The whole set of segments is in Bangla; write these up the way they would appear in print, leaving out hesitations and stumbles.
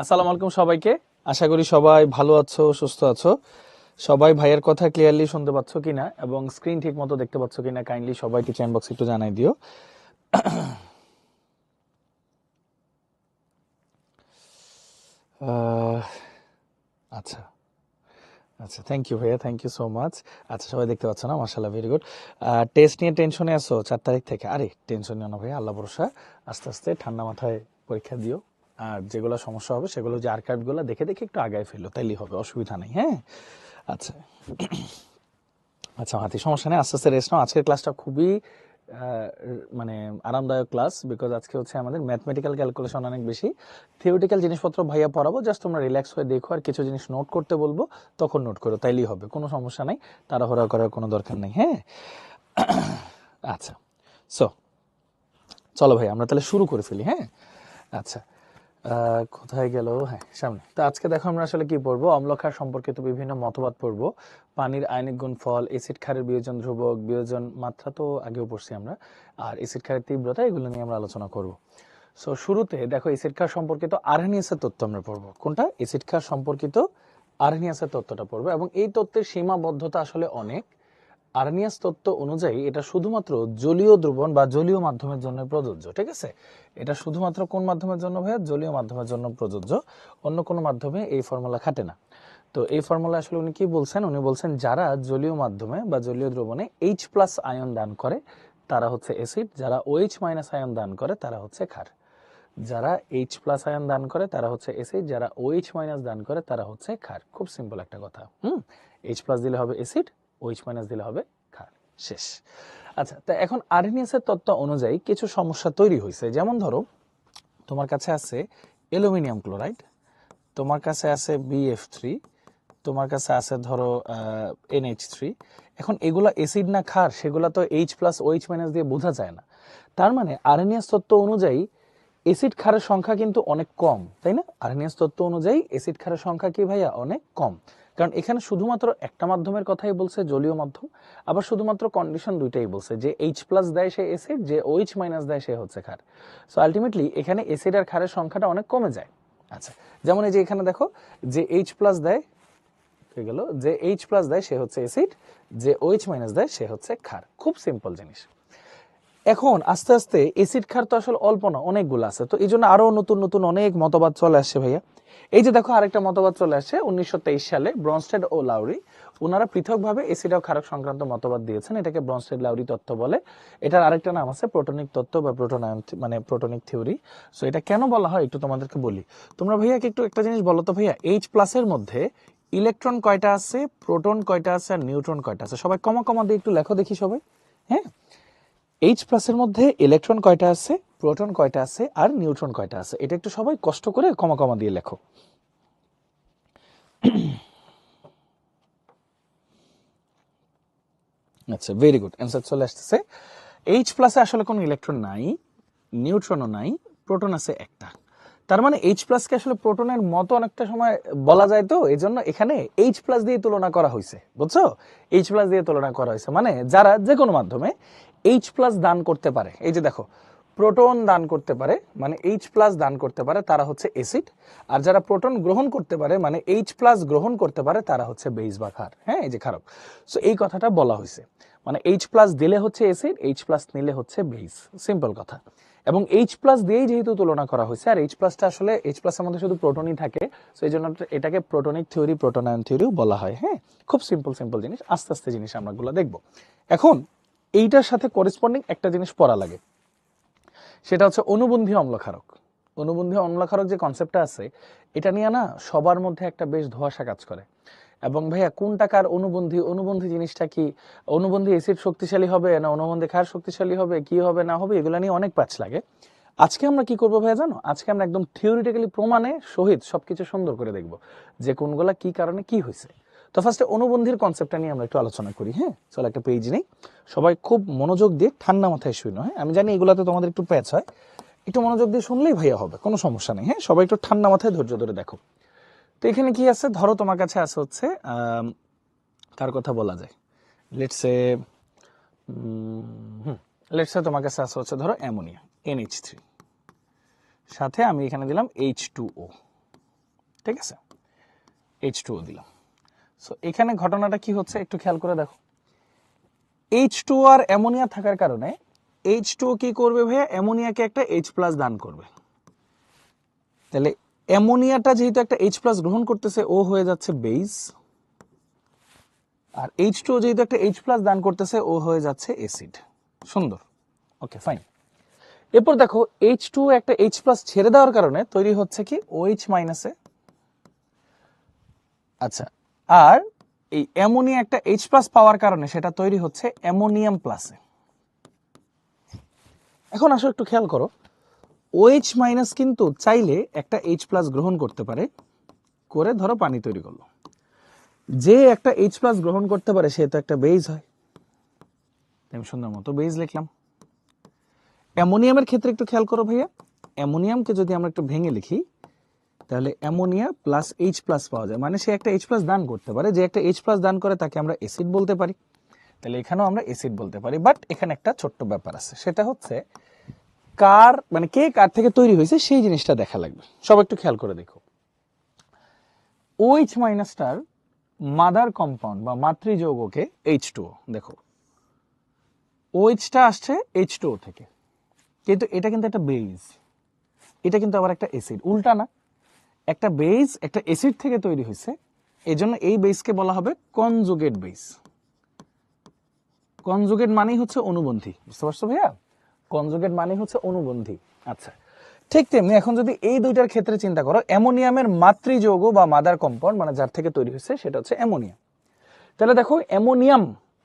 আসসালামু আলাইকুম সবাইকে। আশা করি সবাই ভালো আছো, সুস্থ আছো। সবাই ভাইয়ের কথা ক্লিয়ারলি শুনতে পাচ্ছ কিনা এবং স্ক্রিন ঠিক মতো দেখতে পাচ্ছ কিনা কাইন্ডলি সবাইকে চ্যাট বক্সে একটু জানাই দিও। আহ, আচ্ছা আচ্ছা, থ্যাংক ইউ ভাইয়া, থ্যাংক ইউ সো মাচ। আচ্ছা, সবাই দেখতে পাচ্ছ না? মাশাআল্লাহ, ভেরি গুড। টেস্ট নিয়ে টেনশনে আছো 4 তারিখ থেকে? আরে টেনশন নিও না ভাইয়া, আল্লাহ ভরসা। আস্তে আস্তে ঠান্ডা মাথায় পরীক্ষা দিও। আর যেগুলো সমস্যা হবে সেগুলো যে আর্কাইভগুলো দেখে দেখে একটু আগায় ফেলো, তাইলেই হবে, অসুবিধা নেই। হ্যাঁ, আচ্ছা আচ্ছা হাতি, সমস্যা নেই, আস্তে আস্তে রেস্ট নাও। আজকের ক্লাসটা খুবই মানে আরামদায়ক ক্লাস, বিকজ আজকে হচ্ছে আমাদের ম্যাথমেটিক্যাল ক্যালকুলেশন অনেক বেশি। থিওরিটিক্যাল জিনিসপত্র ভাইয়া পড়াবো, জাস্ট তোমরা রিল্যাক্স হয়ে দেখো, আর কিছু জিনিস নোট করতে বলবো, তখন নোট করো, তাইলেই হবে, কোনো সমস্যা নেই। তাড়াহুড়া করার কোনো দরকার নেই। হ্যাঁ, আচ্ছা, সো চলো ভাই আমরা তাহলে শুরু করে ফেলি। হ্যাঁ, আচ্ছা, কোথায় গেল? হ্যাঁ, সামনে। তো আজকে দেখো আমরা আসলে কি পড়বো, অম্লক্ষার সম্পর্কিত বিভিন্ন মতবাদ পড়বো। পানির আয়নিক গুণফল, এসিড ক্ষারের বিয়োজন ধ্রুবক, বিয়োজন মাত্রা তো আগেও পড়ছি আমরা, আর এসিড ক্ষারের তীব্রতা, এগুলো নিয়ে আমরা আলোচনা করব। সো শুরুতে দেখো এসিড ক্ষার সম্পর্কিত আরহেনিয়াসের তত্ত্ব আমরা পড়বো। কোনটা? এসিড ক্ষার সম্পর্কিত আরহেনিয়াসের তত্ত্বটা পড়বো, এবং এই তত্ত্বের সীমাবদ্ধতা আসলে অনেক। আরনিয়াস তত্ত্ব অনুযায়ী এটা শুধুমাত্র জলীয় দ্রবণ বা জলীয় মাধ্যমের জন্য প্রযোজ্য। ঠিক আছে, এটা শুধুমাত্র কোন মাধ্যমের জন্য ভাইয়া? জলীয় মাধ্যমের জন্য প্রযোজ্য, অন্য কোনো মাধ্যমে এই ফর্মুলা খাটে না। তো এই ফর্মুলা আসলে উনি কি বলছেন? উনি বলছেন যারা জলীয় মাধ্যমে বা জলীয় দ্রবণে H+ আয়ন দান করে তারা হচ্ছে অ্যাসিড, যারা OH- আয়ন দান করে তারা হচ্ছে ক্ষার। যারা H+ আয়ন দান করে তারা হচ্ছে অ্যাসিড, যারা OH- দান করে তারা হচ্ছে ক্ষার। খুব সিম্পল একটা কথা। H+ দিলে হবে অ্যাসিড, OH- দিলে হবে ক্ষার, শেষ। আচ্ছা, তা এখন আরহেনিয়াসের তত্ত্ব অনুযায়ী কিছু সমস্যা তৈরি হয়েছে। যেমন ধরো তোমার কাছে আছে অ্যালুমিনিয়াম ক্লোরাইড, তোমার কাছে আছে BF3, তোমার কাছে আছে ধরো NH3। এখন এগুলা অ্যাসিড না ক্ষার সেগুলা তো H+ OH- দিয়ে বোঝা যায় না। তার মানে আরহেনিয়াস তত্ত্ব অনুযায়ী অ্যাসিড ক্ষারের সংখ্যা কিন্তু অনেক কম, তাই না? আরহেনিয়াস তত্ত্ব অনুযায়ী অ্যাসিড ক্ষারের সংখ্যা কি ভাইয়া? অনেক কম। কারণ এখানে শুধুমাত্র একটা মাধ্যমের কথাই বলছে, জলীয় মাধ্যম। আবার শুধুমাত্র কন্ডিশন দুইটাই বলছে, যে H+ দেয় সে অ্যাসিড, যে OH- দেয় সে হচ্ছে ক্ষার। সো আলটিমেটলি এখানে অ্যাসিড আর ক্ষারের সংখ্যাটা অনেক কমে যায়। আচ্ছা, যেমন এই যে এখানে দেখো, যে H+ দেয় হয়ে গেল, যে H+ দেয় সে হচ্ছে অ্যাসিড, যে OH- দেয় সে হচ্ছে ক্ষার। খুব সিম্পল জিনিস। এখন আস্তে আস্তে অ্যাসিড ক্ষার তো আসলে অল্প না, অনেকগুলো আছে, তো এই জন্য আরো নতুন নতুন অনেক মতবাদ চলে আসছে ভাইয়া। এই যে দেখো আরেকটা মতবাদ চলে আসছে 1923 সালে, ব্রনস্টেড ও লাউরি। ওনারা পৃথকভাবে অ্যাসিড ও ক্ষারক সংক্রান্ত মতবাদ দিয়েছেন, এটাকে ব্রনস্টেড লাউরি তত্ত্ব বলে। এটার আরেকটা নাম আছে প্রোটনিক তত্ত্ব বা প্রোটনায়ন, মানে প্রোটনিক থিওরি। সো এটা কেন বলা হয় একটু তোমাদেরকে বলি। তোমরা ভাইয়াকে একটু একটা জিনিস বলো তো ভাইয়া, H+ এর মধ্যে ইলেকট্রন কয়টা আছে, প্রোটন কয়টা আছে, আর নিউট্রন কয়টা আছে? সবাই কমা কমা দিয়ে একটু লেখো দেখি সবাই। হ্যাঁ, H+ এর মধ্যে ইলেকট্রন কয়টা আছে, প্রোটন কয়টা আছে, আর নিউট্রন কয়টা আছে? এটা একটু সবাই কষ্ট করে কমা কমা দিয়ে লেখো। আচ্ছা, ভেরি গুড, অ্যান্সার চলে আসতেছে। H+ এ আসলে কোনো ইলেকট্রন নাই, নিউট্রনও নাই, প্রোটন আছে একটা। তার মানে H+ কে আসলে প্রোটনের মতো অনেকটা সময় বলা যায়, তো এই জন্য এখানে H+ দিয়ে তুলনা করা হয়েছে, বুঝছো? H+ দিয়ে তুলনা করা হয়েছে, মানে যারা যে কোনো মাধ্যমে H+ দান করতে পারে, এই যে দেখো প্রোটন দান করতে পারে মানে H+ দান করতে পারে, তারা হচ্ছে অ্যাসিড। আর যারা প্রোটন গ্রহণ করতে পারে মানে H+ গ্রহণ করতে পারে, তারা হচ্ছে বেস বা ক্ষার। হ্যাঁ, এই যে ক্ষারক। সো এই কথাটা বলা হয়েছে, মানে H+ দিলে হচ্ছে অ্যাসিড, H+ নিলে হচ্ছে বেস, সিম্পল কথা। এবং H+ দিয়েই যেহেতু তুলনা করা হয়েছে, আর H+টা আসলে H+ এর মধ্যে শুধু প্রোটনই থাকে, সো এই জন্য এটাকে প্রোটনিক থিওরি, প্রোটনায়ন থিওরিও বলা হয়। হ্যাঁ, খুব সিম্পল সিম্পল জিনিস, আস্তে আস্তে জিনিস আমরা গুলো দেখবো। এখন এইটার সাথে করেসপন্ডিং একটা জিনিস পড়া লাগে, সেটা হচ্ছে অনুবন্ধী অম্লক্ষারক। অনুবন্ধী অম্লক্ষারক যে কনসেপ্টটা আছে, এটা নিয়ে না সবার মধ্যে একটা বেশ ধোঁয়াশা কাজ করে। এবং ভাইয়া কোনটা কার অনুবন্ধী, অনুবন্ধী জিনিসটা কি, অনুবন্ধী অ্যাসিড শক্তিশালী হবে না অনুবন্ধী ক্ষার শক্তিশালী হবে, কি হবে না হবে, এগুলো নিয়ে অনেক প্যাচ লাগে। আজকে আমরা কি করবো ভাইয়া জানো? আজকে আমরা একদম থিওরিটিক্যালি প্রমাণে সহিত সবকিছু সুন্দর করে দেখবো, যে কোনগুলা কি কারণে কি হয়েছে। তো ফার্স্টে অনুবন্ধীর কনসেপ্টটা নিয়ে আমরা একটু আলোচনা করি। হ্যাঁ, চলো একটা পেজ নেই, সবাই খুব মনোযোগ দিয়ে ঠান্ডা মাথায় শুনো। হ্যাঁ, আমি জানি এগুলাতে তোমাদের একটু প্যাচ হয়, একটু মনোযোগ দিয়ে শুনলেই ভাইয়া হবে, কোনো সমস্যা নেই। হ্যাঁ, সবাই একটু ঠান্ডা মাথায় ধৈর্য ধরে দেখো। তো এখানে কি আছে, ধরো তোমার কাছে আছে হচ্ছে কার কথা বলা যায়, লেটসে লেটসে তোমার কাছে আছে হচ্ছে ধরো অ্যামোনিয়া NH3, সাথে আমি এখানে দিলাম H2O। ঠিক আছে, H2O দিলাম। সো এখানে ঘটনাটা কি হচ্ছে একটু খেয়াল করে দেখো, H2O আর অ্যামোনিয়া থাকার কারণে H2O কি করবে ভাইয়া, অ্যামোনিয়াকে একটা H+ দান করবে। তাহলে অ্যামোনিয়াটা যেহেতু একটা H+ গ্রহণ করতেছে, ও হয়ে যাচ্ছে বেস, আর H2O যেহেতু একটা H+ দান করতেছে, ও হয়ে যাচ্ছে অ্যাসিড। সুন্দর, ওকে ফাইন। এরপর দেখো H2O একটা H+ ছেড়ে দেওয়ার কারণে তৈরি হচ্ছে কি OH-, আচ্ছা, আর এই অ্যামোনিয়া একটা H+ পাওয়ার কারণে সেটা তৈরি হচ্ছে অ্যামোনিয়াম প্লাসে। এখন আসো একটু খেয়াল করো, OH- কিন্তু চাইলে একটা H+ গ্রহণ করতে পারে, করে ধরো পানি তৈরি করলো। যে একটা H+ গ্রহণ করতে পারে সে তো একটা বেজ হয়, আমি সুন্দর মতো বেজ লিখলাম। অ্যামোনিয়ামের ক্ষেত্রে একটু খেয়াল করো ভাইয়া, অ্যামোনিয়ামকে যদি আমরা একটু ভেঙে লিখি তাহলে অ্যামোনিয়া প্লাস H+ পাওয়া যায়, মানে সে একটা H+ দান করতে পারে। যে একটা H+ দান করে তাকে আমরা অ্যাসিড বলতে পারি, তাহলে এখানেও আমরা অ্যাসিড বলতে পারি। বাট এখানে একটা ছোট্ট ব্যাপার আছে, সেটা হচ্ছে কার মানে কে কার থেকে তৈরি হয়েছে সেই জিনিসটা দেখা লাগবে। সব একটু খেয়াল করে দেখো, OH- টার মাদার কম্পাউন্ড বা মাতৃযৌগকে H2O, দেখো OH-টা আসছে H2O থেকে, কিন্তু এটা কিন্তু একটা বেজ, এটা কিন্তু আবার একটা অ্যাসিড, উল্টা না? একটা বেজ একটা অ্যাসিড থেকে তৈরি হয়েছে, এজন্য এই বেসকে বলা হবে কনজুগেট বেস। কনজুগেট মানেই হচ্ছে অনুবন্ধী, বুঝতে পারছো ভাইয়া? কনজুগেট মানে হচ্ছে অনুবন্ধী। আচ্ছা, ঠিক তেমনি এখন যদি এই দুইটার ক্ষেত্রে চিন্তা করো, অ্যামোনিয়ামের মাতৃযৌগ বা মাদার কম্পাউন্ড মানে যার থেকে তৈরি হয়েছে সেটা হচ্ছে অ্যামোনিয়া। তাহলে দেখো অ্যামোনিয়াম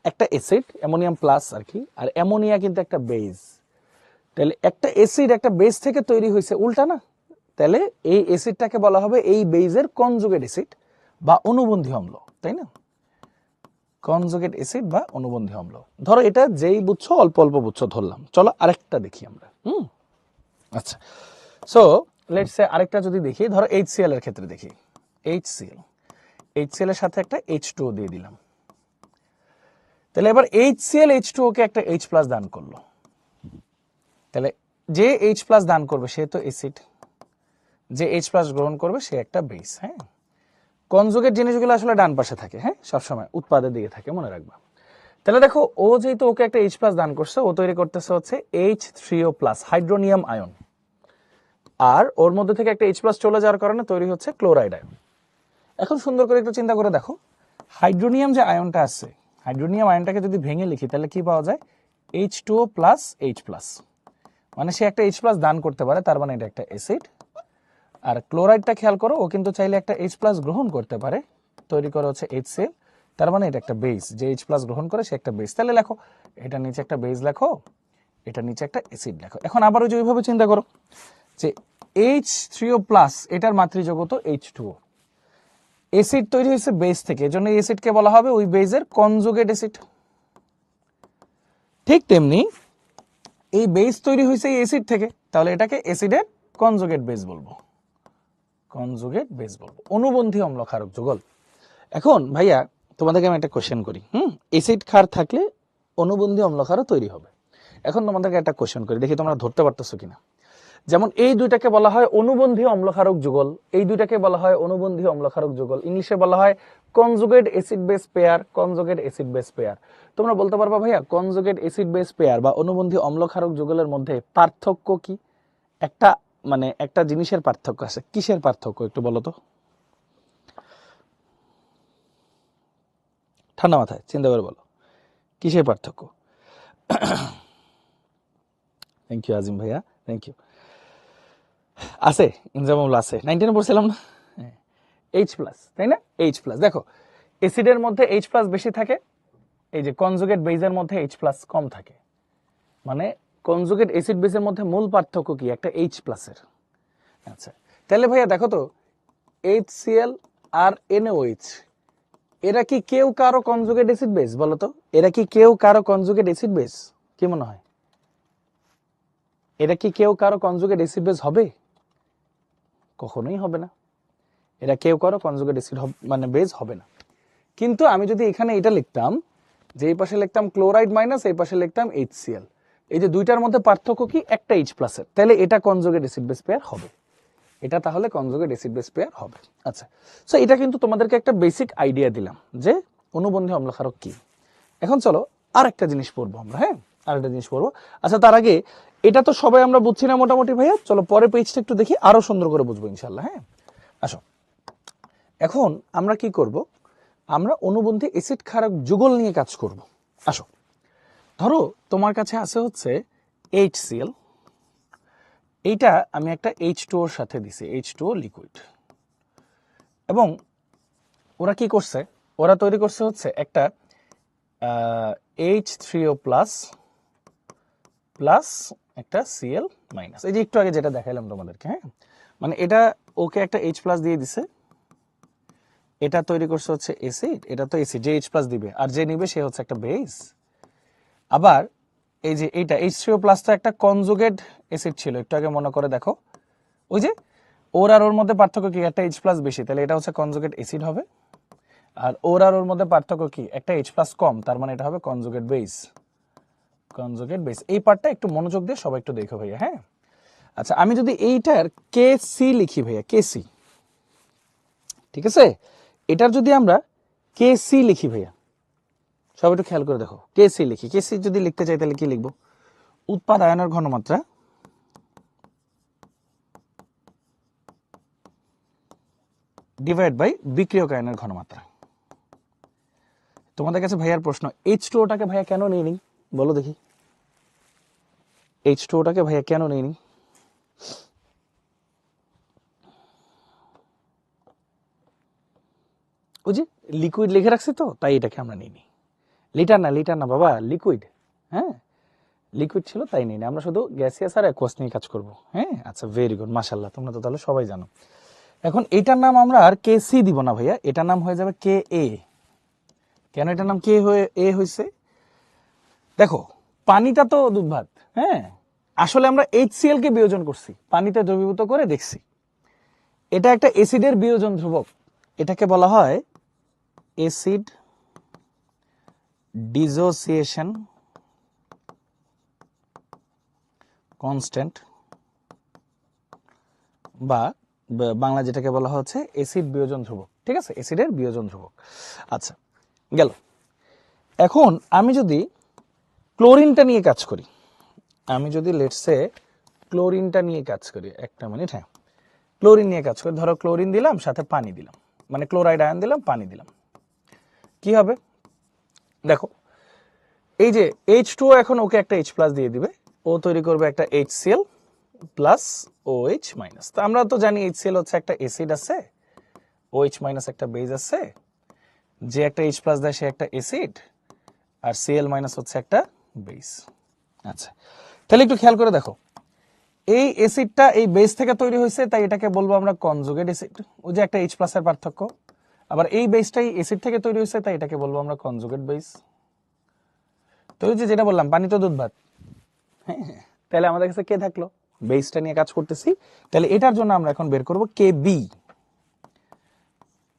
একটা অ্যাসিড, অ্যামোনিয়াম প্লাস আর কি, আর অ্যামোনিয়া কিন্তু একটা বেজ। তাহলে একটা অ্যাসিড একটা বেস থেকে তৈরি হয়েছে, উল্টা না? তাহলে এই অ্যাসিডটাকে বলা হবে এই বেজের কনজুগেট অ্যাসিড বা অনুবন্ধী অম্ল, তাই না? কনজুগেট অ্যাসিড বা অনুবন্ধী অম্ল। ধরো এটা যেই বুঝছো অল্প অল্প বুঝছো ধরলাম, চলো আরেকটা দেখি আমরা। আচ্ছা, সো লেটস সে আরেকটা যদি দেখি, ধরো HCl এর ক্ষেত্রে দেখি, HCl এর সাথে একটা H2O দিয়ে দিলাম। তাহলে এবার HCl H2O কে একটা H+ দান করলো, তাহলে যে H+ দান করবে সে তো অ্যাসিড, যে H+ গ্রহণ করবে সে একটা বেস। হ্যাঁ, কনজুগেট জিনিসগুলো আসলে ডান পাশে থাকে, হ্যাঁ সবসময় উৎপাদের দিকে থাকে, মনে রাখবা। তাহলে দেখো ও যেহেতু ওকে একটা H+ দান করছে, ও তৈরি করতেছে হচ্ছে H3O+ হাইড্রোনিয়াম আয়ন, আর ওর মধ্যে থেকে একটা H+ চলে যাওয়ার কারণে তৈরি হচ্ছে ক্লোরাইড আয়ন। এখন সুন্দর করে একটু চিন্তা করে দেখো, হাইড্রোনিয়াম যে আয়নটা আছে, হাইড্রোনিয়াম আয়নটাকে যদি ভেঙে লিখি তাহলে কি পাওয়া যায়, H2O+ H+, মানে সে একটা H+ দান করতে পারে, তার মানে এটা একটা অ্যাসিড। আর ক্লোরাইডটা খেয়াল করো, ও কিন্তু চাইলে একটা H+ গ্রহণ করতে পারে, তৈরি করে হচ্ছে HCl, তার মানে এটা একটা বেস, যে H+ গ্রহণ করে সে একটা বেস। তাহলে লেখো এটা নিচে একটা বেস লেখো, এটা নিচে একটা অ্যাসিড লেখো। এখন আবার ওই যে ওইভাবে চিন্তা করো যে H3O+, এটার মাতৃযৌগ তো H2O, অ্যাসিড তৈরি হয়েছে বেস থেকে, এজন্য এই অ্যাসিডকে বলা হবে ওই বেজের কনজুগেট অ্যাসিড। ঠিক তেমনি এই বেস তৈরি হয়েছে এই অ্যাসিড থেকে, তাহলে এটাকে অ্যাসিডের কনজুগেট বেস বলবো, কনজুগেট বেস বলবো, অনুবন্ধী অম্ল ক্ষারক যুগল। এখন ভাইয়া তোমাদেরকে আমি একটা কোশ্চেন করি, অ্যাসিড ক্ষার থাকলে অনুবন্ধী অম্ল ক্ষারও তৈরি হবে। এখন তোমাদেরকে একটা কোশ্চেন করি, দেখি তোমরা ধরতে পারতেছো কিনা। যেমন এই দুইটাকে বলা হয় অনুবন্ধী অম্লক্ষারক যুগল, এই দুইটাকে বলা হয় অনুবন্ধী অম্লক্ষারক যুগল, ইংলিশে বলা হয় conjugate acid base pair, conjugate acid base pair. তোমরা বলতে পারবা ভাইয়া কনজুগেট অ্যাসিড বেস পেয়ার বা অনুবন্ধী অম্লক্ষারক যুগলের মধ্যে পার্থক্য কি? একটা মানে একটা জিনিসের পার্থক্য আছে, কিসের পার্থক্য একটু বলো তো? ঠান্ডা মাথায় চিন্তা করে বলো, কিসের পার্থক্য? থ্যাংক ইউ আজিম ভাইয়া, থ্যাংক ইউ। আছে ইনজামুল আছে, 19 পড়ছিলাম না, H+, তাই না? H+, দেখো অ্যাসিডের মধ্যে H+ বেশি থাকে, এই যে কনজুগেট বেজের মধ্যে H+ কম থাকে। মানে কনজুগেট অ্যাসিড বেসের মধ্যে মূল পার্থক্য কি? একটা H+ এর। আচ্ছা, তাহলে ভাইয়া দেখো তো HCl আর NaOH, এরা কি কেউ কারো কনজুগেট অ্যাসিড বেস? বলো তো, এরা কি কেউ কারো কনজুগেট অ্যাসিড বেস? কি মনে হয়, এরা কি কেউ কারো কনজুগেট অ্যাসিড বেস হবে? কখনোই হবে না, এরা কেউ কারো কনজুগেট অ্যাসিড মানে বেস হবে না। কিন্তু আমি যদি এখানে এটা লিখতাম, যে এই পাশে লিখতাম ক্লোরাইড মাইনাস, এই পাশে লিখতাম HCl, এই যে দুইটার মধ্যে পার্থক্য কি? একটা H+, তাহলে এটা কনজুগেট অ্যাসিড বেস পেয়ার হবে। এটা তাহলে কনজুগেট অ্যাসিড বেস পেয়ার হবে। আচ্ছা, সো এটা কিন্তু তোমাদেরকে একটা বেসিক আইডিয়া দিলাম যে অনুবন্ধী অম্লক্ষারক কি। এখন চলো আর একটা জিনিস পড়বো আমরা, হ্যাঁ আর একটা জিনিস পড়বো। আচ্ছা তার আগে এটা তো সবাই আমরা বুঝছি না মোটামুটি ভাইয়া, চলো পরের পেজটা একটু দেখি, আরো সুন্দর করে বুঝবো ইনশাল্লাহ। হ্যাঁ আসো, এখন আমরা কি করব, আমরা অনুবন্ধী অ্যাসিড ক্ষারক যুগল নিয়ে কাজ করব। আসো, ধরো তোমার কাছে আছে হচ্ছে HCl, এইটা আমি একটা H2O এর সাথে দিছি, H2O লিকুইড, এবং ওরা কি করছে, ওরা তৈরি করছে হচ্ছে একটা H3O প্লাস প্লাস একটা Cl মাইনাস, এই যে একটু আগে যেটা দেখাইলাম তোমাদেরকে। হ্যাঁ মানে এটা ওকে একটা H প্লাস দিয়ে দিছে, এটা তৈরি করছে হচ্ছে অ্যাসিড, এটা তো অ্যাসিড, যে H প্লাস দিবে আর যে নিবে সে হচ্ছে একটা বেস। আবার এই যে এইটা H3O প্লাস তো একটা কনজুগেট অ্যাসিড ছিল, একটু আগে মনে করে দেখো, ওই যে ওর আর ওর মধ্যে পার্থক্য কি, একটা H প্লাস বেশি, তাহলে এটা হচ্ছে কনজুগেট অ্যাসিড হবে। আর ওর আর ওর মধ্যে পার্থক্য কি, একটা H প্লাস কম, তার মানে এটা হবে কনজুগেট বেস। কনজুগেট বেস, এই পার্টটা একটু মনোযোগ দিয়ে সবাই একটু দেখো ভাইয়া। হ্যাঁ আচ্ছা, আমি যদি এইটার KC লিখি ভাইয়া, KC, ঠিক আছে, এটার যদি আমরা KC লিখি ভাইয়া, সবাই একটু খেয়াল করে দেখো, KC লিখি, KC যদি লিখতে চাই তাহলে কি লিখবো, উৎপাদ আয়নের ঘনমাত্রা ডিভাইড বাই বিক্রিয়ক আয়নের ঘনমাত্রা। তোমাদের কাছে ভাইয়ার প্রশ্ন, H2O-টাকে ভাইয়া কেন নেই নি, বলো দেখি, H2O-টাকে ভাইয়া কেন নেই নি? ওই যে লিকুইড লিখে রাখছি তো, তাই এটাকে আমরা নিইনি। লিটার না, লিটার না বাবা, লিকুইড। হ্যাঁ লিকুইড ছিল তাই নিই না, আমরা শুধু গ্যাসিয়াস আর অ্যাকুয়াস নিয়ে কাজ করব। হ্যাঁ আচ্ছা, ভেরি গুড, মাশাআল্লাহ, তোমরা তো তাহলে সবাই জানো। এখন এটার নাম আমরা আর KC দিব না ভাইয়া, এটার নাম হয়ে যাবে KA। কেন এটার নাম হয়েছে, দেখো পানিটা তো দুধ ভাত, হ্যাঁ আসলে আমরা HCl কে বিয়োজন করছি, পানিতে দ্রবীভূত করে দেখছি, এটা একটা অ্যাসিডের বিয়োজন ধ্রুবক, এটাকে বলা হয় অ্যাসিড ডিসোসিয়েশন কনস্ট্যান্ট, বা বাংলা যেটাকে বলা হচ্ছে অ্যাসিড বিয়োজন ধ্রুবক। ঠিক আছে, অ্যাসিডের বিয়োজন ধ্রুবক। আচ্ছা গেল, এখন আমি যদি ক্লোরিনটা নিয়ে কাজ করি, আমি যদি লেটসে ক্লোরিনটা নিয়ে কাজ করি, একটা মিনিট, হ্যাঁ ক্লোরিন নিয়ে কাজ করি, ধরো ক্লোরিন দিলাম সাথে পানি দিলাম, মানে ক্লোরাইড আয়ন দিলাম, পানি দিলাম, কি হবে দেখো, এই যে H2O এখন ওকে একটা H প্লাস দিয়ে দিবে, ও তৈরি করবে একটা HCl প্লাস OH মাইনাস। তো আমরা তো জানি HCl হচ্ছে একটা অ্যাসিড আছে, OH মাইনাস একটা বেস আছে, যে একটা H প্লাস দেয় সে একটা অ্যাসিড, আর Cl মাইনাস হচ্ছে একটা বেস। আচ্ছা তাহলে একটু খেয়াল করে দেখো, এই অ্যাসিডটা এই বেস থেকে তৈরি হয়েছে, তাই এটাকে বলবো আমরা কনজুগেট অ্যাসিড, ওই যে একটা H প্লাস এর পার্থক্য। আবার এই বেসটাই অ্যাসিড থেকে তৈরি হয়েছে, তাই এটাকে বলবো আমরা কনজুগেট বেস। তো ওই যে যেটা বললাম, পানি তো দুধ ভাত। হ্যাঁ তাহলে আমাদের কাছে কে থাকলো, বেসটা নিয়ে কাজ করতেছি, তাহলে এটার জন্য আমরা এখন বের করব KB,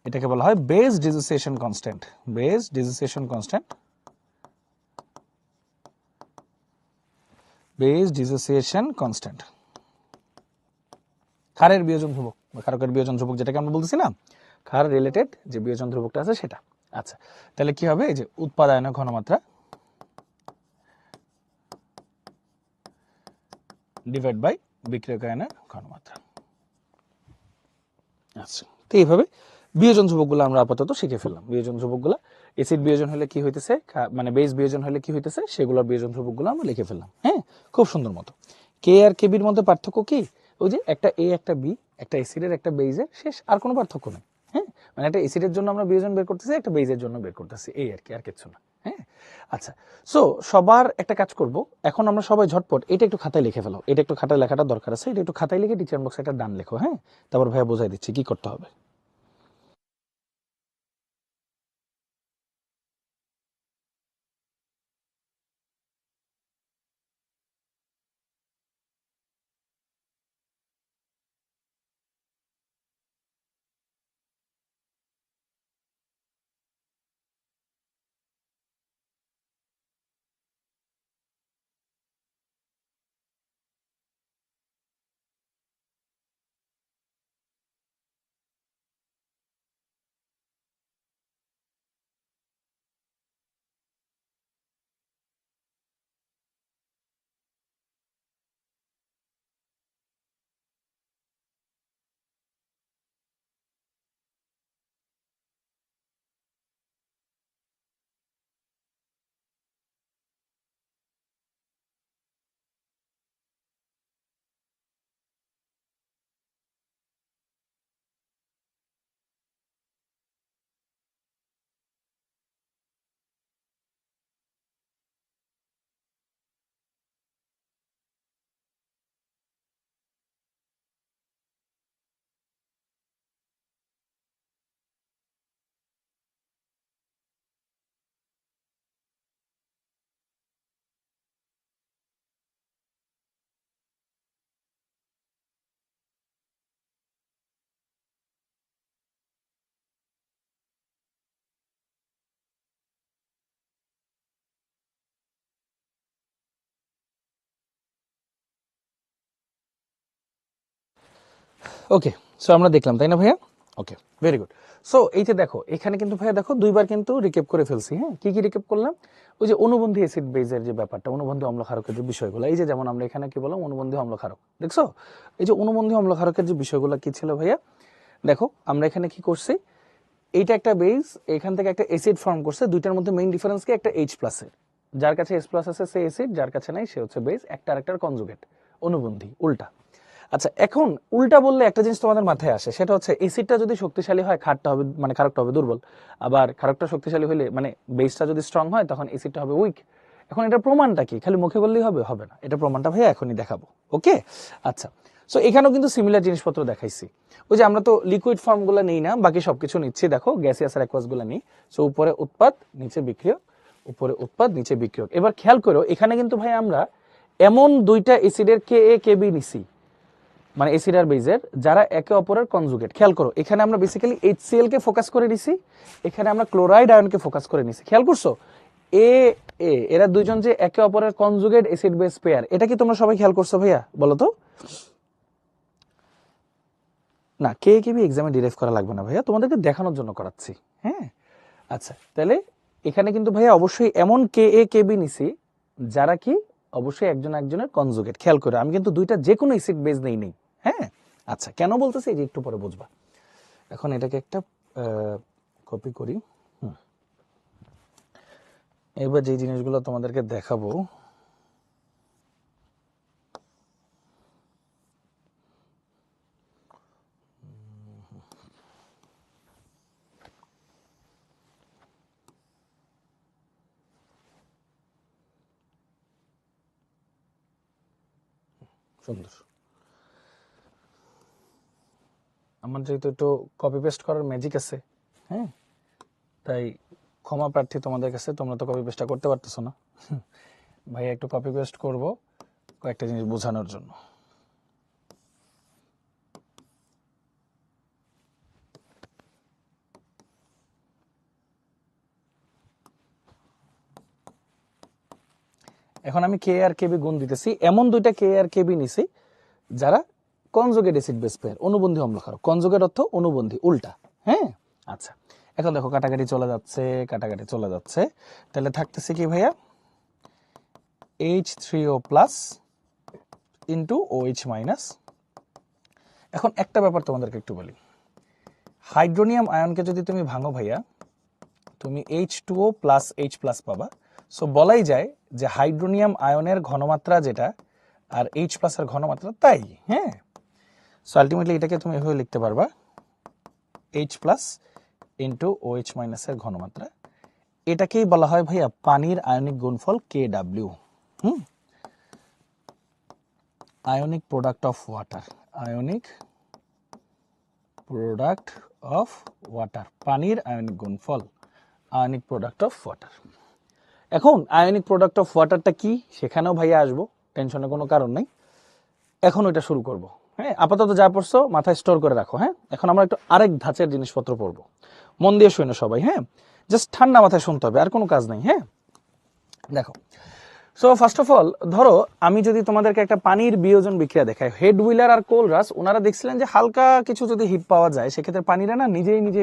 এটাকে বলা হয় base dissociation constant, base dissociation constant, base dissociation constant, ক্ষারের বিয়োজন ধ্রুবক বা ক্ষারকের বিয়োজন ধ্রুবক, যেটাকে আমরা বলতেছি না, ক্ষার রিলেটেড যে বিয়োজন ধ্রুবকটা আছে সেটা। আচ্ছা তাহলে কি হবে, এই যে উৎপাদনের ঘনমাত্রা ডিভাইড বাই বিক্রিয়কায়নের ঘনমাত্রা। আচ্ছা তো এইভাবে বিয়োজন ধ্রুবকগুলো আমরা আপাতত শিখে ফেললাম। বিয়োজন ধ্রুবকগুলো, অ্যাসিড বিয়োজন হলে কি হইতেছে, মানে বেস বিয়োজন হলে কি হইতেছে, সেগুলোর বিয়োজন ধ্রুবকগুলো আমরা লিখে ফেললাম। হ্যাঁ খুব সুন্দর মতো। কে আর কেবির মধ্যে পার্থক্য কি, ওই যে একটা A একটা B, একটা অ্যাসিডের একটা বেইজের, শেষ, আর কোনো পার্থক্য নেই। হ্যাঁ মানে একটা অ্যাসিডের জন্য আমরা বিয়োজন বের করতেছি, একটা বেইজের জন্য বের করতেছি, এই আর কি, আর কিছু না। হ্যাঁ আচ্ছা, সো সবার একটা কাজ করব, এখন আমরা সবাই ঝটপট এটা একটু খাতায় লিখে ফেলো, এটা একটু খাতায় লেখাটা দরকার আছে, এটা একটু খাতায় লিখে টিচার বক্সে একটা ডান লেখো। হ্যাঁ তারপর ভাইয়া বোঝাই দিচ্ছি কি করতে হবে। ওকে, সো আমরা দেখলাম তাই না ভাইয়া? ওকে, ভেরি গুড। সো এই যে দেখো এখানে কিন্তু ভাইয়া দেখো দুইবার কিন্তু রিকেপ করে ফেলছি। হ্যাঁ, কি কি রিকেপ করলাম? ওই যে অনুবন্ধী অ্যাসিড বেজের যে ব্যাপারটা, অনুবন্ধী অম্লক্ষারকের যে বিষয়গুলো, এই যে যেমন আমরা এখানে কি বললাম অনুবন্ধী অম্লক্ষারক, দেখছো এই যে অনুবন্ধী অম্লক্ষারকের যে বিষয়গুলো কি ছিল ভাইয়া? দেখো আমরা এখানে কি করছি, এইটা একটা বেজ, এখান থেকে একটা অ্যাসিড ফর্ম করছে, দুইটার মধ্যে মেইন ডিফারেন্স কি? একটা H প্লাসের, যার কাছে H প্লাস আছে সে অ্যাসিড, যার কাছে নাই সে হচ্ছে বেজ, একটা আরেকটার কনজুগেট, অনুবন্ধী, উল্টা। আচ্ছা, এখন উল্টা বললে একটা জিনিস তোমাদের মাথায় আসে, সেটা হচ্ছে অ্যাসিডটা যদি শক্তিশালী হয় ক্ষারটা হবে মানে ক্ষারকটা হবে দুর্বল, আবার ক্ষারকটা শক্তিশালী হলে মানে বেসটা যদি স্ট্রং হয় তখন অ্যাসিডটা হবে উইক। এখন এটা প্রমাণটা কি? খালি মুখে বললেই হবে? হবে না, এটা প্রমাণটা ভাইয়া এখনই দেখাবো। ওকে, আচ্ছা। সো এখানেও কিন্তু সিমিলার জিনিসপত্র দেখাইছি। ওই যে আমরা তো লিকুইড ফর্মগুলো নেই না, বাকি সবকিছু নিচ্ছি, দেখো গ্যাসিয়াস আর অ্যাকুয়াসগুলো নিই। সো উপরে উৎপাদ নিচে বিক্রিয়ক, উপরে উৎপাদ নিচে বিক্রিয়ক। এবার খেয়াল করো এখানে কিন্তু ভাই আমরা এমন দুইটা অ্যাসিডের কে এ কে বি নিছি, মানে অ্যাসিড আর বেজের যারা একে অপরের কনজুগেট। খেয়াল করো এখানে আমরা বেসিক্যালি HCl কে ফোকাস করে নিছি, এখানে আমরা ক্লোরাইড আয়নকে ফোকাস করে নিছি। খেয়াল করছো এ এ এরা দুইজন যে একে অপরের কনজুগেট অ্যাসিড বেস পেয়ার, এটা কি তোমরা সবাই খেয়াল করছো ভাইয়া? বলো তো। না, কে কে বি এক্সামে ডিরাইভ করা লাগবে না ভাইয়া, তোমাদেরকে দেখানোর জন্য করাচ্ছি। হ্যাঁ, আচ্ছা, তাহলে এখানে কিন্তু ভাইয়া অবশ্যই এমন কে এ কে বি নিছি যারা কি অবশ্যই একজন একজনের কনজুগেট। খেয়াল করে আমি কিন্তু দুইটা যে কোনো অ্যাসিড বেস নেই নেই। হ্যাঁ, আচ্ছা, কেন বলতেছি এই যে একটু পরে বুঝবা। এখন এটাকে একটা কপি করি। এবার যে জিনিসগুলো তোমাদেরকে দেখাবো, সুন্দর। আমার যেহেতু একটু কপি পেস্ট করার ম্যাজিক আছে, হ্যাঁ, তাই ক্ষমা প্রার্থী তোমাদের কাছে, তোমরা তো কপি পেস্টটা করতে পারতেছো না। ভাইয়া একটু কপি পেস্ট করবো কয়েকটা জিনিস বোঝানোর জন্য। এখন আমি কে আর কেবি গুণ দিতেছি, এমন দুইটা কে আর কেবি নিছি যারা কনজুগেট অ্যাসিড বেস পেয়ার, অনুবন্ধী অম্লক্ষারক। কনজুগেট অর্থ অনুবন্ধী, উল্টা। হ্যাঁ, আচ্ছা, এখন দেখো কাটাকাটি চলে যাচ্ছে, কাটাকাটি চলে যাচ্ছে, তাহলে থাকতেছে কি ভাইয়া? H3O plus into OH minus. এখন একটা ব্যাপার তোমাদেরকে একটু বলি, হাইড্রোনিয়াম আয়নকে যদি তুমি ভাঙো ভাইয়া, তুমি H2O প্লাস H প্লাস পাবা। সো বলাই যায় যে হাইড্রোনিয়াম আয়নের ঘনমাত্রা যেটা আর H প্লাসের ঘনমাত্রা তাই। হ্যাঁ, সো আলটিমেটলি এটাকে তুমি এভাবে লিখতে পারবা H প্লাস ইন্টু OH মাইনাসের ঘনমাত্রা। এটাকেই বলা হয় ভাইয়া পানির আয়নিক গুণফল KW। Ionic product of water, ionic product of water, পানির আয়নিক গুণফল, আয়নিক প্রোডাক্ট অফ ওয়াটার। এখন আয়নিক প্রোডাক্ট অফ ওয়াটারটা কি সেখানেও ভাইয়া আসবো, টেনশনের কোনো কারণ নেই। এখন ওইটা শুরু করব। হ্যাঁ, আপাতত যা পড়ছো মাথায় স্টোর করে রাখো। হ্যাঁ, এখন আমরা একটু আরেক ধাঁচের জিনিসপত্র পড়বো, মন দিয়ে শুনো সবাই। হ্যাঁ, জাস্ট ঠান্ডা মাথায় শুনতে হবে, আর কোনো কাজ নেই। হ্যাঁ, দেখো, সো ফার্স্ট অফ অল ধরো আমি যদি তোমাদেরকে একটা পানির বিয়োজন বিক্রিয়া দেখাই, হেড হুইলার আর কোলরাস ওনারা দেখছিলেন যে হালকা কিছু যদি হিট পাওয়া যায় সেক্ষেত্রে পানিরা না নিজেই নিজে।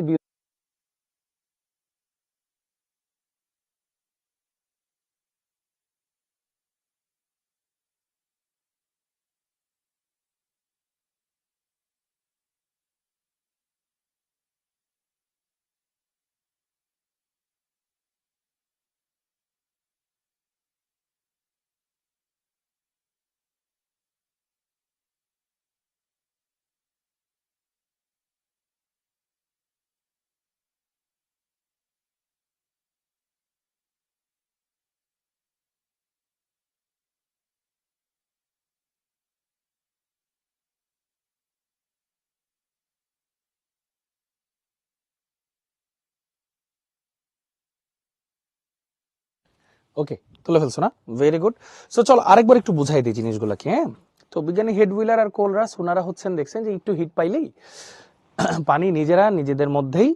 ওকে, তুলে ফেলছো না? Very good. সো চলো আরেকবার একটু বুঝাই দিই জিনিসগুলোকে। হ্যাঁ, তো বিজ্ঞানী হেড হুইলার আর কোলরাস ওনারা হচ্ছেন দেখছেন যে একটু হিট পাইলেই পানি নিজেরা নিজেদের মধ্যেই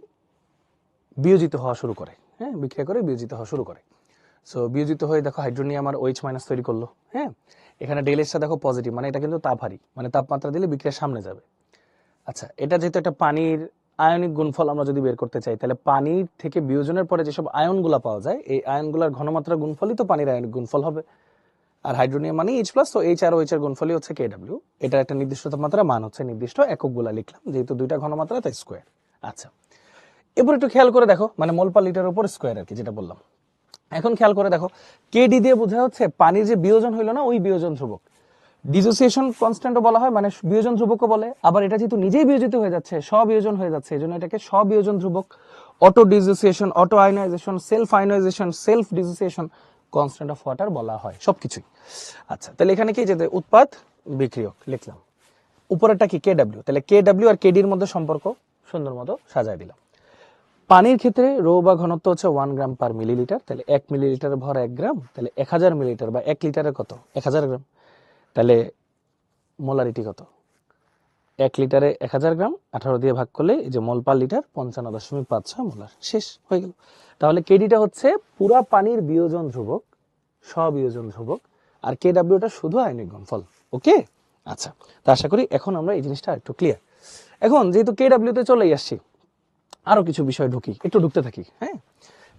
বিয়োজিত হওয়া শুরু করে। হ্যাঁ, বিক্রিয়া করে বিয়োজিত হওয়া শুরু করে। সো বিয়োজিত হয়ে দেখো হাইড্রোনিয়াম আর OH মাইনাস তৈরি করলো। হ্যাঁ, এখানে ডেল এসটা দেখো পজিটিভ, মানে এটা কিন্তু তাপহারী, মানে তাপমাত্রা দিলে বিক্রিয়ার সামনে যাবে। আচ্ছা, এটা যেহেতু একটা পানির আয়নিক গুণফল আমরা যদি বের করতে চাই, তাহলে পানির থেকে বিয়োজনের পরে যেসব আয়নগুলা পাওয়া যায়, এই আয়নগুলার ঘনমাত্রার গুণফলই তো পানির আয়নিক গুণফল হবে। আর হাইড্রোনিয়াম মানে H+, তো H আর OH এর গুণফলই হচ্ছে KW। এটার একটা নির্দিষ্ট তাপমাত্রা মান হচ্ছে নির্দিষ্ট এককগুলা লিখলাম, যেহেতু দুইটা ঘনমাত্রা তাই স্কোয়ার। আচ্ছা, এরপর একটু খেয়াল করে দেখো, মানে মোল পার লিটারের উপর স্কোয়ার আর কি, যেটা বললাম। এখন খেয়াল করে দেখো, কেডি দিয়ে বোঝা হচ্ছে পানির যে বিয়োজন হইলো না, ওই বিয়োজন ধ্রুবক। ডিসোসিয়েশন কনস্ট্যান্টও বলা হয়, মানে বিয়োজন ধ্রুবকও বলে। আবার এটা যেহেতু নিজেই বিয়োজিত হয়ে যাচ্ছে, স্ববিয়োজন হয়ে যাচ্ছে, এই জন্য এটাকে স্ববিয়োজন ধ্রুবক। Auto dissociation, auto ionisation, self ionisation, self dissociation, constant of water বলা হয় সবকিছুই। আচ্ছা, তাহলে এখানে কি যেতে উৎপাদ বিক্রিয়ক লিখলাম, উপরেরটা কি কেডব্লিউ, তাহলে কেডব্লিউ আর কেডির মধ্যে সম্পর্ক সুন্দর মতো সাজায় দিলাম। পানির ক্ষেত্রে রো বা ঘনত্ব হচ্ছে 1 গ্রাম পার মিলিলিটার, তাহলে 1 মিলিলিটারের ভর 1 গ্রাম, তাহলে 1000 মিলিলিটার বা 1 লিটারের কত 1000 গ্রাম, তাহলে মোলারিটি কত 1 লিটারে 1000 গ্রাম, 18 দিয়ে ভাগ করলে এই যে মোল পার লিটার 55.56 মোলার, শেষ হয়ে গেল। তাহলে কেডিটা হচ্ছে পুরা পানির বিয়োজন ধ্রুবক, স্ববিয়োজন ধ্রুবক, আর কেডব্লিউটা শুধু আয়নিক গুণফল। ওকে, আচ্ছা, তা আশা করি এখন আমরা এই জিনিসটা একটু ক্লিয়ার। এখন যেহেতু কেডব্লিউতে চলেই আসছি, আরো কিছু বিষয় একটু ঢুকতে থাকি, হ্যাঁ।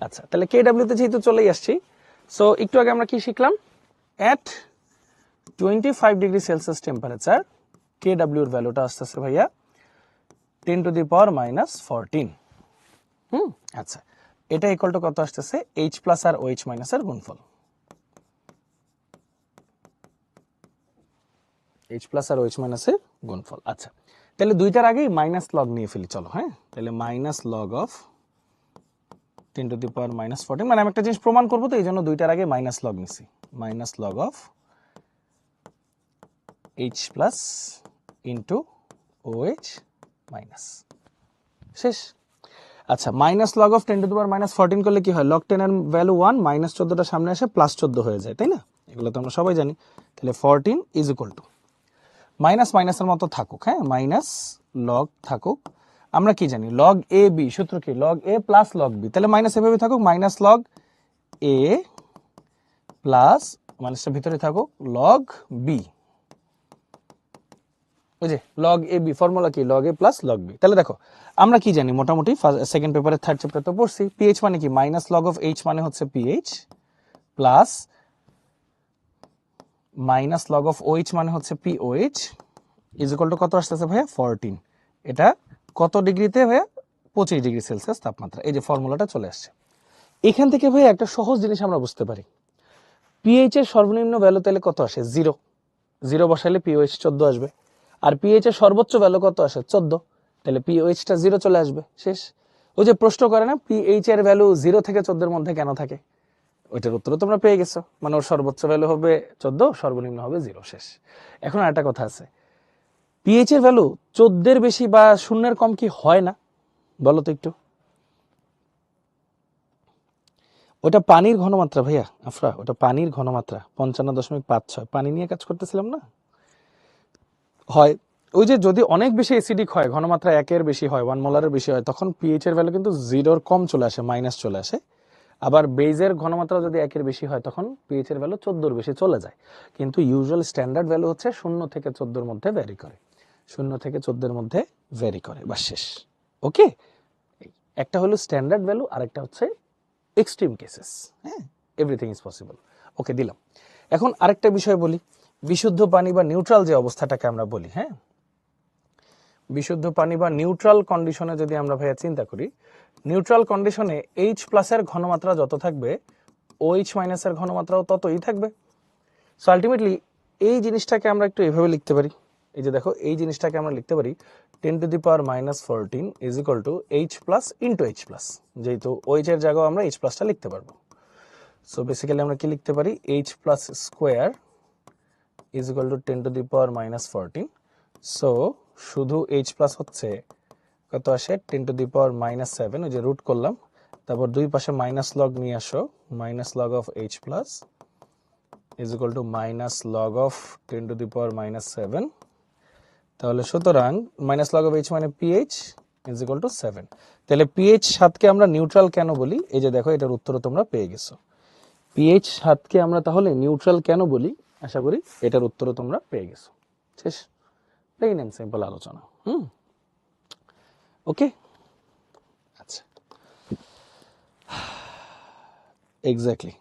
আচ্ছা, তাহলে কেডব্লিউতে যেহেতু চলেই আসছি, সো একটু আগে আমরা কি শিখলাম, এট 25 ডিগ্রি সেলসিয়াস টেম্পারেচার কেডব্লিউ এর ভ্যালুটা আসতেছে ভাইয়া 10⁻⁻14। আচ্ছা, এটা ইকুয়াল টু কত আসতেছে, H প্লাস আর OH মাইনাস এর গুণফল, H প্লাস আর OH মাইনাস এর গুণফল। আচ্ছা, তাহলে দুইটার আগেই মাইনাস লগ নিয়ে ফেলি, চলো। হ্যাঁ, তাহলে মাইনাস লগ অফ 10⁻⁻14, মানে আমি একটা জিনিস প্রমাণ করবো, তো এই জন্য দুইটার আগে মাইনাস লগ নিছি, minus log of H plus into OH minus, শেষ। আচ্ছা, মাইনাস লগ অফ 10⁻⁻14 করলে কি হয়, লগ 10 এর ভ্যালু 1, মাইনাস 14টা সামনে আসে, প্লাস 14 হয়ে যায়, তাই না? এগুলো তো আমরা সবাই জানি। তাহলে 14 ইজ ইকুয়াল টু মাইনাস মাইনাসের মতো থাকুক, হ্যাঁ, মাইনাস লগ থাকুক। আমরা কি জানি, লগ এ বি, সূত্র কি, লগ এ প্লাস লগ বি, তাহলে মাইনাস এভাবে থাকুক, মাইনাস লগ এ প্লাস মাইনাসের ভিতরে থাকুক লগ বি, ওই যে লগ এ বি, ফর্মুলা কি, লগ এ প্লাস লগ বি। তাহলে দেখো, আমরা কি জানি মোটামুটি, সেকেন্ড পেপারে থার্ড চ্যাপ্টার তো পড়ছি, পিএইচ মানে কি, মাইনাস লগ অফ এইচ মানে হচ্ছে pH, plus minus log of OH মানে হচ্ছে পিওএইচ, ইজ ইকুয়াল টু কত আসতেছে ভাইয়া 14। এটা কত ডিগ্রিতে ভাইয়া, 25 ডিগ্রি সেলসিয়াস তাপমাত্রা। এই যে ফর্মুলাটা চলে আসছে। এখান থেকে ভাইয়া একটা সহজ জিনিস আমরা বুঝতে পারি, পিএইচ এর সর্বনিম্ন ভ্যালু তাহলে কত আসে, 0, 0 বসাইলে পিওএইচ 14 আসবে। আর পিএইচ এর সর্বোচ্চ ভ্যালু কত আসে, 14, তাহলে পিওএইচটা 0 চলে আসবে, শেষ। ওই যে প্রশ্ন করে না, পিএইচ এর ভ্যালু 0 থেকে 14 এর মধ্যে কেন থাকে, ওইটার উত্তর তোমরা পেয়ে গেছো, মানে ওর সর্বোচ্চ ভ্যালু হবে 14, সর্বনিম্ন হবে 0, শেষ। এখন আরেকটা কথা আছে, পিএইচ এর ভ্যালু 14 এর বেশি বা 0 এর কম কি হয় না, বলো তো একটু। ওটা পানির ঘনমাত্রা ভাইয়া, আফরা, ওটা পানির ঘনমাত্রা 55.56, পানি নিয়ে কাজ করতেছিলাম না, হয়। ওই যে যদি অনেক বেশি অ্যাসিডিক হয়, ঘনমাত্রা 1 এর বেশি হয়, 1 মোলারের বেশি হয়, তখন পিএইচ এর ভ্যালু কিন্তু 0 কম চলে আসে, মাইনাস চলে আসে। আবার বেজের ঘনমাত্রা যদি 1 এর বেশি হয়, তখন পিএইচ এর ভ্যালু 14 এর বেশি চলে যায়। কিন্তু ইউজুয়াল স্ট্যান্ডার্ড ভ্যালু হচ্ছে 0 থেকে 14 এর মধ্যে ভ্যারি করে, 0 থেকে 14 এর মধ্যে ভ্যারি করে, বা শেষ। ওকে, একটা হলো স্ট্যান্ডার্ড ভ্যালু, আরেকটা হচ্ছে এক্সট্রিম কেসেস, হ্যাঁ, এভরিথিং ইজ পসিবল। ওকে, দিলাম। এখন আরেকটা বিষয় বলি, বিশুদ্ধ পানি বা নিউট্রাল যে অবস্থাটাকে আমরা বলি, হ্যাঁ, বিশুদ্ধ পানি বা নিউট্রাল কন্ডিশনে যদি আমরা ভাইয়া চিন্তা করি, নিউট্রাল কন্ডিশনে H প্লাসের ঘনমাত্রা যত থাকবে, OH মাইনাসের ঘনমাত্রাও ততই থাকবে। সো আলটিমেটলি এই জিনিসটাকে আমরা একটু এভাবে লিখতে পারি, এই যে দেখো, এই জিনিসটাকে আমরা লিখতে পারি 10⁻⁻14 is equal two H plus into H plus, যেহেতু OH এর জায়গায় আমরা H প্লাসটা লিখতে পারবো। সো বেসিক্যালি আমরা কি লিখতে পারি, H plus square is equal two 10⁻⁻14। So শুধু H প্লাস হচ্ছে কত আসে, 10⁻⁻7, ওই যে রুট করলাম, তারপর দুই পাশে মাইনাস লগ নিয়ে আসো, minus log of H plus is equal two minus log of 10⁻⁻7। তাহলে সুতরাং মাইনাস লগ অফ H মানে পিএইচ ইজ ইকুয়াল টু 7। তাহলে পিএইচ 7কে আমরা নিউট্রাল কেন বলি, এই যে দেখো, এটার উত্তর তোমরা পেয়ে গেছো। পিএইচ 7কে আমরা তাহলে নিউট্রাল কেন বলি, আশা করি এটার উত্তরও তোমরা পেয়ে গেছো, শেষ। প্লেন এন্ড সিম্পল আলোচনা। ওকে, আচ্ছা, এক্স্যাক্টলি।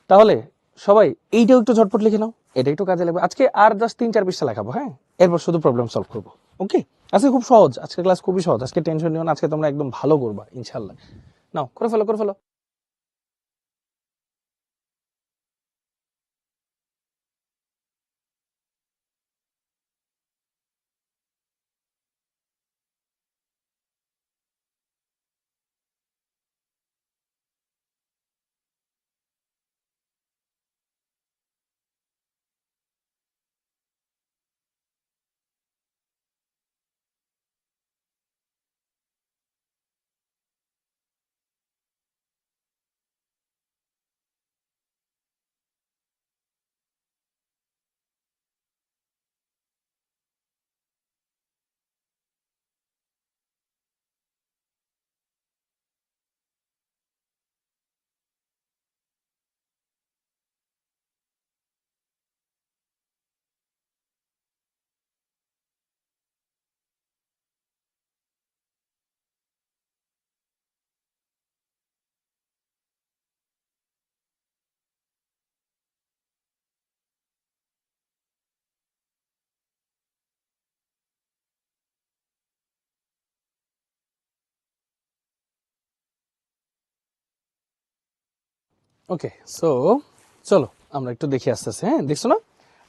তাহলে সবাই এইটাও একটু ঝটপট লিখে নাও, এটা একটু কাজে লাগবে। আজকে আর জাস্ট 3-4 পৃষ্ঠা লেখাবো, হ্যাঁ, এরপর শুধু প্রবলেম সলভ করবো। ওকে, আজকে খুব সহজ, আজকে ক্লাস খুবই সহজ, আজকে টেনশন নিও না, আজকে তোমরা একদম ভালো করবা ইনশাল্লাহ। নাও করে ফেলো, করে ফেলো। ওকে, সো চলো আমরা একটু দেখে আস্তে আস্তে, হ্যাঁ, দেখছো না?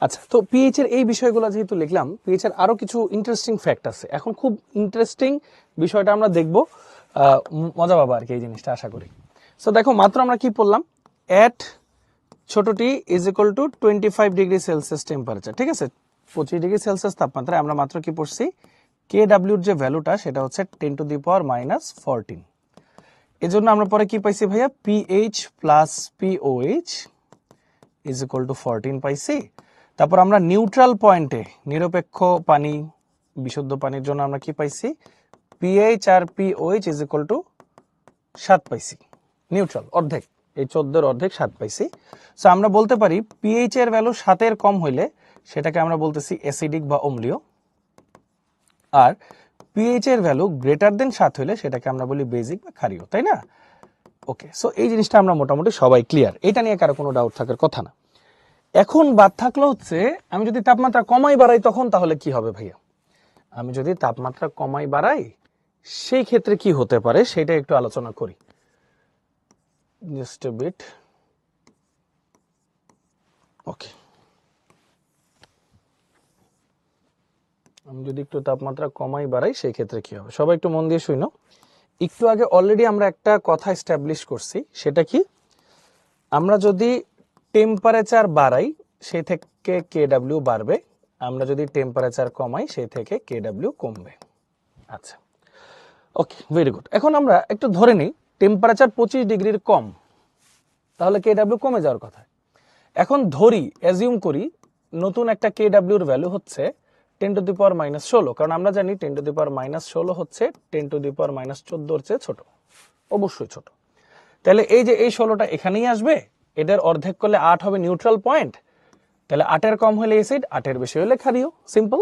আচ্ছা, তো পিএইচ এর এই বিষয়গুলো যেহেতু লিখলাম, পিএইচ এর আরো কিছু ইন্টারেস্টিং ফ্যাক্ট আছে। এখন খুব ইন্টারেস্টিং বিষয়টা আমরা দেখবো, মজা পাবা আর কি এই জিনিসটা, আশা করি। সো দেখো, মাত্র আমরা কি পড়লাম, এট ছোট T is equal to 25 degree Celsius temperature, ঠিক আছে, 25 ডিগ্রি সেলসিয়াস তাপমাত্রায় আমরা মাত্র কি পড়ছি, কে ডাব্লিউর যে ভ্যালুটা সেটা হচ্ছে 10⁻⁻14। এই জন্য আমরা পরে কি পাইছি ভাইয়া, pH plus pOH is equal two 14 পাইছি। তারপর আমরা নিউট্রাল পয়েন্টে, নিরপেক্ষ পানি, বিশুদ্ধ পানির জন্য আমরা কি পাইছি, পিএইচ আর পিওএইচ ইজ ইকুয়াল টু 7 পাইছি। নিউট্রাল অর্ধেক, এই 14-এর অর্ধেক 7 পাইছি। সো আমরা বলতে পারি পিএইচ এর ভ্যালু 7-এর কম হইলে সেটাকে আমরা বলতেছি অ্যাসিডিক বা অম্লীয়, আর পিএইচ এর ভ্যালু গ্রেটার দেন 7 হইলে সেটাকে আমরা বলি বেসিক বা ক্ষারীয়, তাই না? ওকে, সো এই জিনিসটা আমরা মোটামুটি সবাই ক্লিয়ার, এটা নিয়ে কারো কোনো ডাউট থাকার কথা না। এখন বাদ থাকলো হচ্ছে, আমি যদি তাপমাত্রা কমাই বাড়াই তখন তাহলে কি হবে ভাইয়া? আমি যদি তাপমাত্রা কমাই বাড়াই সেই ক্ষেত্রে কি হতে পারে সেটা একটু আলোচনা করি। জাস্ট এ বিট, ওকে। আমি যদি একটু তাপমাত্রা কমাই বাড়াই সেই ক্ষেত্রে কি হবে, সবাই একটু মন দিয়ে শুনো। একটু আগে অলরেডি আমরা একটা কথা এস্টাবলিশ করছি, সেটা কি, আমরা যদি টেম্পারেচার বাড়াই সেই থেকে কে ডাব্লিউ বাড়বে, আমরা যদি টেম্পারেচার কমাই সেই থেকে কে ডাব্লিউ কমবে। আচ্ছা, ওকে, ভেরি গুড। এখন আমরা একটু ধরে নিই টেম্পারেচার 25 ডিগ্রির কম, তাহলে কে ডাব্লিউ কমে যাওয়ার কথা। এখন ধরি, অ্যাজিউম করি, নতুন একটা কে ডাব্লিউর ভ্যালু হচ্ছে 10⁻⁻16, কারণ আমরা জানি 10⁻⁻16 হচ্ছে 10⁻⁻14-এর চেয়ে ছোট, অবশ্যই ছোট। তাহলে এই যে এই 16টা এখানেই আসবে, এদের অর্ধেক করলে 8 হবে নিউট্রাল পয়েন্ট, তাহলে 8-এর কম হলে অ্যাসিড, 8-এর বেশি হলে ক্ষারীয়, সিম্পল।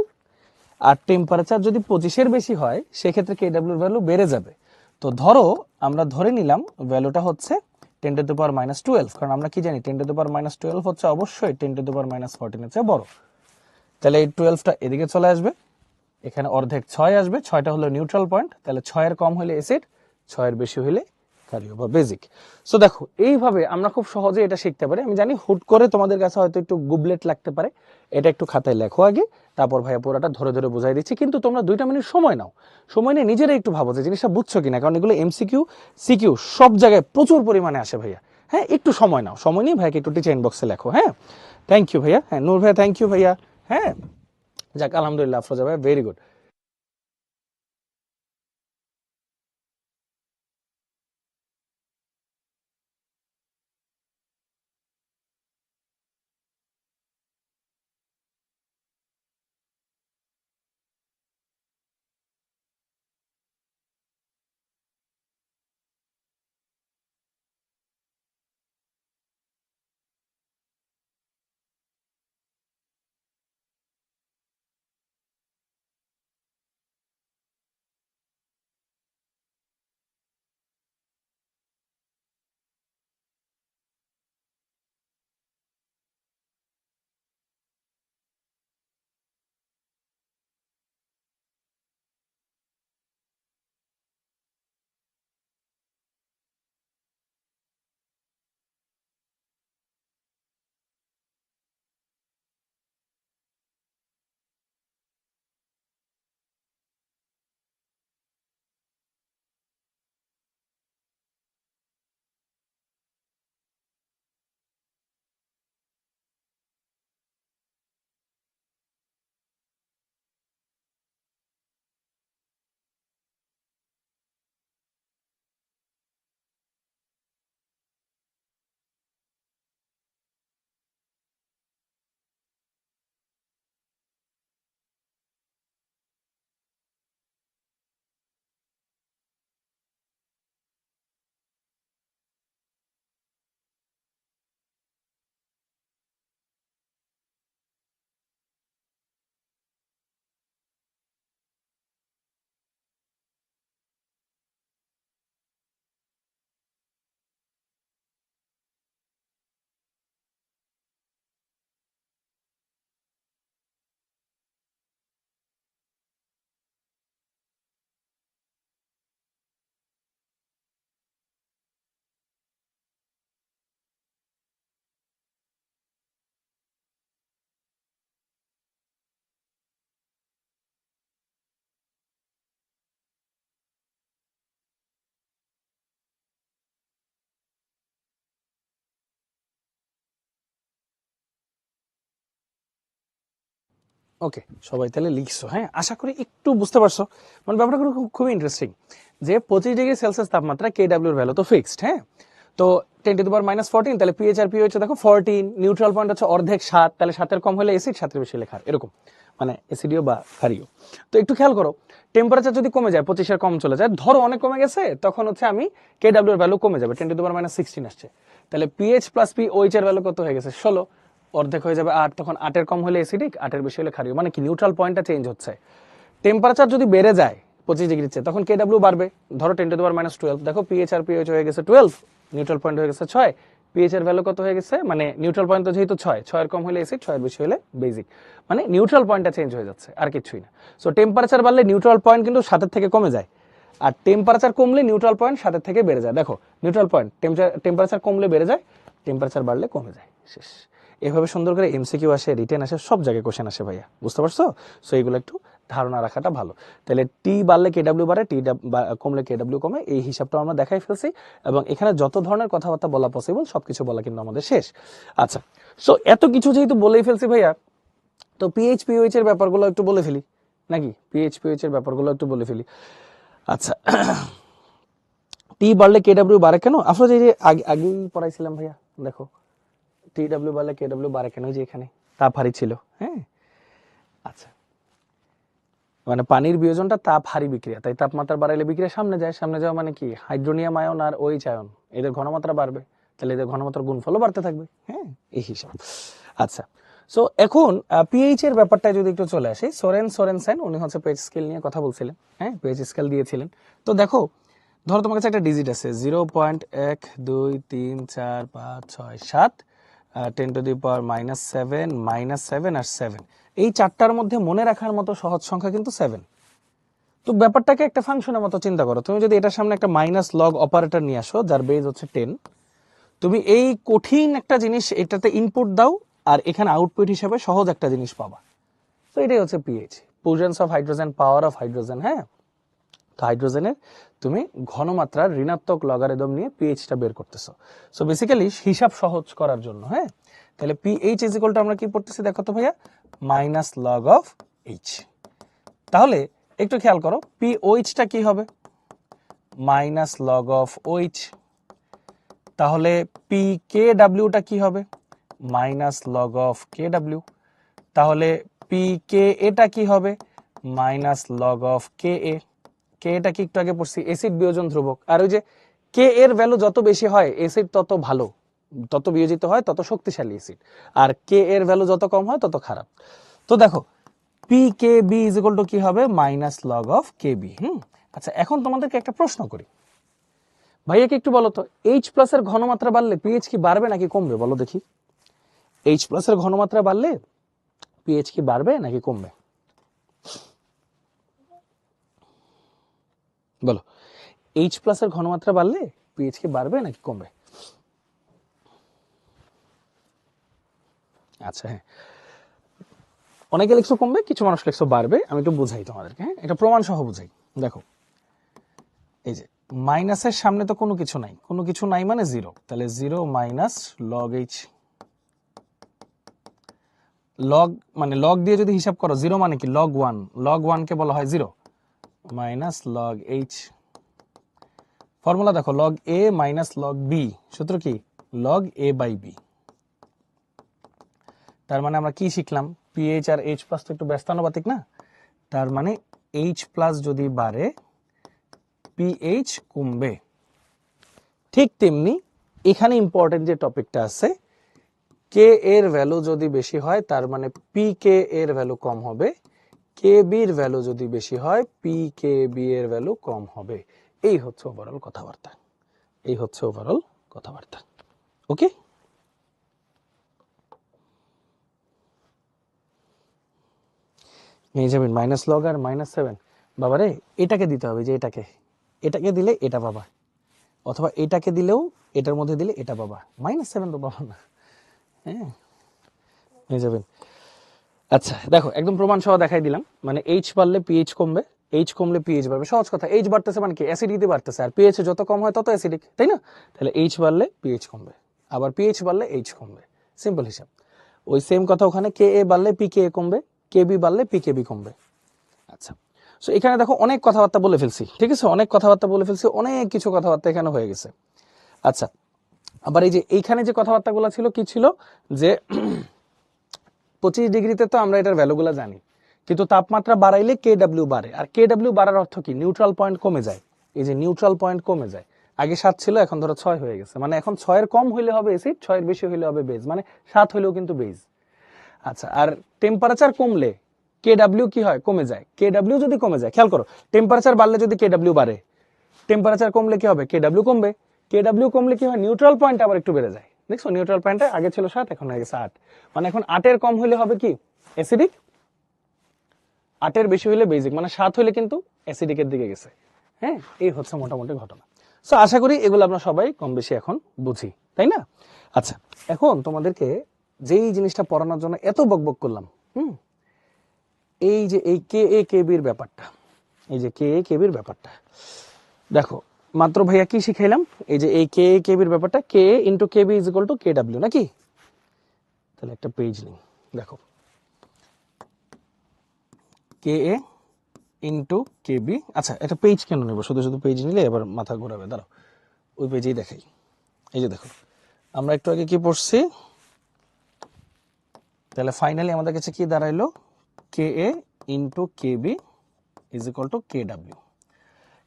আর টেম্পারেচার যদি 25-এর বেশি হয় সেক্ষেত্রে কে ডাব্লিউর ভ্যালু বেড়ে যাবে। তো ধরো আমরা ধরে নিলাম ভ্যালুটা হচ্ছে 10⁻12, কারণ আমরা কি জানি 10⁻12 হচ্ছে অবশ্যই 10⁻14-এর চেয়ে বড়। তাহলে এই 12টা এদিকে চলে আসবে, এখানে অর্ধেক 6 আসবে, 6টা হলো নিউট্রাল পয়েন্ট, তাহলে 6-এর কম হলে অ্যাসিড, 6-এর বেশি হলে ক্ষারীয় বা বেসিক। সো দেখো, এইভাবে আমরা খুব সহজে এটা শিখতে পারি। আমি জানি হুট করে তোমাদের কাছে হয়তো একটু গুবলেট লাগতে পারে, এটা একটু খাতায় লেখো আগে, তারপর ভাইয়া পুরোটা ধরে ধরে বুঝাই দিচ্ছি, কিন্তু তোমরা 2টা মিনিট সময় নাও, সময় নিয়ে নিজেরাই একটু ভাবো যে জিনিসটা বুঝছো কিনা, কারণ এগুলো এমসিকিউ সিকিউ সব জায়গায় প্রচুর পরিমাণে আসে ভাইয়া। হ্যাঁ, একটু সময় নাও, সময় নিয়ে ভাইয়াকে একটু টিচার ইনবক্সে লেখো। হ্যাঁ, থ্যাংক ইউ ভাইয়া, হ্যাঁ নূর ভাইয়া, থ্যাংক ইউ ভাইয়া। হ্যাঁ, যাক, আলহামদুলিল্লাহ, আফরোজা ভাইয়া, ভেরি গুড। ওকে, সবাই তাহলে লিখছো, হ্যাঁ আশা করি একটু বুঝতে পারছো। মানে ব্যাপারটা খুবই ইন্টারেস্টিং যে 25 ডিগ্রি সেলসিয়াস তাপমাত্রা কেডব্লিউ এর ভ্যালু তো ফিক্সড, হ্যাঁ। তো 10⁻⁻14, তাহলে পিএইচ আর পিওএইচ দেখো 14, নিউট্রাল পয়েন্ট হচ্ছে অর্ধেক 7, তাহলে 7-এর কম হলে অ্যাসিড, 7-এর বেশি হলে ক্ষার, এরকম মানে অ্যাসিডিও বা ক্ষারীয়। তো একটু খেয়াল করো, টেম্পারেচার যদি কমে যায় 25-এর কম চলে যায়, ধরো অনেক কমে গেছে, তখন হচ্ছে আমি কেডব্লিউ এর ভ্যালু কমে যাবে, 10⁻⁻16 আসছে, তাহলে পিএইচ প্লাস পিওএইচ এর ভ্যালু কত হয়ে গেছে 16, অর্ধেক হয়ে যাবে 8, তখন 8-এর কম হলে অ্যাসিডিক, 8-এর বেশি হলে ক্ষারীয়, মানে কি নিউট্রাল পয়েন্টটা চেঞ্জ হচ্ছে। টেম্পারেচার যদি বেড়ে যায় 25 ডিগ্রির চেয়ে, তখন কেডব্লিউ বাড়বে, ধরো 10⁻12, দেখো পিএইচ আর পিওএইচ হয়ে গেছে 12, নিউট্রাল পয়েন্ট হয়ে গেছে 6, পিএইচ এর ভ্যালু কত হয়ে গেছে, মানে নিউট্রাল পয়েন্ট তো যেহেতু 6, 6-এর কম হলে অ্যাসিড, 6-এর বেশি হলে বেসিক, মানে নিউট্রাল পয়েন্টটা চেঞ্জ হয়ে যাচ্ছে, আর কিছুই না। সো টেম্পারেচার বাড়লে নিউট্রাল পয়েন্ট কিন্তু 7-এর থেকে কমে যায়, আর টেম্পারেচার কমলে নিউট্রাল পয়েন্ট 7-এর থেকে বেড়ে যায়। দেখো নিউট্রাল পয়েন্ট টেম্পারেচার কমলে বেড়ে যায়, টেম্পারেচার বাড়লে কমে যায়, শেষ। এভাবে সুন্দর করে এমসিকিউ আসে, রিটেন আসে, সব জায়গায় কোশ্চেন আসে ভাইয়া, বুঝতে পারছো? সো এগুলো একটু ধারণা রাখাটা ভালো। তাহলে টি বাড়লে কেডব্লিউ বাড়ে, টি কমলে কেডব্লিউ কমে, এই হিসাবটা আমরা দেখাই ফেলছি, এবং এখানে যত ধরনের কথাবার্তা বলা পসিবল সবকিছু বলা কিন্তু আমাদের শেষ। আচ্ছা, সো এত কিছু যেহেতু বলেই ফেলছি ভাইয়া, তো পিএইচ পিওএইচ এর ব্যাপারগুলো একটু বলে ফেলি নাকি, পিএইচ পিওএইচ এর ব্যাপারগুলো একটু বলে ফেলি। আচ্ছা, টি বাড়লে কেডব্লিউ বাড়ে কেন, আসলে যে আগেই পড়াইছিলাম ভাইয়া, দেখো টি ডাব্লিউ বাড়লে কেডব্লিউ বাড়ে কেন, যে এখানে তাপ হারি ছিল, হ্যাঁ। আচ্ছা, মানে পানির বিয়োজনটা তাপ হারি বিক্রিয়া, তাই তাপমাত্রা বাড়াইলে বিক্রিয়া সামনে যায়, সামনে যাওয়া মানে কি, হাইড্রোনিয়াম আয়ন আর ওইচ আয়ন, এদের ঘনমাত্রা বাড়বে, তাহলে এদের ঘনমাত্রার গুণফলও বাড়তে থাকবে, হ্যাঁ, এই হিসাব। আচ্ছা, সো এখন পিএইচ এর ব্যাপারটা যদি একটু চলে আসি, সোরেনসেন উনি হচ্ছে পেজ স্কেল নিয়ে কথা বলছিলেন, হ্যাঁ, পেজ স্কেল দিয়েছিলেন। তো দেখো, ধরো তোমার কাছে একটা ডিজিট আছে 0.1 2 3 4 5 6 7, 10⁻⁻7, -7 আর 7, এই চারটার মধ্যে মনে রাখার মতো সহজ সংখ্যা কিন্তু 7। তো ব্যাপারটাকে একটা ফাংশনের মতো চিন্তা করো, তুমি যদি এটার সামনে একটা মাইনাস লগ অপারেটর নিয়ে আসো যার বেজ হচ্ছে 10, তুমি এই কঠিন একটা জিনিস এটাতে ইনপুট দাও, আর এখানে আউটপুট হিসেবে সহজ একটা জিনিস পাবা। তো এটাই হচ্ছে pH, puissance of hydrogen, power of hydrogen, হ্যাঁ। তো হাইড্রোজেনের তুমি ঘনমাত্রার ঋণাত্মক লগারিদম নিয়ে পিএইচটা বের করতেছো। সো বেসিক্যালি হিসাব সহজ করার জন্য, হ্যাঁ। তাহলে পিএইচ ইজ ইকুয়াল টু আমরা কি পড়তেছি দেখো তো ভাইয়া, মাইনাস লগ অফ এইচ। তাহলে একটু খেয়াল করো, পিওইচটা কি হবে, মাইনাস লগ অফ ওইচ। তাহলে পি কে ডাব্লিউটা কি হবে, minus log of K W. তাহলে পি কে এটা কি হবে, মাইনাস লগ অফ কে এ। কে এটা কি একটু আগে পড়ছি, অ্যাসিড বিয়োজন ধ্রুবক, আর ওই যে কে এর ভ্যালু যত বেশি হয় অ্যাসিড তত ভালো, তত বিয়োজিত হয় তত শক্তিশালী অ্যাসিড, আর কে এর ভ্যালু যত কম হয় তত খারাপ। তো দেখো p K b is equal to কি হবে, minus log of K b. আচ্ছা, এখন তোমাদেরকে একটা প্রশ্ন করি, ভাইয়াকে একটু বলো তো, এইচ প্লাস এর ঘনমাত্রা বাড়লে পিএইচ কি বাড়বে নাকি কমবে, বলো দেখি। এইচ প্লাস এর ঘনমাত্রা বাড়লে পিএইচ কি বাড়বে নাকি কমবে, বলো। এইচ প্লাস এর ঘনমাত্রা বাড়লে পিএইচ কি বাড়বে নাকি কমবে? আচ্ছা, হ্যাঁ, অনেকে লিখছো কমবে, কিছু মানুষ লিখছো বাড়বে, আমি একটু বুঝাই তোমাদেরকে, হ্যাঁ, এটা প্রমাণ সহ বুঝাই। দেখো, এই যে মাইনাসের সামনে তো কোনো কিছু নাই, কোনো কিছু নাই মানে জিরো, তাহলে 0 মাইনাস লগ এইচ। লগ মানে লগ দিয়ে যদি হিসাব করো, 0 মানে কি লগ 1, লগ 1 কে বলা হয় 0, মাইনাস লগ এইচ। ফর্মুলা দেখো, লগ এ মাইনাস লগ বি, সূত্র কি, লগ এ বাই বি। তার মানে আমরা কি শিখলাম, পিএইচ আর এইচ প্লাস তো একটু ব্যস্তানুপাতিক না, তার মানে এইচ প্লাস যদি বাড়ে পিএইচ কমবে। ঠিক তেমনি এখানে ইম্পর্টেন্ট যে টপিকটা আছে, কে এর ভ্যালু যদি বেশি হয় তার মানে পি কে এর ভ্যালু কম হবে, কে বির ভ্যালু যদি বেশি হয় পি কে বি এর ভ্যালু কম হবে। এই হচ্ছে ওভারঅল কথাবার্তা, এই হচ্ছে ওভারঅল কথাবার্তা। ওকে, নিয়ে যাবেন মাইনাস লগ আর -7, বাবারে এটাকে দিতে হবে, যে এটাকে, এটাকে দিলে এটা পাবা, অথবা এটাকে দিলেও এটার মধ্যে দিলে এটা পাবা, -7 তো পাবা না, হ্যাঁ, নিয়ে যাবেন। আচ্ছা দেখো, একদম প্রমাণ সহ দেখাই দিলাম, মানে এইচ বাড়লে পিএইচ কমবে, এইচ কমলে পিএইচ বাড়বে, সহজ কথা। এইচ বাড়তেছে মানে কি, অ্যাসিডিটি বাড়তেছে, আর পিএইচ যত কম হয় তত অ্যাসিডিক, তাই না? তাহলে এইচ বাড়লে পিএইচ কমবে, আবার পিএইচ বাড়লে এইচ কমবে, সিম্পল হিসাব। ওই সেম কথা ওখানে, কে এ বাড়লে পি কে এ কমবে, কেবি বাড়লে পিকেবি কমবে। আচ্ছা, সো এখানে দেখো অনেক কথাবার্তা বলে ফেলছি, ঠিক আছে, অনেক কথাবার্তা বলে ফেলছি, অনেক কিছু কথাবার্তা এখানে হয়ে গেছে। আচ্ছা, আবার এই যে এইখানে যে কথাবার্তাগুলো ছিল কি ছিল, যে 25 ডিগ্রিতে তো আমরা এটার ভ্যালুগুলো জানি, কিন্তু তাপমাত্রা বাড়াইলে কে ডাব্লিউ বাড়ে, আর কে ডাব্লিউ বাড়ার অর্থ কি, নিউট্রাল পয়েন্ট কমে যায়। এই যে নিউট্রাল পয়েন্ট কমে যায়, আগে 7 ছিল, এখন ধরো 6 হয়ে গেছে, মানে এখন 6-এর কম হইলে হবে অ্যাসিড, 6-এর বেশি হইলে হবে বেজ, মানে 7 হইলেও কিন্তু বেজ। আচ্ছা, আর টেম্পারেচার কমলে কে ডাব্লিউ কি হয়, কমে যায়। কে ডাব্লিউ যদি কমে যায়, খেয়াল করো, টেম্পারেচার বাড়লে যদি কে ডাব্লিউ বাড়ে, টেম্পারেচার কমলে কি হবে, কে ডাব্লিউ কমবে। কে ডাব্লিউ কমলে কি হয়, নিউট্রাল পয়েন্ট আবার একটু বেড়ে যায়। দেখছো, নিউট্রাল পয়েন্টে আগে ছিল 7, এখন হয়ে গেছে 8, মানে এখন 8-এর কম হইলে হবে কি, অ্যাসিডিক, 8-এর বেশি হইলে বেসিক, মানে 7 হইলে কিন্তু অ্যাসিডিকের দিকে গেছে। হ্যাঁ, এই হচ্ছে মোটামুটি ঘটনা। সো আশা করি এগুলো আমরা সবাই কম বেশি এখন বুঝি, তাই না? আচ্ছা, এখন তোমাদেরকে যেই জিনিসটা পড়ানোর জন্য এত বকবক করলাম, এই যে এই কে এ কেবির ব্যাপারটা, এই যে কে এ কেবির ব্যাপারটা দেখো, মাত্র ভাইয়া কি শিখাইলাম, এই যে এই কে এ কেবির ব্যাপারটা, K A into KB is equal to K W, নাকি? তাহলে একটা পেজ নিই, দেখো, কে এ ইন্টু কেবি। আচ্ছা, একটা পেজ কেন নেবো, শুধু শুধু পেজ নিলে এবার মাথা ঘোরাবে, দাঁড়াও ওই পেজেই দেখাই। এই যে দেখো, আমরা একটু আগে কি পড়ছি, তাহলে ফাইনালি আমাদের কাছে কি দাঁড়াইলো, K A into KB is equal to K W.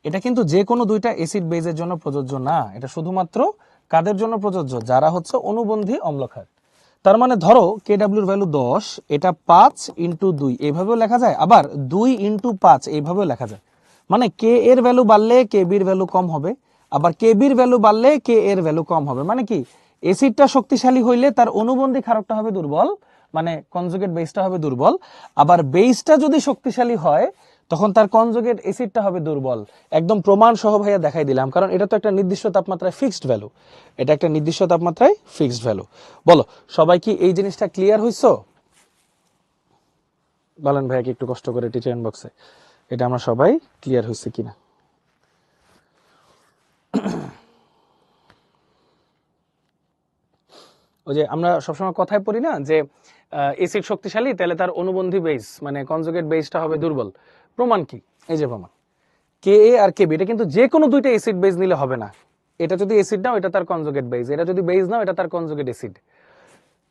এটা কিন্তু যে কোনো দুইটা অ্যাসিড বেজের জন্য প্রযোজ্য না, এটা শুধুমাত্র কাদের জন্য প্রযোজ্য, যারা হচ্ছে অনুবন্ধী অম্লক্ষার। তার মানে ধরো কে ডাব্লিউর ভ্যালু 10, এটা 5 ইন্টু 2 এইভাবেও লেখা যায়, আবার 2 ইন্টু 5 এইভাবেও লেখা যায়। মানে কে এর ভ্যালু বাড়লে কে বির ভ্যালু কম হবে, আবার কে বির ভ্যালু বাড়লে কে এর ভ্যালু কম হবে। মানে কি, অ্যাসিডটা শক্তিশালী হইলে তার অনুবন্ধী ক্ষারকটা হবে দুর্বল, মানে কনজুগেট বেসটা হবে দুর্বল, আবার বেসটা যদি শক্তিশালী হয় তখন তার কনজুগেট অ্যাসিডটা হবে দুর্বল। একদম প্রমাণ সহ ভাইয়া দেখাই দিলাম, কারণ এটা তো একটা নির্দিষ্ট তাপমাত্রায় ফিক্সড ভ্যালু, এটা একটা নির্দিষ্ট তাপমাত্রায় ফিক্সড ভ্যালু। বলো সবাই কি এই জিনিসটা ক্লিয়ার হইছো? বলেন ভাইয়া কি একটু কষ্ট করে টিচার ইনবক্সে, এটা আমরা সবাই ক্লিয়ার হয়েছে কিনা। ওই যে আমরা সবসময় কথায় পড়ি না যে এসিড শক্তিশালী, তাহলে তার অনুবন্ধী বেস মানে কনজুগেট বেসটা হবে দুর্বল। প্রমাণ কি, এই যে প্রমাণ, কে এ আর কে বি, এটা কিন্তু যে কোনো দুইটা এসিড বেস নিলে হবে না। এটা যদি এসিড নাও এটা তার কনজুগেট বেস, এটা যদি বেস নাও এটা তার কনজুগেট এসিড।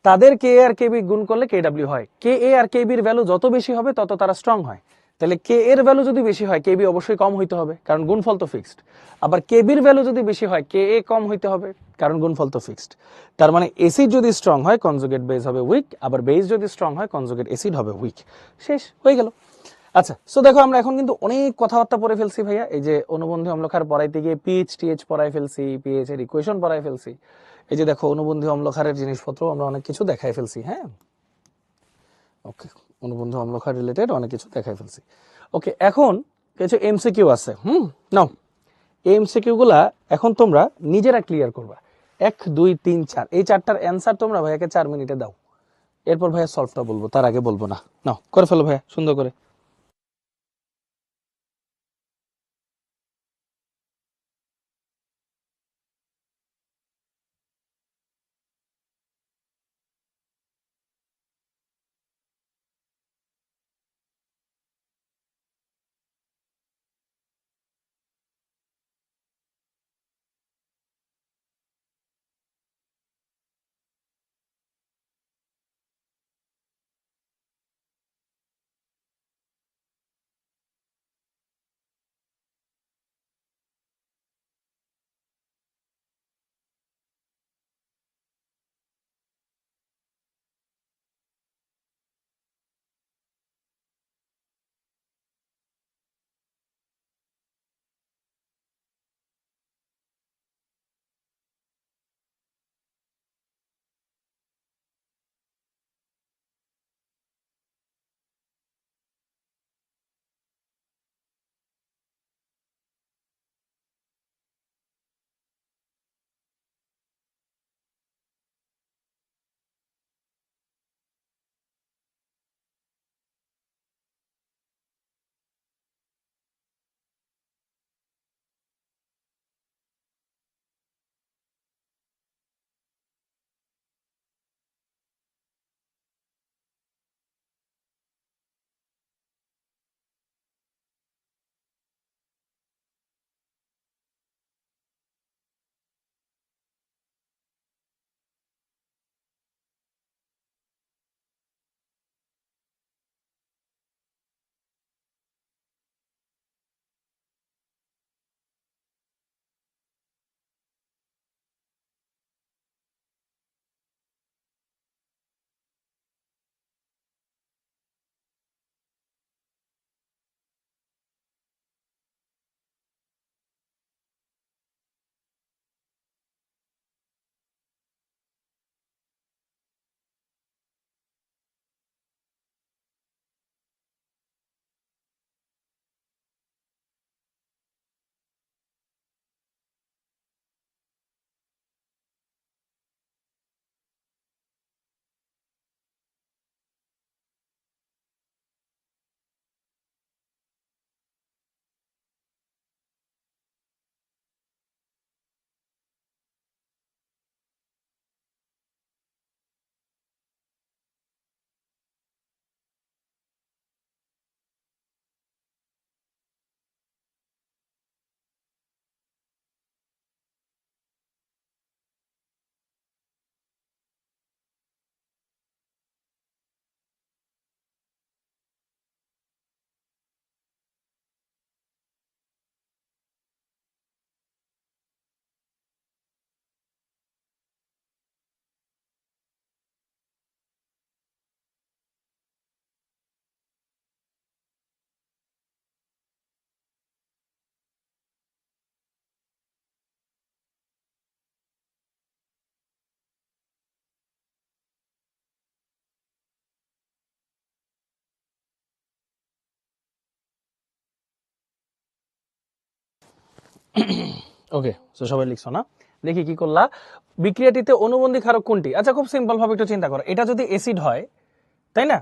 তাদের কে এ আর কে বি গুণ করলে কে ডাব্লিউ হয়। কে এ আর কে বির ভ্যালু যত বেশি হবে তত তারা স্ট্রং হয়। তাহলে কে এর ভ্যালু যদি বেশি হয় কে বি অবশ্যই কম হইতে হবে, কারণ গুণফল তো ফিক্সড। আবার কে বির ভ্যালু যদি বেশি হয় কে এ কম হইতে হবে, কারণ গুণফল তো ফিক্সড। তার মানে এসিড যদি স্ট্রং হয় কনজুগেট বেস হবে উইক, আবার বেস যদি স্ট্রং হয় কনজুগেট এসিড হবে উইক। শেষ হয়ে গেল। আচ্ছা, সো দেখো আমরা এখন কিন্তু অনেক কথাবার্তা পড়ে ফেলছি ভাইয়া, এই যে অনুবন্ধী অম্লক্ষার পড়াইতে গিয়ে পিএইচ টিএইচ পড়াই ফেলছি, পিএইচ এর ইকুয়েশন পড়াই ফেলছি। এই যে দেখো অনুবন্ধী অম্লক্ষারের জিনিসপত্র আমরা অনেক কিছু দেখাই ফেলছি। হ্যাঁ, ওকে, অনুবন্ধী অম্লক্ষার রিলেটেড অনেক কিছু দেখাই ফেলছি। ওকে, এখন কিছু এমসিকিউ আছে। নাও এই এমসিকিউ গুলা এখন তোমরা নিজেরা ক্লিয়ার করবা। 1 2 3 4, এই 4টার অ্যান্সার তোমরা ভাইয়াকে 4 মিনিটে দাও, এরপর ভাইয়া সলভটা বলবো, তার আগে বলবো না। নাও করে ফেলো ভাইয়া সুন্দর করে। ওকে, তো সবাই লিখছো না? দেখি কি করলা। বিক্রিয়াটিতে অনুবন্ধী ক্ষারক কোনটি? আচ্ছা, খুব সিম্পল ভাবে একটু চিন্তা করো। এটা যদি অ্যাসিড হয়, তাই না,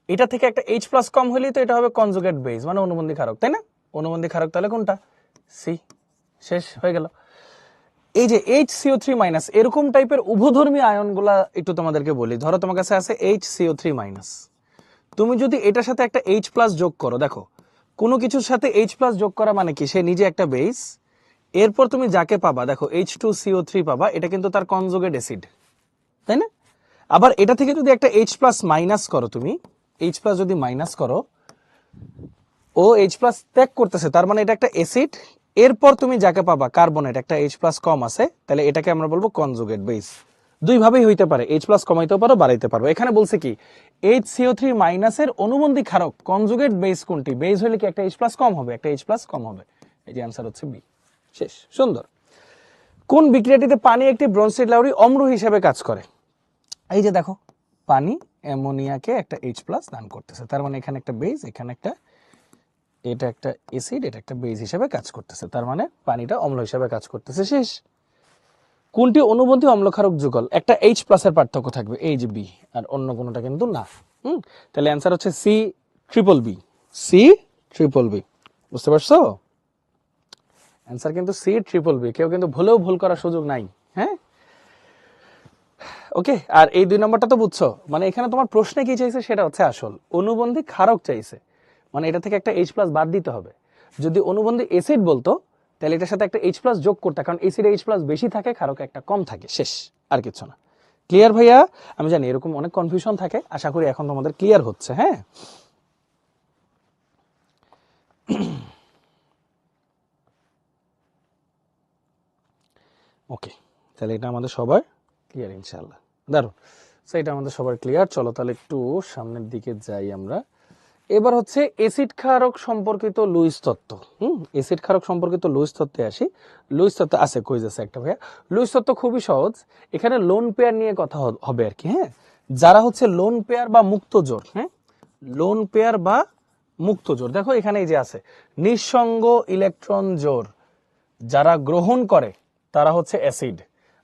এটা থেকে একটা H+ কম হলেই তো এটা হবে কনজুগেট বেস, মানে অনুবন্ধী ক্ষারক, তাই না? অনুবন্ধী ক্ষারক তাহলে কোনটা? সি। শেষ হয়ে গেল। এই যে HCO3- এরকম টাইপের উভধর্মী আয়নগুলা একটু তোমাদেরকে বলি। ধরো তোমার কাছে আছে HCO3-, তুমি যদি এটার সাথে একটা H+ যোগ করো, দেখো কোনো কিছুর সাথে H+ যোগ করা মানে কি, সে নিজে একটা বেস, এরপর তুমি যাকে পাবা দেখো H2CO3 পাবা, এটা কিন্তু তার কনজুগেট অ্যাসিড, তাই না? আবার এটা থেকে যদি একটা H+ মাইনাস করো, তুমি H+ যদি মাইনাস করো, ও H+ ত্যাগ করতেছে, তার মানে এটা একটা অ্যাসিড। এরপর তুমি যাকে পাবা কার্বনেট, একটা H+ কম আছে, তাহলে এটাকে আমরা বলবো কনজুগেট বেস। দুই ভাবেই হইতে পারে, H+ কমাইতেও পারো, বাড়াইতে পারো। এখানে বলছে কি, HCO3- এর অনুবন্ধী ক্ষারক কনজুগেট বেস কোনটি? বেস হলে কি একটা H+ কম হবে, একটা H+ কম হবে। এই যে অ্যান্সার হচ্ছে বি। শেষ। সুন্দর। কোন বিক্রিয়াটিতে পানি একটি ব্রোনস্টেড লাউরি অম্ল হিসেবে কাজ করে? এই যে দেখো, পানি অ্যামোনিয়াকে একটা H+ দান করতেছে, তার মানে এখানে একটা বেস, এখানে একটা, এটা একটা অ্যাসিড, এটা একটা বেস হিসেবে কাজ করতেছে, তার মানে পানিটা অম্ল হিসেবে কাজ করতেছে। শেষ। কোনটি অনুবন্ধী অম্লক্ষারক যুগল? একটা H+ এর পার্থক্য থাকবে, এই যে বি, আর অন্য কোনোটা কিন্তু না। তাহলে অ্যান্সার হচ্ছে C BBB। C BBB, বুঝতে পারছো? অ্যান্সার কিন্তু C BBB। কেউ কিন্তু ভুলেও ভুল করার সুযোগ নাই। হ্যাঁ, ওকে। আর এই 2 নম্বরটা তো বুঝছো, মানে এখানে তোমার প্রশ্নে কি চাইছে সেটা হচ্ছে আসল। অনুবন্ধী ক্ষারক চাইছে, মানে এটা থেকে একটা H+ বাদ দিতে হবে। যদি অনুবন্ধী অ্যাসিড বলতো, তাহলে এটার সাথে একটা H+ যোগ করতে, কারণ অ্যাসিডে H+ বেশি থাকে, ক্ষারকে একটা কম থাকে। শেষ, আর কিছু না। ক্লিয়ার ভাইয়া? আমি জানি এরকম অনেক কনফিউশন থাকে, আশা করি এখন তোমাদের ক্লিয়ার হচ্ছে। হ্যাঁ, ওকে, তাহলে এটা আমাদের সবার ক্লিয়ার ইনশাআল্লাহ। দারুণ। সো এটা আমাদের সবার ক্লিয়ার। চলো তাহলে একটু সামনের দিকে যাই আমরা। এবার হচ্ছে অ্যাসিড ক্ষারক সম্পর্কিত লুইস তত্ত্ব। অ্যাসিড ক্ষারক সম্পর্কিত লুইস তত্ত্বে আসি। লুইস তত্ত্ব আছে, কুইজ আছে একটা ভাইয়া। লুইস তত্ত্ব খুবই সহজ। এখানে লোন পেয়ার নিয়ে কথা হবে আর কি। হ্যাঁ, যারা হচ্ছে লোন পেয়ার বা মুক্ত জোর, হ্যাঁ, লোন পেয়ার বা মুক্ত জোর, দেখো এখানে এই যে আছে নিঃসঙ্গ ইলেকট্রন জোর, যারা গ্রহণ করে তারা হচ্ছে অ্যাসিড,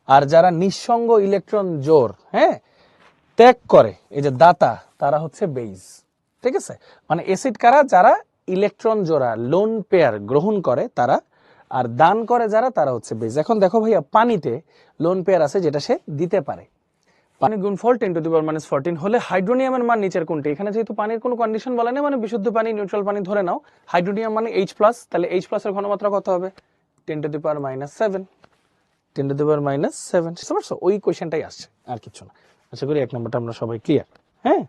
আর যারা নিঃসঙ্গ ইলেকট্রন জোর, হ্যাঁ, ত্যাগ করে, এই যে দাতা, তারা হচ্ছে বেইজ। ঠিক আছে, মানে অ্যাসিড কারা? যারা ইলেকট্রন জোড়া লোন পেয়ার গ্রহণ করে তারা, আর দান করে যারা, তারা হচ্ছে বেইজ। এখন দেখো ভাইয়া, পানিতে লোন পেয়ার আছে যেটা সে দিতে পারে। পানির গুণফল 10⁻14 হলে হাইড্রোনিয়ামের মান নিচের কোনটি? এখানে যেহেতু পানির কোনো কন্ডিশন বলে না, মানে বিশুদ্ধ পানি, নিউট্রাল পানি ধরে নাও। হাইড্রোনিয়াম মানে H+, তাহলে H+ এর ঘনমাত্রা কত হবে? 10⁻7। 10⁻7, বুঝতে পারছো? ওই কোয়েশ্চেনটাই আসছে, আর কিছু না। আশা করি 1 নম্বরটা আমরা সবাই ক্লিয়ার। হ্যাঁ,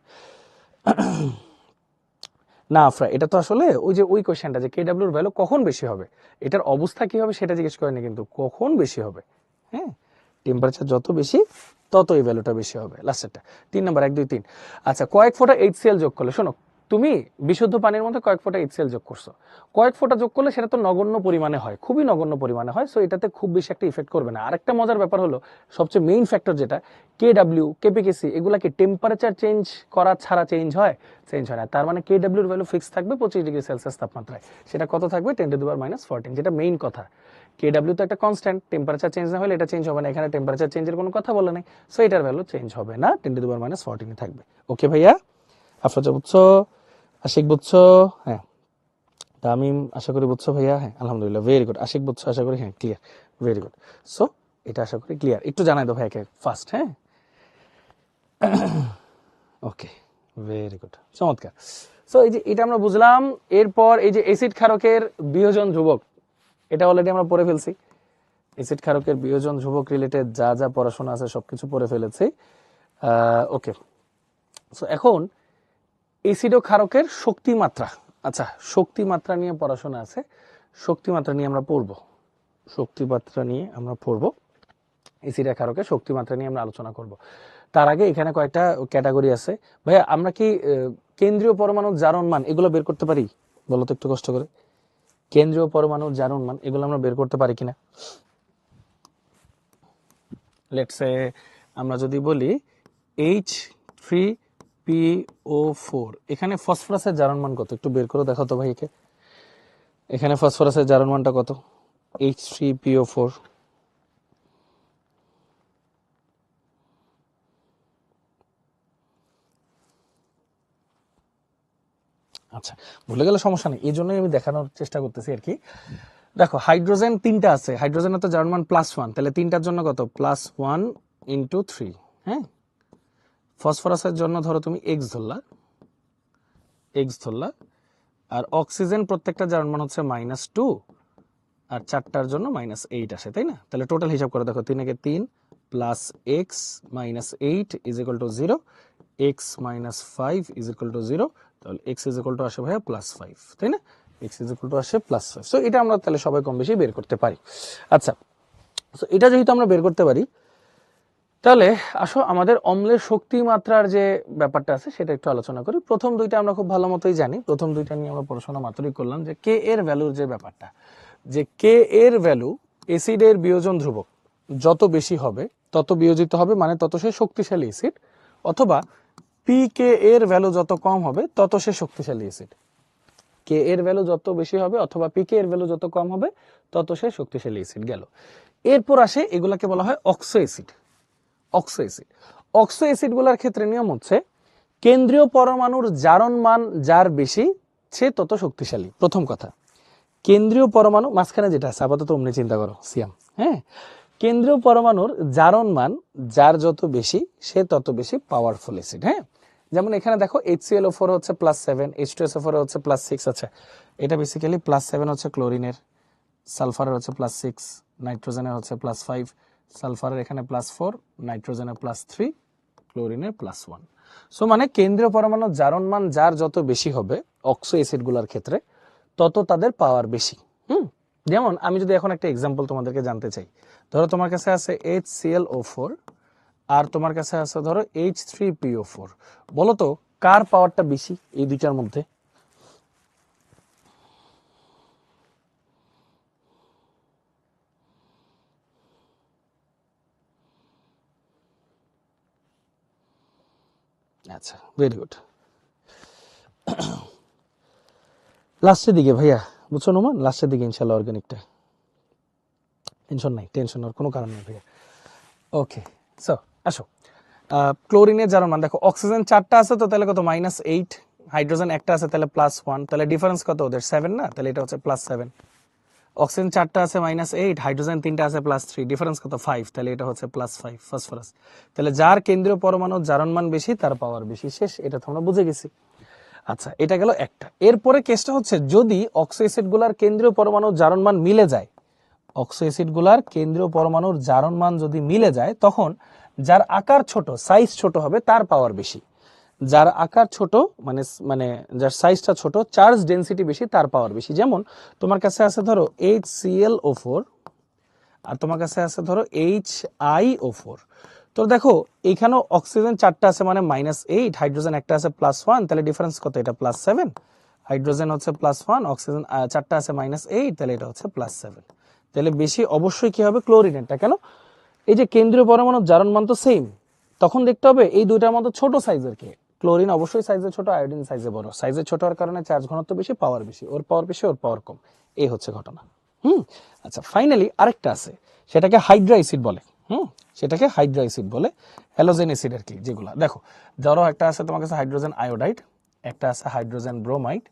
না আফরা, এটা তো আসলে ওই যে ওই কোয়েশ্চেনটা, যে KW এর ভ্যালু কখন বেশি হবে, এটার অবস্থা কি হবে সেটা জিজ্ঞেস করেনি, কিন্তু কখন বেশি হবে। হ্যাঁ, টেম্পারেচার যত বেশি তত এই ভ্যালুটা বেশি হবে। লাস্টেরটা 3 নম্বর, 1 2 3। আচ্ছা, কয়েক ফোঁটা HCl যোগ করলে, শোনো, তুমি বিশুদ্ধ পানির মধ্যে কয়েক ফোঁটা HCl যোগ করছো, কয়েক ফোঁটা যোগ করলে সেটা তো নগণ্য পরিমাণে হয়, খুবই নগণ্য পরিমাণে হয়। সো এটাতে খুব বেশি একটা ইফেক্ট করবে না। আরেকটা মজার ব্যাপার হলো, সবচেয়ে মেইন ফ্যাক্টর যেটা, KW KPKC, এগুলা কি টেম্পারেচার চেঞ্জ করা ছাড়া চেঞ্জ হয়? চেঞ্জ হয় না। তার মানে KW এর ভ্যালু ফিক্স থাকবে 25°C তাপমাত্রায়। সেটা কত থাকবে? 10⁻14, যেটা মেইন কথা। KW তো একটা কনস্ট্যান্ট, টেম্পারেচার চেঞ্জ না হলে এটা চেঞ্জ হবে না। এখানে টেম্পারেচার চেঞ্জের কোনো কথা বলে নাই, সো এটার ভ্যালু চেঞ্জ হবে না, 10⁻14 থাকবে। ওকে ভাইয়া? আফরোজা বুঝছো? আশিক বুঝছো? হ্যাঁ, তামিম আশা করি বুঝছো ভাইয়া? হ্যাঁ, আলহামদুলিল্লাহ, ভেরি গুড। আশিক বুঝছো আশা করি? হ্যাঁ, ক্লিয়ার, ভেরি গুড। সো এটা আশা করি ক্লিয়ার। একটু জানাই দাও ভাইয়াকে ফার্স্ট। হ্যাঁ, ওকে, ভেরি গুড, চমৎকার। সো এই যে এটা আমরা বুঝলাম। এরপর এই যে অ্যাসিড ক্ষারকের বিয়োজন ধ্রুবক, এটা অলরেডি আমরা পড়ে ফেলছি। অ্যাসিড ক্ষারকের বিয়োজন ধ্রুবক রিলেটেড যা যা পড়াশোনা আছে সবকিছু পড়ে ফেলেছি। ওকে, সো এখন অ্যাসিড ও ক্ষারকের শক্তি মাত্রা। আচ্ছা, শক্তি মাত্রা নিয়ে পড়াশোনা আছে, শক্তি মাত্রা নিয়ে আমরা পড়ব। শক্তি মাত্রা নিয়ে আমরা পড়ব, অ্যাসিড আর ক্ষারকের শক্তি মাত্রা নিয়ে আমরা আলোচনা করব। তার আগে এখানে কয়েকটা ক্যাটাগরি আছে। ভাইয়া, আমরা কি কেন্দ্রীয় পরমাণুর জারণ মান এগুলো বের করতে পারি? বলো তো একটু কষ্ট করে। কেন্দ্রীয় পরমাণুর জারণ মান এগুলো আমরা বের করতে পারি কিনা? লেটস সে আমরা যদি বলি H3PO4, এখানে ফসফরাসের জারণ মান কত? একটু বের করে দেখাও তো ভাইকে। এখানে ফসফরাসের জারণ মানটা কত? H3PO4। আচ্ছা, ভুলে গেলে সমস্যা নেই, এই জন্যই আমি দেখানোর চেষ্টা করতেছি আর কি। দেখো হাইড্রোজেন তিনটা আছে, হাইড্রোজেনের তো জার্মান +1, তাহলে তিনটার জন্য কত +1 × 3। হ্যাঁ, ফসফরাসের জন্য ধরো তুমি এক্স ধরলা, আর অক্সিজেন প্রত্যেকটা জার্মান হচ্ছে -2, আর চারটার জন্য -8 আসে, তাই না? তাহলে টোটাল হিসাব করে দেখো, 3 × 3 + x - 8 = 0, x - 5 = 0, তাহলে x আসে ভাইয়া +5, তাই না? x আসে +5। সো এটা আমরা তাহলে সবাই কম বেশি বের করতে পারি। আচ্ছা, সো এটা যেহেতু আমরা বের করতে পারি, তাহলে আসো আমাদের অম্লের শক্তি মাত্রার যে ব্যাপারটা আছে সেটা একটু আলোচনা করি। প্রথম দুইটা আমরা খুব ভালো মতোই জানি, প্রথম দুইটা নিয়ে আমরা পড়াশোনা মাত্রই করলাম, যে কে এর ভ্যালুর যে ব্যাপারটা, যে কে এর ভ্যালু অ্যাসিডের বিয়োজন ধ্রুবক যত বেশি হবে তত বিয়োজিত হবে, মানে তত সে শক্তিশালী অ্যাসিড, অথবা পি কে এর ভ্যালু যত কম হবে তত সে শক্তিশালী অ্যাসিড। কে এর ভ্যালু যত বেশি হবে অথবা পি কে এর ভ্যালু যত কম হবে তত সে শক্তিশালী অ্যাসিড গেল। এরপর আসে এগুলাকে বলা হয় oxo acid. Oxo acid, oxo অ্যাসিডগুলোর ক্ষেত্রে নিয়ম হচ্ছে কেন্দ্রীয় পরমাণুর জারণ মান যার বেশি সে তত শক্তিশালী। প্রথম কথা, কেন্দ্রীয় পরমাণু মাঝখানে যেটা আছে আপাতত অমনি চিন্তা করো সিয়াম, হ্যাঁ, কেন্দ্রীয় পরমাণুর জারণ মান যার যত বেশি সে তত বেশি পাওয়ারফুল অ্যাসিড। হ্যাঁ, যেমন এখানে দেখো HClO4 হচ্ছে +7, H2SO4 হচ্ছে +6। আচ্ছা, এটা বেসিক্যালি +7 হচ্ছে ক্লোরিনের, সালফারের হচ্ছে +6, নাইট্রোজেনের হচ্ছে +5, সালফারের এখানে +4, নাইট্রোজেনের +3, ক্লোরিনের +1। সো মানে কেন্দ্রীয় পরমাণুর জারণ মান যার যত বেশি হবে অক্সো অ্যাসিডগুলোর ক্ষেত্রে তত তাদের পাওয়ার বেশি। যেমন আমি যদি এখন একটা এক্সাম্পল তোমাদেরকে জানতে চাই, ধরো তোমার কাছে আছে HClO4 আর তোমার কাছে আছে ধরো H3PO4, বলো তো কার পাওয়ারটা বেশি এই দুইটার মধ্যে? আচ্ছা, ভেরি গুড। লাস্টের দিকে ভাইয়া, বুঝছো নোমান, লাস্টের দিকে ইনশাল্লাহ অর্গানিকটা। টেনশন নাই, টেনশন হওয়ার কোনো কারণ নেই ভাইয়া। ওকে, সো আসো, ক্লোরিনের জারণ মান দেখো, অক্সিজেন 4টা আছে তো তাহলে কত -8, হাইড্রোজেন একটা আছে তাহলে +1, তাহলে ডিফারেন্স কত ওদের 7 না, তাহলে এটা হচ্ছে +7। অক্সিজেন 4টা আছে -8, হাইড্রোজেন 3টা আছে +3, ডিফারেন্স কত 5, তাহলে এটা হচ্ছে +5 ফসফরাস। তাহলে যার কেন্দ্রীয় পরমাণুর জারণ মান বেশি তার পাওয়ার বেশি, শেষ, এটা তো আমরা বুঝে গেছি। আচ্ছা, এটা গেল একটা। এরপরে কেসটা হচ্ছে যদি অক্সো অ্যাসিডগুলার কেন্দ্রীয় পরমাণুর জারণ মান মিলে যায়, অক্সো অ্যাসিডগুলার কেন্দ্রীয় পরমাণুর জারণ মান যদি মিলে যায়, তখন যার আকার ছোট, সাইজ ছোট হবে তার পাওয়ার বেশি। যার আকার ছোট মানে মানে যার সাইজটা ছোট, চার্জ ডেনসিটি বেশি, তার পাওয়ার বেশি। যেমন তোমার কাছে আছে ধরো HClO4 আর তোমার কাছে আছে ধরো HiO4। তো দেখো এইখানেও অক্সিজেন 4টা আছে মানে -8, হাইড্রোজেন একটা আছে +1, তাহলে ডিফারেন্স কত, এটা +7। হাইড্রোজেন হচ্ছে +1, অক্সিজেন 4টা আছে -8, তাহলে এটা হচ্ছে +7। তাহলে বেশি অবশ্যই কি হবে, ক্লোরিনেরটা। কেন? এই যে কেন্দ্রীয় পরমাণুর জারণ মান তো সেম, তখন দেখতে হবে এই দুইটার মধ্যে ছোট সাইজের কে। ক্লোরিন অবশ্যই সাইজে ছোট, আয়োডিন সাইজে বড়। সাইজে ছোট হওয়ার কারণে চার্জ ঘনত্ব বেশি, পাওয়ার বেশি, ওর পাওয়ার বেশি ওর পাওয়ার কম, এই হচ্ছে ঘটনা। আচ্ছা, ফাইনালি আরেকটা আছে, সেটাকে হাইড্রা অ্যাসিড বলে। সেটাকে হাইড্রা অ্যাসিড বলে, হ্যালোজেন অ্যাসিড আর কি। যেগুলো দেখো, ধরো একটা আছে তোমার কাছে হাইড্রোজেন আয়োডাইড, একটা আছে হাইড্রোজেন ব্রোমাইড,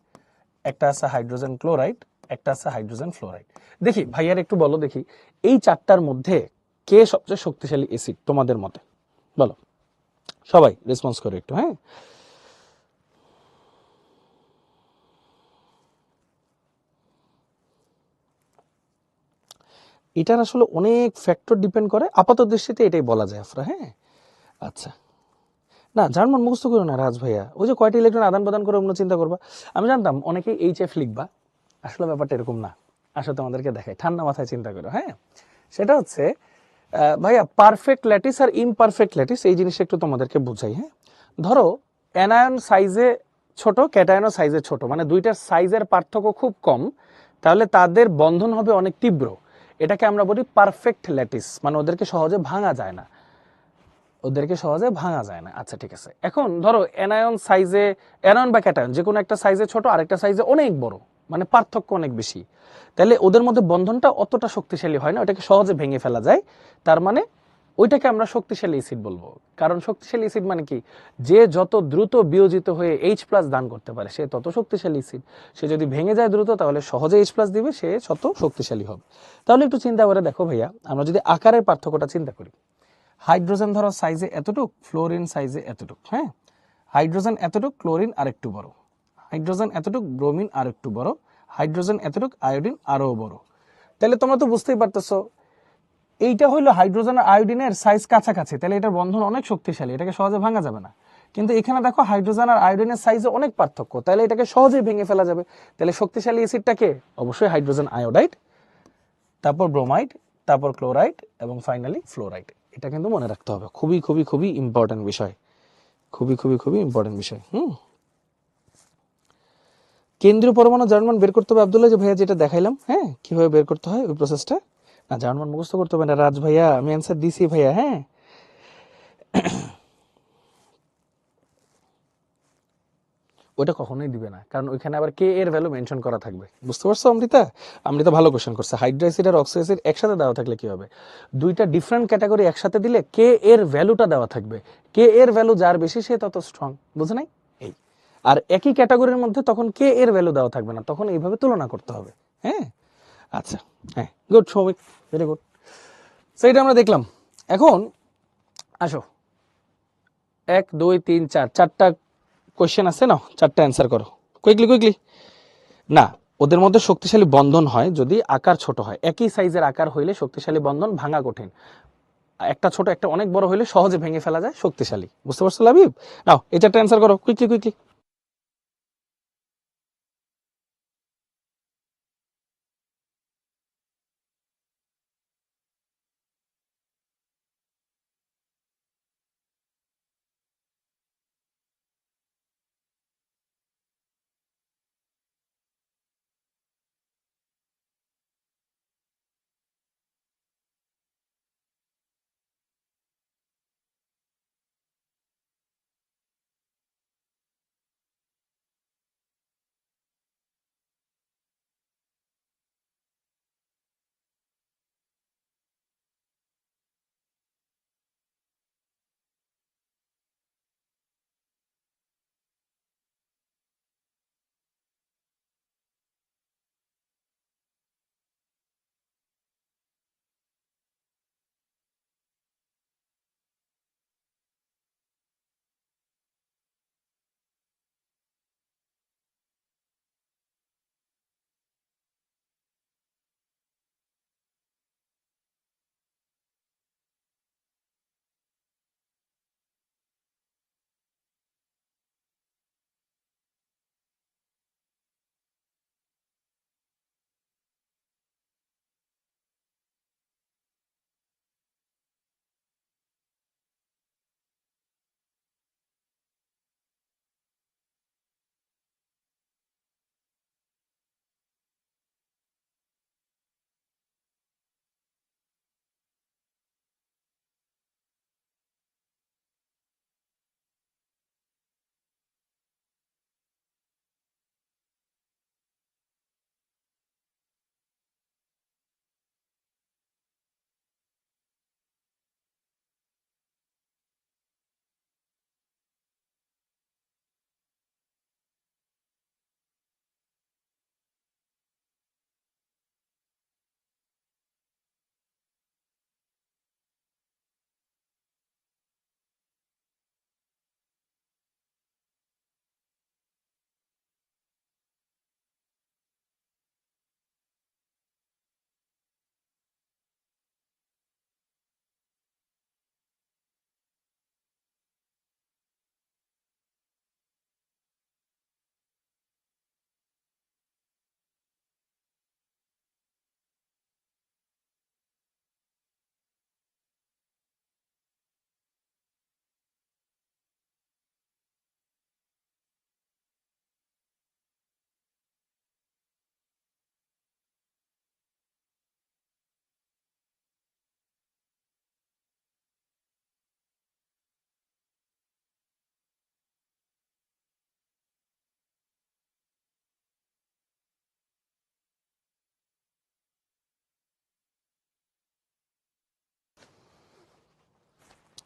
একটা আছে হাইড্রোজেন ক্লোরাইড, একটা আছে হাইড্রোজেন ফ্লোরাইড। দেখি ভাইয়ার একটু বলো দেখি, এই চারটার মধ্যে কে সবচেয়ে শক্তিশালী অ্যাসিড তোমাদের মতে? বলো, সবাই রেসপন্স করো একটু। হ্যাঁ, এটার আসলে অনেক ফ্যাক্টর ডিপেন্ড করে, আপাত দৃষ্টিতে এটাই বলা যায় আফরা। হ্যাঁ, আচ্ছা, না জার্মান মুখস্থ করো না রাজ ভাইয়া, ওই যে কয়টা ইলেকট্রন আদান প্রদান করে অন্য চিন্তা করবা। আমি জানতাম অনেকেই HF লিখবা, আসলে ব্যাপারটা এরকম না। আসলে তোমাদেরকে দেখাই, ঠান্ডা মাথায় চিন্তা করো। হ্যাঁ, সেটা হচ্ছে ভাইয়া পারফেক্ট ল্যাটিস আর ইমপারফেক্ট ল্যাটিস, এই জিনিসটা একটু তোমাদেরকে বুঝাই। হ্যাঁ, ধরো অ্যানায়ন সাইজে ছোট, ক্যাটায়নও সাইজে ছোট, মানে দুইটার সাইজের পার্থক্য খুব কম, তাহলে তাদের বন্ধন হবে অনেক তীব্র। এটাকে আমরা বলি পারফেক্ট ল্যাটিস, মানে ওদেরকে সহজে ভাঙা যায় না, ওদেরকে সহজে ভাঙা যায় না। আচ্ছা ঠিক আছে, এখন ধরো অ্যানায়ন সাইজে, অ্যানায়ন বা ক্যাটায়ন যে কোনো একটা সাইজে ছোট, আরেকটা সাইজে অনেক বড়, মানে পার্থক্য অনেক বেশি। তাহলে ওদের মধ্যে বন্ধনটা অতটা শক্তিশালী হয় না, ওটাকে সহজে ভেঙে ফেলা যায়। তার মানে ওইটাকে আমরা শক্তিশালী অ্যাসিড বলবো। কারণ শক্তিশালী অ্যাসিড মানে কি, যে যত দ্রুত বিয়োজিত হয়ে H+ দান করতে পারে সে তত শক্তিশালী অ্যাসিড। সে যদি ভেঙে যায় দ্রুত তাহলে সহজে H+ দিবে, সে তত শক্তিশালী হবে। তাহলে একটু চিন্তা করে দেখো ভাইয়া, আমরা যদি আকারের পার্থক্যটা চিন্তা করি, হাইড্রোজেন ধরো সাইজে এতটুক, ফ্লোরিন সাইজে এতটুক, হ্যাঁ, হাইড্রোজেন এতটুক, ক্লোরিন আরেকটু বড়, হাইড্রোজেন এতটুক, ব্রোমিন আরেকটু বড়, হাইড্রোজেন এতটুক, আয়োডিন আরও বড়। তাহলে তোমরা তো বুঝতেই পারতেছো এইটা হলো হাইড্রোজেন আর আয়োডিনের সাইজ কাছাকাছি, তাহলে এটার বন্ধন অনেক শক্তিশালী, এটাকে সহজে ভাঙা যাবে না। কিন্তু এখানে দেখো হাইড্রোজেন আর আয়োডিনের সাইজে অনেক পার্থক্য, তাহলে এটাকে সহজেই ভেঙে ফেলা যাবে। তাহলে শক্তিশালী অ্যাসিডটাকে অবশ্যই হাইড্রোজেন আয়োডাইড, তারপর ব্রোমাইড, তারপর ক্লোরাইড এবং ফাইনালি ফ্লোরাইড। এটা কিন্তু মনে রাখতে হবে, খুবই খুবই খুবই ইম্পর্টেন্ট বিষয়, খুবই খুবই খুবই ইম্পর্টেন্ট বিষয়। কেন্দ্রীয় পরমাণু জার্মান বের করতে হবে আব্দুল্লাহ, যে ভাইয়া যেটা দেখাইলাম, হ্যাঁ, কিভাবে বের করতে হয় ওই প্রসেসটা। না, জার্মান মুখস্থ করতে হবে না রাজ ভাইয়া, আমি অ্যান্সার দিছি ভাইয়া। হ্যাঁ, ওটা কখনোই দিবে না, কারণ ওইখানে আবার কে এর ভ্যালু মেনশন করা থাকবে। বুঝতে পারছো অমৃতা? অমৃতা ভালো কোশ্চেন করছে। হাইড্রো অ্যাসিড আর অক্সো অ্যাসিড একসাথে দেওয়া থাকলে কি হবে, দুইটা ডিফারেন্ট ক্যাটাগরি একসাথে দিলে কে এর ভ্যালুটা দেওয়া থাকবে, কে এর ভ্যালু যার বেশি সে তত স্ট্রং। বুঝে নাই? এই আর একই ক্যাটাগরির মধ্যে তখন কে এর ভ্যালু দেওয়া থাকবে না, তখন এইভাবে তুলনা করতে হবে। হ্যাঁ, আচ্ছা, হ্যাঁ, গুড সৌমিক, ভেরি গুড। সেইটা আমরা দেখলাম। এখন আসো, 1 2 3 4, চারটা কোয়েশ্চেন আছে না, চারটা অ্যান্সার করো কুইকলি কুইকলি। না, ওদের মধ্যে শক্তিশালী বন্ধন হয় যদি আকার ছোট হয়। একই সাইজের আকার হইলে শক্তিশালী বন্ধন ভাঙা কঠিন, একটা ছোট একটা অনেক বড় হইলে সহজে ভেঙে ফেলা যায়, শক্তিশালী। বুঝতে পারছো লাবিব? নাও এই চারটা অ্যান্সার করো কুইকলি কুইকলি।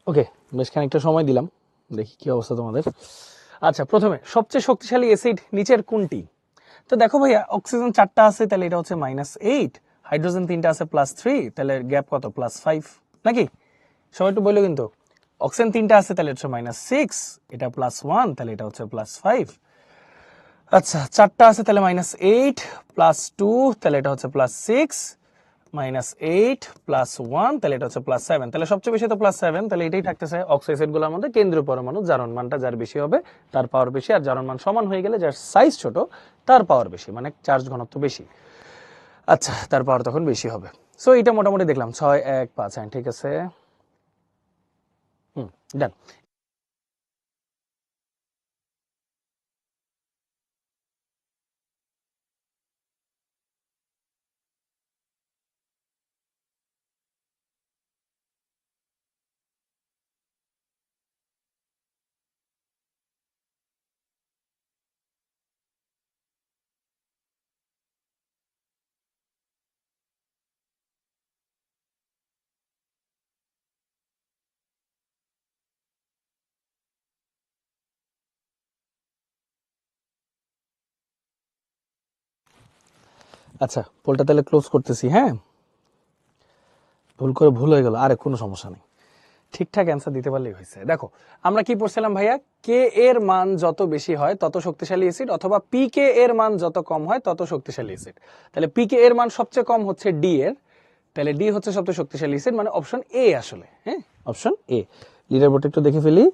ওকে, বেশ খানিকটা সময় দিলাম, দেখি কি অবস্থা তোমাদের। আচ্ছা, প্রথমে সবচেয়ে শক্তিশালী অ্যাসিড নিচের কোনটি? তো দেখো ভাইয়া, অক্সিজেন 4টা আছে, তাহলে এটা হচ্ছে -8, হাইড্রোজেন 3টা আছে +3, তাহলে গ্যাপ কত? +5, নাকি? সবাই একটু বললো কিন্তু। অক্সিজেন 3টা আছে, তাহলে হচ্ছে -6, এটা +1, তাহলে এটা হচ্ছে +5। আচ্ছা, 4টা আছে, তাহলে -8 +2, তাহলে এটা হচ্ছে +6, -8 +1, তাহলে এটা হচ্ছে +7, তাহলে সবচেয়ে বেশি তো +7, তাহলে এটাই থাকতেছে অক্সাইড গুলোর মধ্যে কেন্দ্রীয় পরমাণু, জারণ মানটা যার বেশি হবে তার পাওয়ার বেশি, আর জারণ মান সমান হয়ে গেলে যার সাইজ ছোট তার পাওয়ার বেশি, মানে চার্জ ঘনত্ব বেশি। আচ্ছা, তার পাওয়ার তখন বেশি হবে। সো এটা মোটামুটি দেখলাম 6, 1, 5, হ্যাঁ ঠিক আছে, ডান। আচ্ছা, পোলটা তাহলে ক্লোজ করতেছি, হ্যাঁ। ভুল হয়ে গেল, আরে কোনো সমস্যা নেই, ঠিকঠাক অ্যান্সার দিতে পারলেই হয়েছে। দেখো, আমরা কি পড়ছিলাম ভাইয়া? কে এর মান যত বেশি হয় তত শক্তিশালী অ্যাসিড, অথবা পি কে এর মান যত কম হয় তত শক্তিশালী অ্যাসিড। তাহলে পি কে এর মান সবচেয়ে কম হচ্ছে ডি এর, তাহলে ডি হচ্ছে সবচেয়ে শক্তিশালী অ্যাসিড, মানে অপশন এ আসলে, হ্যাঁ, অপশন এ। লিডার বোর্ডে একটু দেখে ফেলি।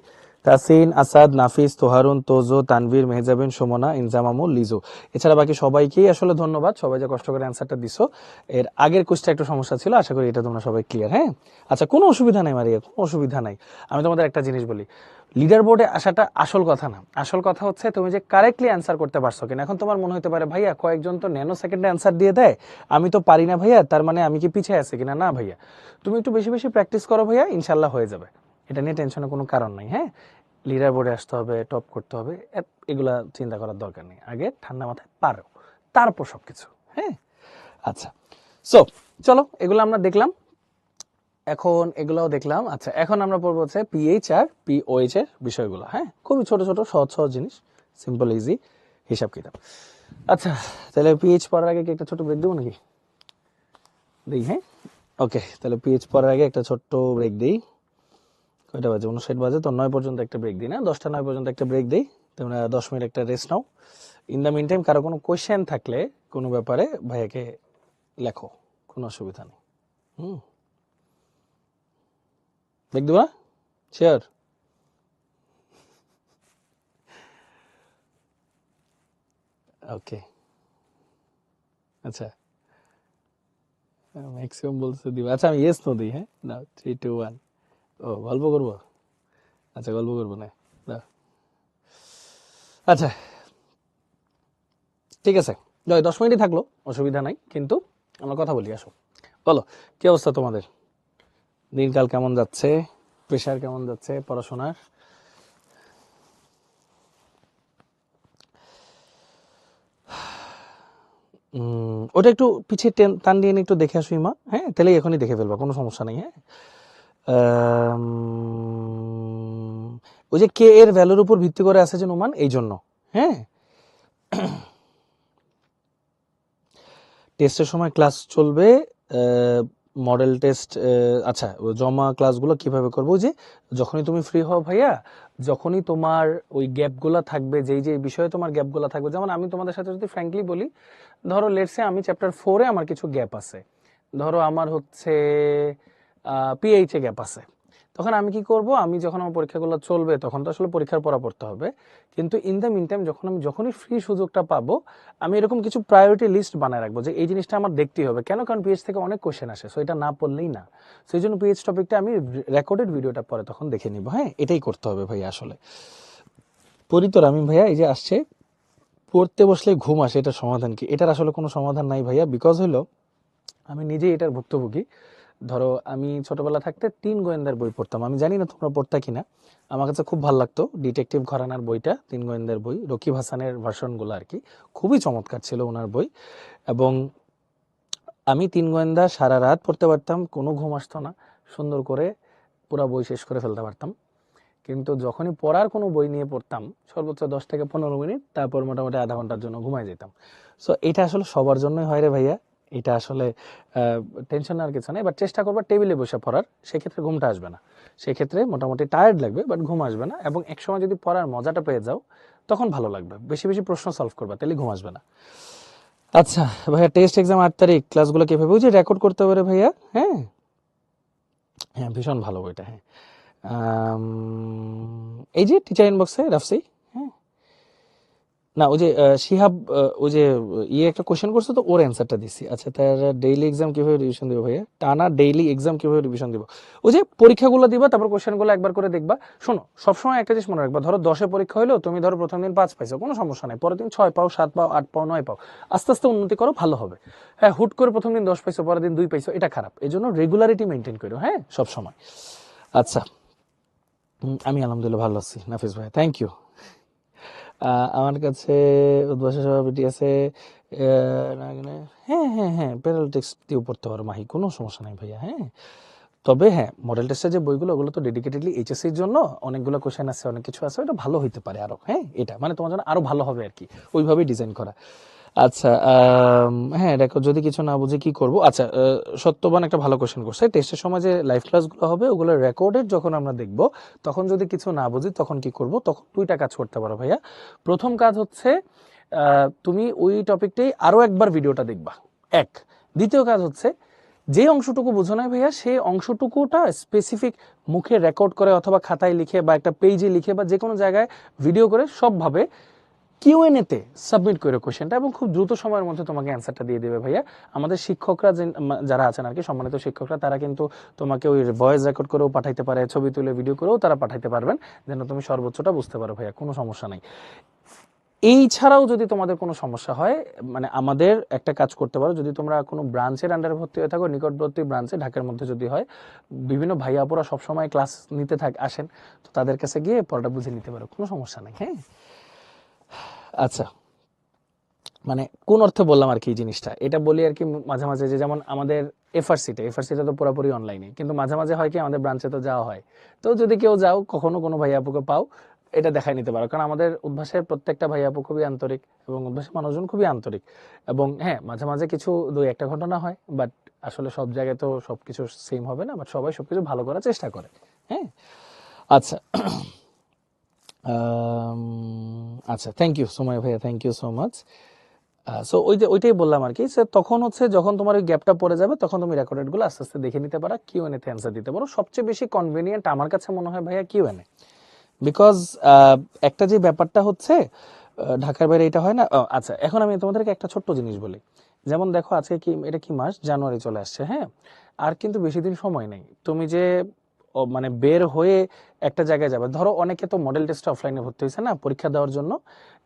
তাসিন, আসাদ, নাফিস, তোহারুন, তোজো, তানভীর, মেহজাবিন, সুমনা, ইনজামামুল, লিজু, এছাড়া বাকি সবাইকেই আসলে ধন্যবাদ, সবাই যে কষ্ট করে অ্যান্সারটা দিছো। এর আগের কোশ্চেনটা একটু সমস্যা ছিল, আশা করি এটা তোমরা সবাই ক্লিয়ার, হ্যাঁ। আচ্ছা, কোনো অসুবিধা নাই মারিয়া, কোনো অসুবিধা নাই। আমি তোমাদের একটা জিনিস বলি, লিডার বোর্ডে আসাটা আসল কথা না, আসল কথা হচ্ছে তুমি যে কারেক্টলি অ্যান্সার করতে পারছো কিনা। এখন তোমার মনে হতে পারে ভাইয়া কয়েকজন তো ন্যানো সেকেন্ডে অ্যান্সার দিয়ে দেয়, আমি তো পারি না ভাইয়া, তার মানে আমি কি পিছিয়ে আছি কিনা। না ভাইয়া, তুমি একটু বেশি বেশি প্র্যাকটিস করো ভাইয়া, ইনশাল্লাহ হয়ে যাবে, এটা নিয়ে টেনশনের কোনো কারণ নাই, হ্যাঁ। লিডার বোর্ডে আসতে হবে, টপ করতে হবে, এগুলা চিন্তা করার দরকার নেই, আগে ঠান্ডা মাথায় পারো, তারপর সব কিছু, হ্যাঁ। আচ্ছা, সো চলো, এগুলো আমরা দেখলাম, এখন এগুলোও দেখলাম। আচ্ছা, এখন আমরা পড়বো হচ্ছে পিএইচ আর পিওএইচ এর বিষয়গুলো, হ্যাঁ। খুবই ছোট ছোট সহজ সহজ জিনিস, সিম্পল ইজি হিসাব কিতাব। আচ্ছা, তাহলে পিএইচ পড়ার আগে কি একটা ছোট ব্রেক দেবো নাকি? দিই, হ্যাঁ। ওকে, তাহলে পিএইচ পড়ার আগে একটা ছোট্ট ব্রেক দিই। কয়টা বাজে? 59 বাজে, তো 9 পর্যন্ত একটা ব্রেক দিই না, 10টা 9 পর্যন্ত একটা ব্রেক দিই, তোমরা 10 মিনিট একটা রেস্ট নাও। ইন দ্য মিন টাইম কারো কোনো কোয়েশ্চেন থাকলে কোনো ব্যাপারে ভাইয়াকে লেখো, কোনো অসুবিধা নেই। হুম, ব্রেক দেবো না? শিওর? ওকে, আচ্ছা, ম্যাক্সিমাম বলছে দিব। আচ্ছা, আমি ইয়েস নো দিই, হ্যাঁ, না 3, 2, 1। ও, গল্প করবো? আচ্ছা, গল্প করবো না, দাও। আচ্ছা, ঠিক আছে, 10 মিনিটই থাকলো, অসুবিধা নাই, কিন্তু আমরা কথা বলি, আসো। বলো, কি অবস্থা তোমাদের? দিনকাল কেমন যাচ্ছে? প্রেশার কেমন যাচ্ছে পড়াশোনার? ওটা একটু পিছিয়ে টান দিয়ে একটু দেখে আসুই মা, হ্যাঁ, তাহলে এখনই দেখে ফেলবা, কোনো সমস্যা নেই, হ্যাঁ। ওই যে কে এর ভ্যালুর উপর ভিত্তি করে আছে যে নোমান, এই জন্য, হ্যাঁ। টেস্টের সময় ক্লাস চলবে, মডেল টেস্ট। আচ্ছা, জমা ক্লাসগুলো কিভাবে করবো? যে যখনই তুমি ফ্রি হও ভাইয়া, যখনই তোমার ওই গ্যাপগুলো থাকবে, যেই যে বিষয়ে তোমার গ্যাপগুলো থাকবে, যেমন আমি তোমাদের সাথে যদি ফ্র্যাঙ্কলি বলি, ধরো লেটসে আমি চ্যাপ্টার 4-এ আমার কিছু গ্যাপ আছে, ধরো আমার হচ্ছে পিএইচ এ গ্যাপ আছে, তখন আমি কি করব? আমি যখন আমার পরীক্ষাগুলো চলবে তখন তো আসলে পরীক্ষার পড়া পড়তে হবে, কিন্তু ইন দ্য মিন টাইম যখন আমি যখনই ফ্রি সুযোগটা পাবো, আমি এরকম কিছু প্রায়োরিটি লিস্ট বানায় রাখবো যে এই জিনিসটা আমার দেখতেই হবে। কেন? কারণ পিএইচ থেকে অনেক কোশ্চেন আসে, সো এটা না পড়লেই না। সেই জন্য পিএইচ টপিকটা আমি রেকর্ডেড ভিডিওটা পরে তখন দেখে নিব, হ্যাঁ, এটাই করতে হবে ভাইয়া। আসলে পরিতর আমি ভাইয়া এই যে আসছে, পড়তে বসলে ঘুম আসে, এটার সমাধান কি? এটার আসলে কোনো সমাধান নাই ভাইয়া, বিকজ হলো আমি নিজেই এটার ভুক্তভোগী। ধরো, আমি ছোটবেলা থাকতে 3 গোয়েন্দার বই পড়তাম, আমি জানি না তোমরা পড়তা কিনা, আমার কাছে খুব ভালো লাগতো ডিটেকটিভ ঘরানার বইটা, 3 গোয়েন্দার বই, রকিব হাসানের ভার্সনগুলো আর কি, খুবই চমৎকার ছিল ওনার বই। এবং আমি 3 গোয়েন্দা সারা রাত পড়তে পারতাম, কোনো ঘুম আসতো না, সুন্দর করে পুরো বই শেষ করে ফেলতে পারতাম, কিন্তু যখনই পড়ার কোনো বই নিয়ে পড়তাম সর্বোচ্চ 10 থেকে 15 মিনিট, তারপর মোটামুটি আধা ঘন্টার জন্য ঘুমাই যেতাম। সো এটা আসলে সবার জন্যই হয় রে ভাইয়া, এটা আসলে টেনশন আর কিছু নেই, বাট চেষ্টা করবা টেবিলে বসে পড়ার, সেক্ষেত্রে ঘুমটা আসবে না, সেক্ষেত্রে মোটামুটি টায়ার্ড লাগবে বাট ঘুম আসবে না, এবং একসময় যদি পড়ার মজাটা পেয়ে যাও তখন ভালো লাগবে, বেশি বেশি প্রশ্ন সলভ করবা, তাহলে ঘুম আসবে না। আচ্ছা ভাইয়া, টেস্ট এক্সাম 8 তারিখ, ক্লাসগুলো কিভাবে, ওই যে রেকর্ড করতে পারে ভাইয়া। হ্যাঁ হ্যাঁ, ভীষণ ভালো বইটা। হ্যাঁ, এই যে টিচার ইনবক্সে রাফসি। হ্যাঁ, না ওই যে শিহাব, ওই যে ইয়ে একটা কোশ্চেন করছে তো, ওর অ্যান্সারটা দিছি। আচ্ছা, তার ডেইলি এক্সাম কিভাবে রিভিশন দিব ভাইয়া, টানা ডেইলি এক্সাম কিভাবে রিভিশন দিব, ওই যে পরীক্ষাগুলো দিবা তারপর কোশ্চেনগুলো একবার করে দেখবা। শোনো, সবসময় একটা জিনিস মনে রাখবা, ধরো 10-এ পরীক্ষা হলো, তুমি ধরো প্রথম দিন 5 পাইছো, কোনো সমস্যা নাই, পরের দিন 6 পাও, 7 পাও, 8 পাও, 9 পাও, আস্তে আস্তে উন্নতি করো, ভালো হবে। হ্যাঁ, হুট করে প্রথম দিন 10 পাইছো, পরের দিন 2 পাইছো, এটা খারাপ। এই জন্য রেগুলারিটি মেনটেন করো, হ্যাঁ, সবসময়। আচ্ছা, আমি আলহামদুলিল্লাহ ভালো আছি নাফিস ভাই, থ্যাংক ইউ। আমার কাছে উদ্ভাসের সভাপতি আছে। হ্যাঁ হ্যাঁ হ্যাঁ, প্যারাল টেক্সট দিয়েও পড়তে পারো মাহি, কোনো সমস্যা নাই ভাইয়া। হ্যাঁ, তবে হ্যাঁ, মডেল টেস্টের যে বইগুলো, ওগুলো তো ডেডিকেটেডলি এইচএসসির জন্য, অনেকগুলো কোশ্চেন আছে, অনেক কিছু আছে, ওটা ভালো হইতে পারে আরো। হ্যাঁ, এটা মানে তোমার জন্য আরো ভালো হবে আর কি, ওইভাবেই ডিজাইন করা। আচ্ছা, হ্যাঁ দেখো, যদি কিছু না বুঝি কি করব। আচ্ছা, সত্যবান একটা ভালো কোশ্চেন করছে, টেস্টের সময় যে লাইভ ক্লাসগুলো হবে ওগুলো রেকর্ডেড যখন আমরা দেখব, তখন যদি কিছু না বুঝি তখন কি করব, তখন 2টা কাজ করতে পারো ভাইয়া। প্রথম কাজ হচ্ছে তুমি ওই টপিকটাই আরো একবার ভিডিওটা দেখবা, এক। দ্বিতীয় কাজ হচ্ছে, যে অংশটুকু বোঝো না ভাইয়া, সেই অংশটুকুটা স্পেসিফিক মুখে রেকর্ড করে অথবা খাতায় লিখে বা একটা পেজে লিখে বা যে কোনো জায়গায় ভিডিও করে সবভাবে কিউএনএ তে সাবমিট করে কোশ্চেনটা, এবং খুব দ্রুত সময়ের মধ্যে তোমাকে অ্যান্সারটা দিয়ে দেবে ভাইয়া। আমাদের শিক্ষকরা যারা আছেন আর কি, সম্মানিত শিক্ষকরা, তারা কিন্তু তোমাকে ওই ভয়েস রেকর্ড করেও পাঠাইতে পারে, ছবি তুলে ভিডিও করেও তারা পাঠাইতে পারবেন, যেন তুমি সর্বোচ্চটা বুঝতে পারো ভাইয়া, কোনো সমস্যা নাই। এই ছাড়াও যদি তোমাদের কোনো সমস্যা হয়, মানে আমাদের একটা কাজ করতে পারো, যদি তোমরা কোনো ব্রাঞ্চের আন্ডারে ভর্তি হয়ে থাকো, নিকটবর্তী ব্রাঞ্চে ঢাকার মধ্যে যদি হয়, বিভিন্ন ভাইয়া আপুরা সবসময় ক্লাস নিতে আসেন, তো তাদের কাছে গিয়ে পড়াটা বুঝে নিতে পারো, কোনো সমস্যা নাই। হ্যাঁ, আচ্ছা, মানে কোন অর্থে বললাম আর কি এই জিনিসটা, এটা বলি আর কি মাঝে মাঝে, যে যেমন আমাদের এফআরসিটা তো পুরোপুরি অনলাইনে, কিন্তু মাঝে মাঝে হয় কি আমাদের ব্রাঞ্চে তো যাওয়া হয়, তো যদি কেউ যাও, কখনো কোনো ভাই আপুকে পাও, এটা দেখাই নিতে পারো, কারণ আমাদের উদ্ভাসের প্রত্যেকটা ভাই আপু খুবই আন্তরিক, এবং উদ্ভাসের মানুষজন খুবই আন্তরিক, এবং হ্যাঁ, মাঝে মাঝে কিছু 2-1টা ঘটনা হয়, বাট আসলে সব জায়গায় তো সবকিছু সেম হবে না, বাট সবাই সবকিছু ভালো করার চেষ্টা করে। হ্যাঁ, আচ্ছা, আচ্ছা, থ্যাংক ইউ সোমাই ভাইয়া, thank you so much. So ওইটাই বললাম আর কি, তখন হচ্ছে যখন তোমার ওই গ্যাপটা পড়ে যাবে, তখন তুমি রেকর্ডেডগুলো আস্তে আস্তে দেখে নিতে পারো, কিউএনএ তে অ্যান্সার দিতে পারো। সবচেয়ে বেশি কনভিনিয়েন্ট আমার কাছে মনে হয় ভাইয়া কিউএনএ, বিকজ একটা যে ব্যাপারটা হচ্ছে, ঢাকার বাইরে এটা হয় না। আচ্ছা, এখন আমি তোমাদেরকে একটা ছোট্ট জিনিস বলি, যেমন দেখো আজকে কি, এটা কি মাস, জানুয়ারি চলে আসছে। হ্যাঁ, আর কিন্তু বেশি দিন সময় নেই, তুমি যে মানে বের হয়ে একটা জায়গায় যাবে, ধরো অনেকে তো মডেল টেস্ট অফলাইনে ভর্তি হয়েছে না পরীক্ষা দেওয়ার জন্য,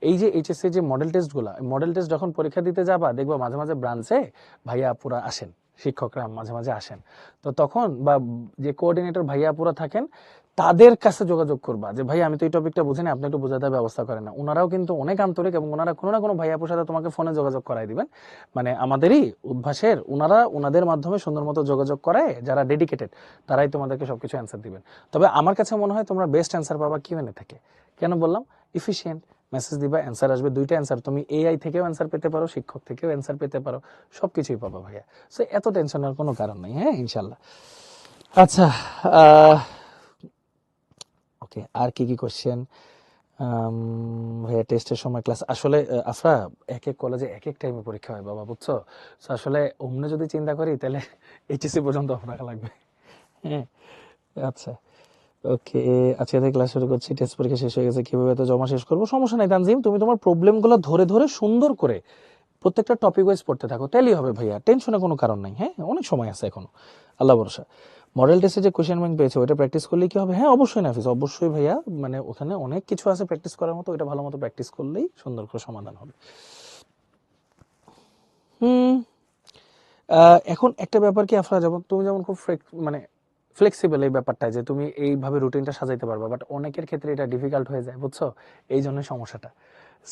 এই যে এইচএসসি যে মডেল টেস্টগুলো, মডেল টেস্ট যখন পরীক্ষা দিতে যাবা, দেখবা মাঝে মাঝে ব্রাঞ্চে ভাইয়া আপুরা আসেন, শিক্ষকরা মাঝে মাঝে আসেন, তো তখন বা যে কোঅর্ডিনেটর ভাইয়া আপুরা থাকেন, তাদের কাছে যোগাযোগ করবা, যে ভাই আমি তো এই টপিকটা বুঝি না, আপনি একটু বোঝাতে ব্যবস্থা করেন না। ওনারাও কিন্তু অনেক আন্তরিক, এবং ওনারা কোনো না কোনো ভাইয়া আপুর সাথে তোমাকে ফোনে যোগাযোগ করাই দিবেন, মানে আমাদেরই উদ্ভাসের ওনারা ওনাদের মাধ্যমে সুন্দর মতো যোগাযোগ করায়, যারা ডেডিকেটেড, তারাই তোমাদেরকে সবকিছু অ্যান্সার দিবেন। তবে আমার কাছে মনে হয় তোমরা বেস্ট অ্যান্সার পাবা কিউএনএ থেকে। কেন বললাম? ইফিশিয়েন্ট মেসেজ দিবা, অ্যান্সার আসবে, 2টা অ্যান্সার, তুমি এআই থেকেও অ্যান্সার পেতে পারো, শিক্ষক থেকেও অ্যান্সার পেতে পারো, সবকিছুই পাবা ভাইয়া। সো এত টেনশনের কোনো কারণ নেই, হ্যাঁ, ইনশাল্লাহ। আচ্ছা, ওকে, আর কি কি কোশ্চেন ভাইয়া? টেস্টের সময় ক্লাস, আসলে আফরা, এক এক কলেজে এক এক টাইমে পরীক্ষা হয় বাবা, বুঝছো? So আসলে অমনে যদি চিন্তা করি, তাহলে এইচএসসি পর্যন্ত অফ রাখা লাগবে। হ্যাঁ, আচ্ছা, ওকে। আজকে থেকে ক্লাস শুরু করছি, টেস্ট পরীক্ষা শেষ হয়ে গেছে, কিভাবে তো জমা শেষ করবো? সমস্যা নাই তানজিম, তুমি তোমার প্রবলেমগুলো ধরে ধরে সুন্দর করে প্রত্যেকটা টপিক ওয়াইজ পড়তে থাকো, তাহলেই হবে ভাইয়া, টেনশনের কোনো কারণ নাই। হ্যাঁ, অনেক সময় আছে এখনো, আল্লাহ ভরসা। মডেল টেস্টে যে কোশ্চেন ব্যাংক পেয়েছে, ওটা প্র্যাকটিস করলেই কি হবে? হ্যাঁ, অবশ্যই নাফিস, অবশ্যই ভাইয়া, মানে ওখানে অনেক কিছু আছে প্র্যাকটিস করার মতো, ওটা ভালো মতো প্র্যাকটিস করলেই সুন্দর করে সমাধান হবে। হুম, এখন একটা ব্যাপার কি আফরা, যেমন তুমি যেমন খুব মানে ফ্লেক্সিবল এই ব্যাপারটা, যে তুমি এইভাবে রুটিনটা সাজাইতে পারবা, বাট অনেকের ক্ষেত্রে এটা ডিফিকাল্ট হয়ে যায়, বুঝছো? এই জন্য সমস্যাটা।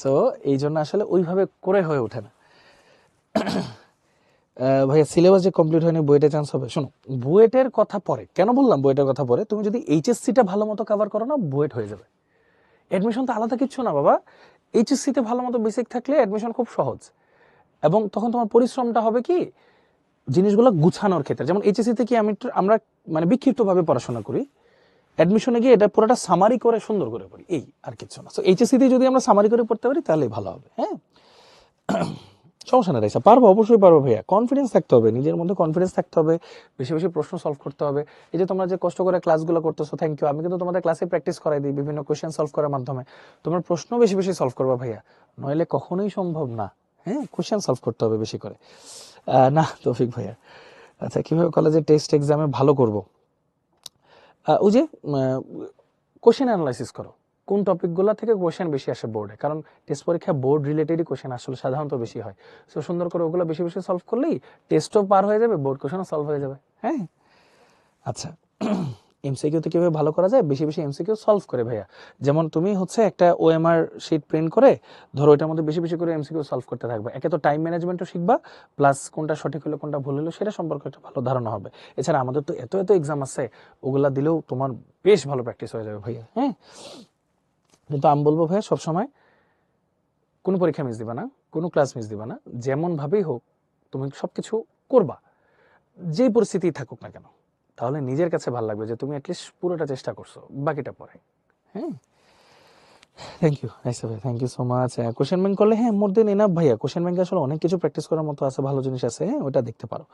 সো এই জন্য আসলে ওইভাবে করে হয়ে ওঠে না। ভাইয়া সিলেবাস যে কমপ্লিট হয়নি বুয়েটে চান্স হবে? শোনো, বুয়েটের কথা পরে, কেন বললাম বুয়েটের কথা পরে, তুমি যদি এইচএসসিটা ভালো মতো কভার করো না, বুয়েট হয়ে যাবে। অ্যাডমিশন তো আলাদা কিচ্ছু না বাবা, এইচএসসিতে ভালো মতো বেসিক থাকলে অ্যাডমিশন খুব সহজ, এবং তখন তোমার পরিশ্রমটা হবে কি জিনিসগুলো গুছানোর ক্ষেত্রে। যেমন এইচএসসিতে কি আমরা মানে বিক্ষিপ্তভাবে পড়াশোনা করি, অ্যাডমিশনে গিয়ে এটা পুরোটা সামারি করে সুন্দর করে পড়ি, এই আর কিছু না। সো এইচএসসিতে যদি আমরা সামারি করে পড়তে পারি তাহলেই ভালো হবে। হ্যাঁ, সমস্যা না রাইসা, পারবো, অবশ্যই পারবো ভাইয়া। কনফিডেন্স থাকতে হবে, নিজের মধ্যে কনফিডেন্স থাকতে হবে, বেশি বেশি প্রশ্ন সলভ করতে হবে। এই যে তোমরা যে কষ্ট করে ক্লাসগুলো করতেছো, থ্যাংক ইউ। আমি কিন্তু তোমাদের ক্লাসে প্র্যাকটিস করাই দিই বিভিন্ন কোয়েশ্চেন সলভ করার মাধ্যমে। তোমার প্রশ্ন বেশি বেশি সলভ করবা ভাইয়া, নইলে কখনোই সম্ভব না। হ্যাঁ, কোয়েশ্চেন সলভ করতে হবে বেশি করে। না তৌফিক ভাইয়া, আচ্ছা কিভাবে কলেজে টেস্ট এক্সামে ভালো করব? ওই যে কোশ্চেন অ্যানালাইসিস করো, কোন টপিকগুলো থেকে কোশ্চেন বেশি আসে বোর্ডে, কারণ টেস্ট পরীক্ষা বোর্ড রিলেটেডই কোশ্চেন আসলে সাধারণত বেশি হয়। সো সুন্দর করে ওগুলো বেশি বেশি সলভ করলেই টেস্টও পার হয়ে যাবে, বোর্ড কোশ্চেনও সলভ হয়ে যাবে। হ্যাঁ, আচ্ছা এমসিকিউতে কিভাবে ভালো করা যায়? বেশি বেশি এমসিকিউ সলভ করে ভাইয়া। যেমন তুমি হচ্ছে একটা ওএমআর শিট প্রিন্ট করে ধরো, এটার মধ্যে বেশি বেশি করে এমসিকিউ সলভ করতে থাকবে। একে তো টাইম ম্যানেজমেন্টও শিখবা, প্লাস কোনটা সঠিক হলো কোনটা ভুল হলো সেটা সম্পর্কে একটা ভালো ধারণা হবে। এছাড়া আমাদের তো এত এত এক্সাম আছে, ওগুলা দিলেও তোমার বেশ ভালো প্র্যাকটিস হয়ে যাবে ভাইয়া। হ্যাঁ, কিন্তু আমি বলবো ভাইয়া সবসময় কোনো পরীক্ষা মিস দিবা না, কোনো ক্লাস মিস দিবা না, যেমনভাবেই হোক তুমি সব কিছু করবা, যেই পরিস্থিতি থাকুক না কেন, তাহলে নিজের কাছে ভালো লাগবে যে তুমি অ্যাটলিস্ট পুরোটা চেষ্টা করছো, বাকিটা পরে। হ্যাঁ, থ্যাংক ইউ রাইসা ভাই, thank you so much. Question bank করলে হ্যাঁ মোর দেন এনাফ ভাইয়া, কোশ্চেন ব্যাংকে আসলে অনেক কিছু প্র্যাকটিস করার মতো আছে, ভালো জিনিস আছে, হ্যাঁ ওটা দেখতে পারো।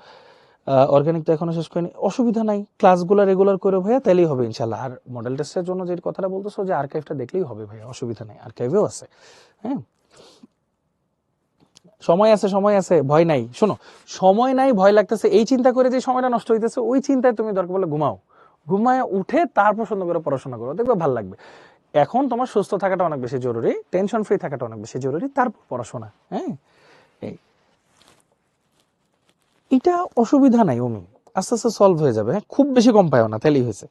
অর্গানিক তো এখনো শেষ করিনি, অসুবিধা নাই, ক্লাসগুলো রেগুলার করে ভাইয়া তাহলেই হবে ইনশাল্লাহ। আর মডেল টেস্টের জন্য যে কথাটা বলতেছো যে আর্কাইভটা দেখলেই হবে ভাইয়া, অসুবিধা নেই, আর্কাইভেও আছে। হ্যাঁ, সময় আছে, সময় আছে, ভয় নাই। শোনো, সময় নাই ভয় লাগতেছে এই চিন্তা করে যে সময়টা নষ্ট হইতেছে, ওই চিন্তায় তুমি দরকার বলে ঘুমাও, ঘুমায় উঠে তারপর সুন্দর করে পড়াশোনা করো, দেখবে ভালো লাগবে। এখন তোমার সুস্থ থাকাটা অনেক বেশি জরুরি, টেনশন ফ্রি থাকাটা অনেক বেশি জরুরি, তারপর পড়াশোনা। হ্যাঁ, এই এটা অসুবিধা নাই, অমি আস্তে আস্তে সলভ হয়ে যাবে। হ্যাঁ, খুব বেশি কম পাও না, তাহলেই হয়েছে।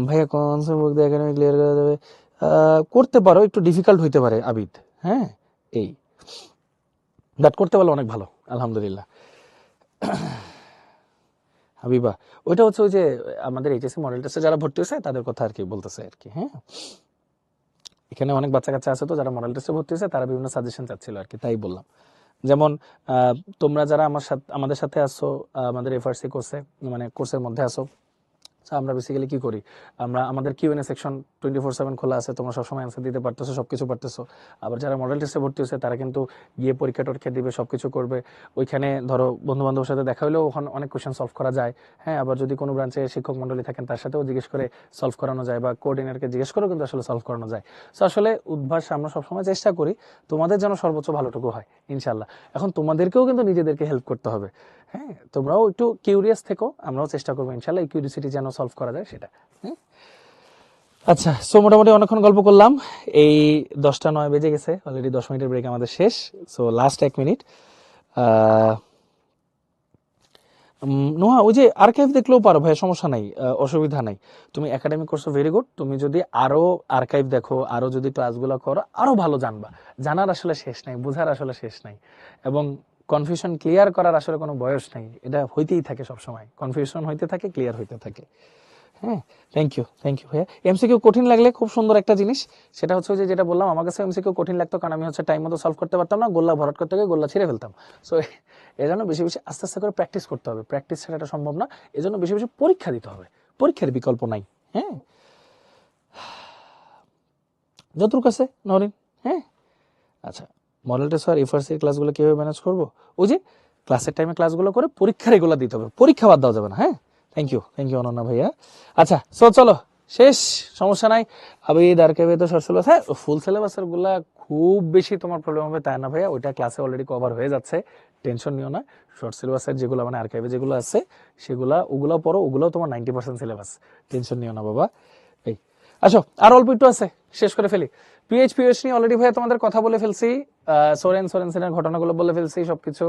ভাইয়া কনসেপ্ট বুক দিয়ে একাডেমি ক্লিয়ার করা যাবে? করতে পারো, একটু ডিফিকাল্ট হইতে পারে আবিদ। হ্যাঁ, এই বাট করতে পারলে অনেক ভালো, আলহামদুলিল্লাহ। হাবিবা, ওইটা হচ্ছে ওই যে আমাদের এইচএসসি মডেল টেস্টে যারা ভর্তি হয়েছে তাদের কথা আর কি বলতেছে আর কি। হ্যাঁ, এখানে অনেক বাচ্চা কাচ্চা আছে তো যারা মডেল টেস্টে ভর্তি হয়েছে, তারা বিভিন্ন সাজেশন চাচ্ছিল আর কি, তাই বললাম। যেমন তোমরা যারা আমাদের সাথে আসো, আমাদের এফআরসি কোর্সে, মানে কোর্সের মধ্যে আসো, আমরা বেসিক্যালি কি করি, আমরা আমাদের কিউএনএ সেকশন 24/7 খোলা আছে, তোমরা সবসময় অ্যান্সার দিতে পারতেছো, সবকিছু পারতেছো। আবার যারা মডেল টেস্টে ভর্তি হয়েছে তারা কিন্তু গিয়ে পরীক্ষা টরীক্ষা দিবে, সবকিছু করবে। ওইখানে ধরো বন্ধু বান্ধবের সাথে দেখা হলেও ওখানে অনেক কোয়েশ্চেন সলভ করা যায়। হ্যাঁ, আবার যদি কোনো ব্রাঞ্চে শিক্ষক মন্ডলী থাকেন তার সাথেও জিজ্ঞেস করে সলভ করানো যায়, বা কোঅর্ডিনেটরকে জিজ্ঞেস করেও কিন্তু আসলে সলভ করানো যায়। সো আসলে উদ্ভাস আমরা সবসময় চেষ্টা করি তোমাদের যেন সর্বোচ্চ ভালোটুকু হয় ইনশাল্লাহ। এখন তোমাদেরকেও কিন্তু নিজেদেরকে হেল্প করতে হবে। হ্যাঁ, তোমরাও একটু কিউরিয়াস থেকো, আমরাও চেষ্টা করবো ইনশাল্লাহ এই কিউরিয়াসিটি যেন সলভ করা যায় সেটা। হ্যাঁ, আচ্ছা, সো মোটামুটি অনেকক্ষণ গল্প করলাম, এই 10টা 9 বেজে গেছে অলরেডি, 10 মিনিটের ব্রেক আমাদের শেষ। So last 1 minute. নোহা, ওই যে আর্কাইভ দেখলেও পারো ভাই, সমস্যা নাই, অসুবিধা নাই। তুমি একাডেমিক কোর্স ভেরি গুড, তুমি যদি আরো আর্কাইভ দেখো, আরো যদি ক্লাসগুলো করো, আরো ভালো জানবা। জানার আসলে শেষ নাই, বোঝার আসলে শেষ নাই, এবং কনফিউশন ক্লিয়ার করার আসলে কোনো বয়স নাই, এটা হইতেই থাকে সবসময়, কনফিউশন হইতে থাকে, ক্লিয়ার হইতে থাকে। হ্যাঁ, থ্যাংক ইউ ভাইয়া। এমসিকিউ কঠিন লাগলে খুব সুন্দর একটা জিনিস, সেটা হচ্ছে যে যেটা বললাম, আমার কাছে এমসিকিউ কঠিন লাগতো কারণ আমি হচ্ছে টাইম মতো সলভ করতে পারতাম না, গোল্লা ভরাট করতে গিয়ে গোল্লা ছিঁড়ে ফেলতাম। সো এই জন্য বেশি বেশি আস্তে আস্তে করে প্র্যাকটিস করতে হবে, প্র্যাকটিস ছাড়া এটা সম্ভব না। এই জন্য বেশি বেশি পরীক্ষা দিতে হবে, পরীক্ষার বিকল্প নাই। হ্যাঁ, যতটুকু আছে নরিন। হ্যাঁ, আচ্ছা, মডেল টেস্ট আর এফআরসির ক্লাসগুলো কীভাবে ম্যানেজ করবো? ওই যে ক্লাসের টাইমে ক্লাসগুলো করে পরীক্ষার এগুলো দিতে হবে, পরীক্ষা বাদ দেওয়া যাবে না। হ্যাঁ, থ্যাংক ইউ অনন্যা ভাইয়া। আচ্ছা, সো চলো শেষ, সমস্যা নাই। আবিদ আর্কাইভে তো শর্ট সিলেবাস, হ্যাঁ ফুল সিলেবাসের গুলা খুব বেশি তোমার প্রবলেম হবে তাই না ভাইয়া, ওইটা ক্লাসে অলরেডি কভার হয়ে যাচ্ছে, টেনশন নিও না। শর্ট সিলেবাসের যেগুলো মানে আর্কাইভে যেগুলো আছে ওগুলো পড়ো, ওগুলো তোমার 90% সিলেবাস, টেনশন নিও না বাবা। এই আসো, আর অল্প একটু আছে, শেষ করে ফেলি। পিএইচ নিয়ে অলরেডি ভাইয়া তোমাদের কথা বলে ফেলছি, সোরেনসেনের ঘটনাগুলো বলে ফেলছি সবকিছু।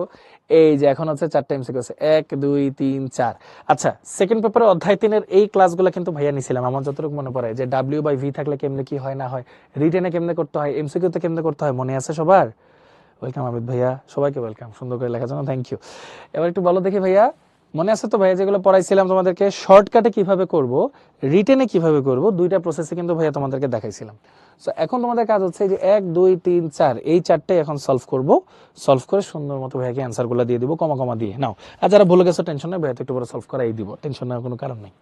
এই যে এখন হচ্ছে 4টা এমসিকিউ আছে, 1 2 3 4। আচ্ছা, সেকেন্ড পেপারে অধ্যায় 3-এর এই ক্লাসগুলো কিন্তু ভাইয়া নিছিলাম, আমার যতটুকু মনে পড়ে, যে W/V থাকলে কেমনে কি হয় না হয়, রিটেনে কেমনে করতে হয়, এমসিকিউতে কেমনে করতে হয়, মনে আছে সবার? ওয়েলকাম আবিদ ভাইয়া, সবাইকে ওয়েলকাম, সুন্দর করে লেখার জন্য থ্যাংক ইউ। এবার একটু বলো দেখি ভাইয়া, মনে আছে তো ভাইয়া যেগুলো পড়াইছিলাম তোমাদেরকে, শর্টকাটে কিভাবে করব, রিটেনে কিভাবে করব, দুইটা প্রসেসে কিন্তু ভাইয়া তোমাদেরকে দেখাইছিলাম। সো এখন তোমাদের কাজ হচ্ছে যে 1 2 3 4 এই চারটাই এখন সলভ করব। সলভ করে সুন্দর মতো ভাইয়াকে অ্যান্সারগুলো দিয়ে দিব, কমা কমা দিয়ে নাও। আর যারা ভুলে গেছো টেনশন নেই, ভাইয়া তো একটু পরে সলভ করাই দিব, টেনশন নেওয়ার কোনো কারণ নেই।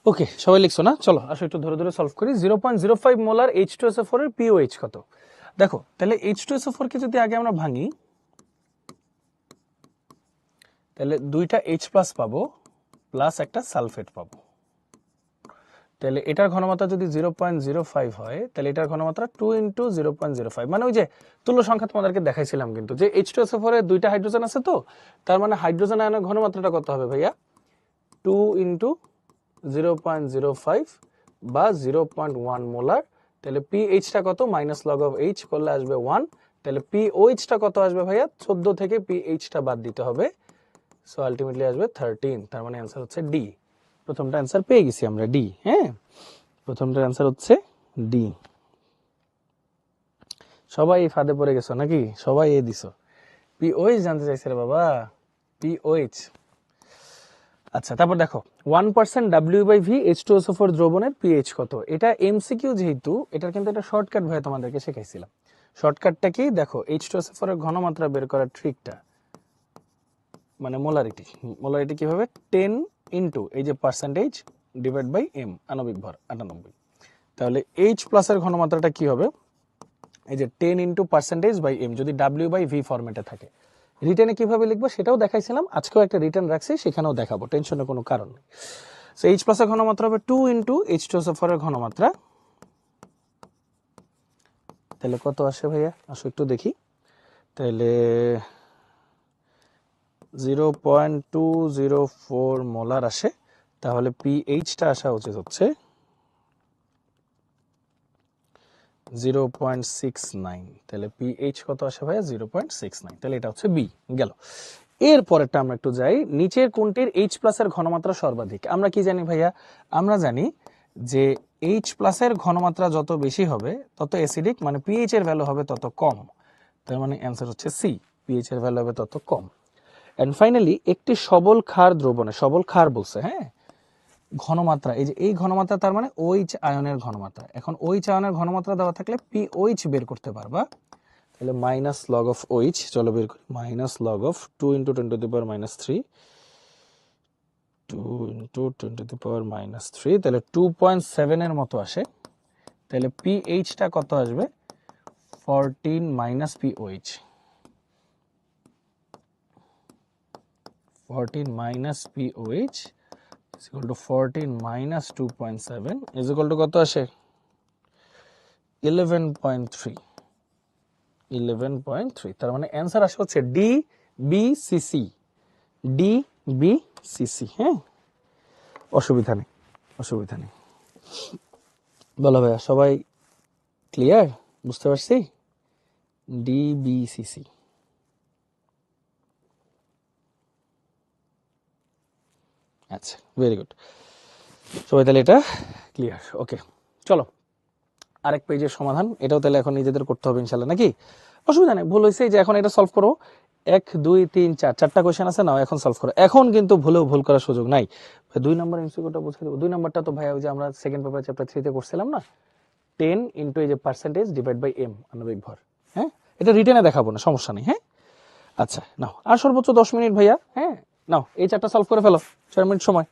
ওকে, সবাই লিখছো না? চলো আসো একটু ধরে ধরে সলভ করি। 0.05 মোলার H2SO4 এর পিওএইচ কত? দেখো তাহলে H2SO4 কে যদি আগে আমরা ভাঙি, তাহলে দুইটা H প্লাস পাবো, প্লাস একটা সালফেট পাবো। তাহলে এটার ঘনমাত্রা যদি 0.05 হয়, তাহলে এটার ঘনমাত্রা 2 ইন্টু 0.05, মানে ওই যে তুল্য সংখ্যা তোমাদেরকে দেখাইছিলাম কিন্তু, যে H2SO4 এর দুইটা হাইড্রোজেন আছে তো, তার মানে হাইড্রোজেন আয়নের ঘনমাত্রাটা কত হবে ভাইয়া? 2 ইন্টু 0.05 বা 0.1 মোলার। তাহলে পিএইচটা কত? মাইনাস লগ অফ এইচ করলে আসবে 1। তাহলে পিওএইচটা কত আসবে ভাইয়া? 14 থেকে পিএইচটা বাদ দিতে হবে, সো আলটিমেটলি আসবে 13। তার মানে অ্যান্সার হচ্ছে ডি। প্রথমটা অ্যান্সার পেয়ে গেছি আমরা, ডি। হ্যাঁ, প্রথমটার অ্যান্সার হচ্ছে ডি। সবাই এই ফাঁদে পড়ে গেছো নাকি? সবাই এ দিছো। পিওএইচ জানতে চাইছে রে বাবা, পিওএইচ। আচ্ছা তারপর দেখো 1% W/V H2SO4 দ্রবণের পিএইচ কত? এটা এমসিকিউ যেহেতু এটার কিন্তু একটা শর্টকাট ভাই তোমাদেরকে শেখাইছিলাম। শর্টকাটটা কি দেখো, H2SO4 এর ঘনমাত্রা বের করার ট্রিকটা মানে মোলারিটি। মোলারিটি কিভাবে? 10 ইনটু এই যে পার্সেন্টেজ ডিভাইড বাই এম, আণবিক ভর 98। তাহলে H প্লাস এর ঘনমাত্রাটা কি হবে? এই যে 10 ইনটু পার্সেন্টেজ বাই এম যদি W/V ফরম্যাটে থাকে। রিটেনে কিভাবে লিখবো সেটাও দেখাইছিলাম, আজকেও একটা রিটেন রাখছি, সেখানেও দেখাবো, টেনশনের কোনো কারণ নেই। সো H প্লাসের ঘনমাত্রা হবে 2 ইনটু H2SO4 এর ঘনমাত্রা। তাহলে কত আসে ভাইয়া? আসো একটু দেখি। তাহলে 0.204 মোলার আসে। তাহলে পিএইচটা আসা উচিত হচ্ছে 0.69। তাহলে পিএইচ কত আসে ভাইয়া? 0.69। তাহলে এটা হচ্ছে বি গেল। এর পরেরটা আমরা একটু যাই, নিচের কোনটির H প্লাসের ঘনমাত্রা সর্বাধিক? আমরা কি জানি ভাইয়া? আমরা জানি যে H প্লাসের ঘনমাত্রা যত বেশি হবে তত অ্যাসিডিক, মানে পিএইচ এর ভ্যালু হবে তত কম। তার মানে অ্যান্সার হচ্ছে সি, পিএইচ এর ভ্যালু হবে তত কম। এন্ড ফাইনালি একটি সবল ক্ষার দ্রবণে, সবল ক্ষার বলছে, হ্যাঁ, ঘনমাত্রা, এই যে এই ঘনমাত্রা তার মানে OH আয়নের ঘনমাত্রা। এখন OH আয়নের ঘনমাত্রা দেওয়া থাকলে পিওএইচ বের করতে পারবা। তাহলে মাইনাস লগ অফ OH, চলো বের করি, minus log of 2 into 10⁻³ 2 into 10⁻³ তাহলে 2.7 এর মতো আসে। তাহলে পিএইচটা কত আসবে? 14 minus pOH, 14 minus pOH is equal to 14 minus 2.7 is equal to কত আসে? 11.3, 11.3। তার মানে অ্যান্সার আসে হচ্ছে D B C C, D B C C. হ্যাঁ, অসুবিধা নেই, অসুবিধা নেই। বলো ভাইয়া, সবাই ক্লিয়ার? বুঝতে পারছি? D B C C. আচ্ছা, ভেরি গুড। সবাই তাহলে এটা ক্লিয়ার, ওকে। চলো আরেক পেজের সমাধান, এটাও তাহলে এখন নিজেদের করতে হবে ইনশাল্লাহ, নাকি? অসুবিধা নেই, ভুল হয়েছে যে এখন এটা সলভ করো। 1 2 3 4 চারটা কোয়েশ্চেন আছে না, এখন সলভ করো। এখন কিন্তু ভুলেও ভুল করার সুযোগ নাই। 2 নম্বর এমসিকিউটা বুঝিয়ে দেবো। 2 নম্বরটা তো ভাইয়া ওই যে আমরা সেকেন্ড পেপার চ্যাপ্টার 3 তে করছিলাম না, 10 ইনটু এই যে পার্সেন্টেজ ডিভাইড বাই এম, আণবিক ভর। হ্যাঁ, এটা রিটেনে দেখাবো না, সমস্যা নেই। হ্যাঁ, আচ্ছা নাও, আর সর্বোচ্চ 10 মিনিট ভাইয়া। হ্যাঁ, নাও এই চারটা সলভ করে ফেলো, 4 মিনিট সময়।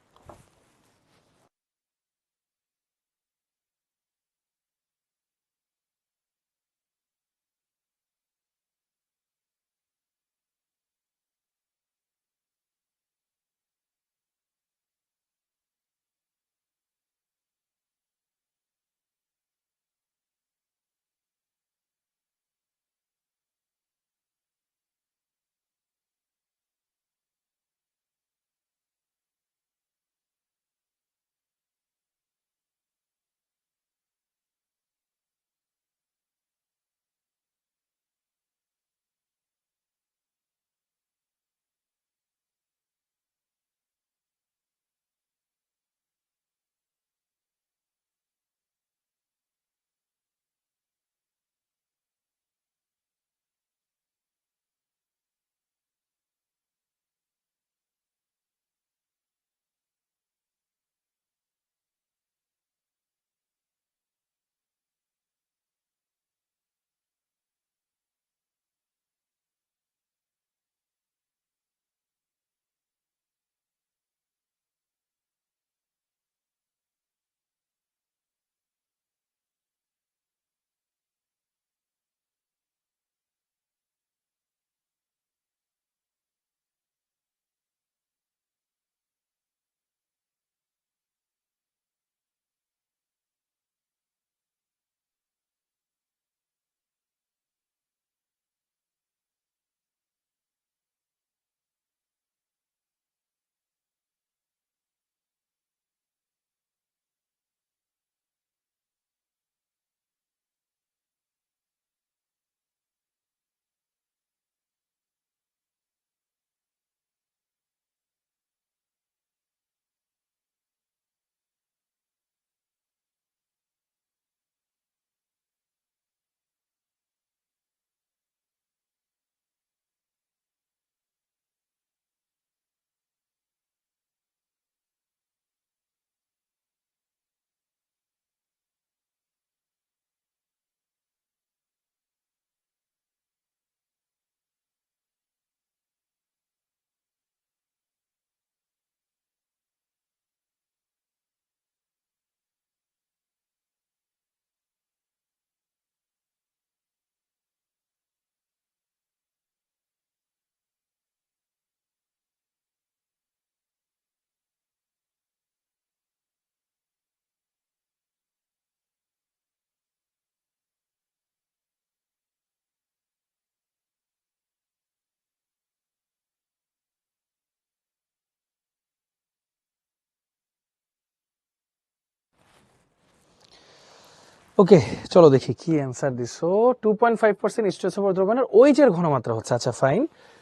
ওকে, চলো দেখি কি অ্যান্সার দিছো। 2.5% H2SO4 দ্রবণের OH এর ঘনমাত্রা হচ্ছে, আচ্ছা ফাইন।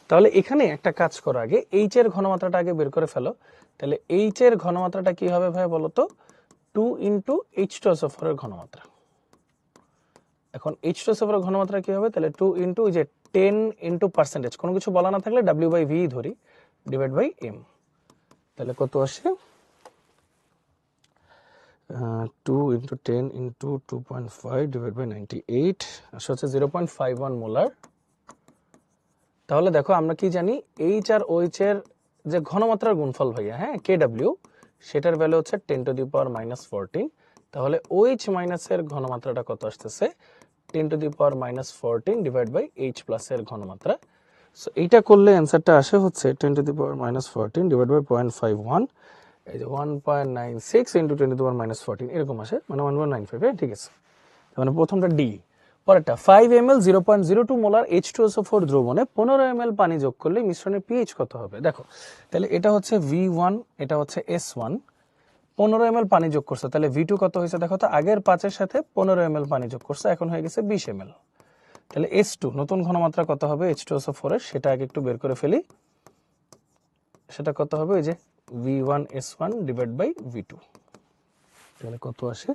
তাহলে এখানে একটা কাজ করো, আগে H এর ঘনমাত্রাটা আগে বের করে ফেলো। তাহলে H এর ঘনমাত্রাটা কি হবে ভাই বলো তো? 2 ইন্টু H2SO4 এর ঘনমাত্রা। এখন H2SO4 এর ঘনমাত্রা কি হবে? তাহলে 2 ইন্টু যে 10 ইন্টু পার্সেন্টেজ, কোনো কিছু বলা না থাকলে W/V ধরি, ডিভাইড বাই M। তাহলে কত আসে? 2 ইন্টু 10 ইন্টু 2.5 ডিভাইড বাই 98 আসলে হচ্ছে 0.51 মোলার। তাহলে দেখো আমরা কি জানি, এইচ আর ওইচ এর যে ঘনমাত্রার গুণফল ভাইয়া, হ্যাঁ KW, সেটার ভ্যালু হচ্ছে 10⁻14। তাহলে OH মাইনাস এর ঘনমাত্রাটা কত আসতেছে? 10⁻14 ডিভাইড বাই H প্লাস এর ঘনমাত্রা। সো এইটা করলে অ্যান্সারটা আসে হচ্ছে 10⁻14 ডিভাইড বাই 0.51, এই যে 1.96 ইন্টু 10⁻14 এরকম আসে, মানে 1.95। ঠিক আছে, মানে প্রথমটা ডি। পরেরটা 5 ml 0.02 মোলার H2SO4 দ্রবণে 15 ml পানি যোগ করলে মিশ্রণের পিএইচ কত হবে? দেখো তাহলে এটা হচ্ছে V1, এটা হচ্ছে S1, 15 ml পানি যোগ করছে, তাহলে V2 কত হয়েছে দেখো তো? আগের 5 এর সাথে 15 ml পানি যোগ করছে, এখন হয়ে গেছে 20 ml। তাহলে S2 নতুন ঘনমাত্রা কত হবে H2SO4 এর, সেটা আগে একটু বের করে ফেলি। সেটা কত হবে? ওই যে V1 S1 divide by V2। তাহলে কত আসে?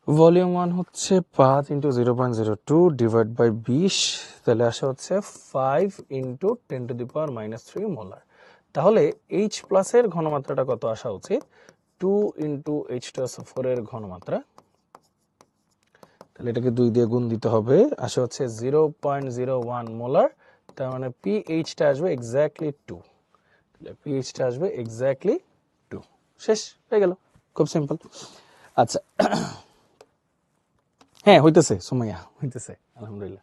ভলিউম 1 হচ্ছে 5 ইন্টু 0.02 ডিভাইড বাই 20, তাহলে আসে হচ্ছে 5 ইন্টু 10⁻³ মোলার। তাহলে H প্লাসের ঘনমাত্রাটা কত আসা উচিত? 2 ইন্টু H2SO4 এর ঘনমাত্রা। তাহলে এটাকে 2 দিয়ে গুণ দিতে হবে, আসে হচ্ছে 0.01 মোলার। তার মানে পিএইচটা আসবে এক্স্যাক্টলি 2। তাহলে পিএইচটা আসবে এক্স্যাক্টলি 2। শেষ হয়ে গেল, খুব সিম্পল। আচ্ছা, হ্যাঁ হইতেছে সুমাইয়া, হইতেছে আলহামদুলিল্লাহ।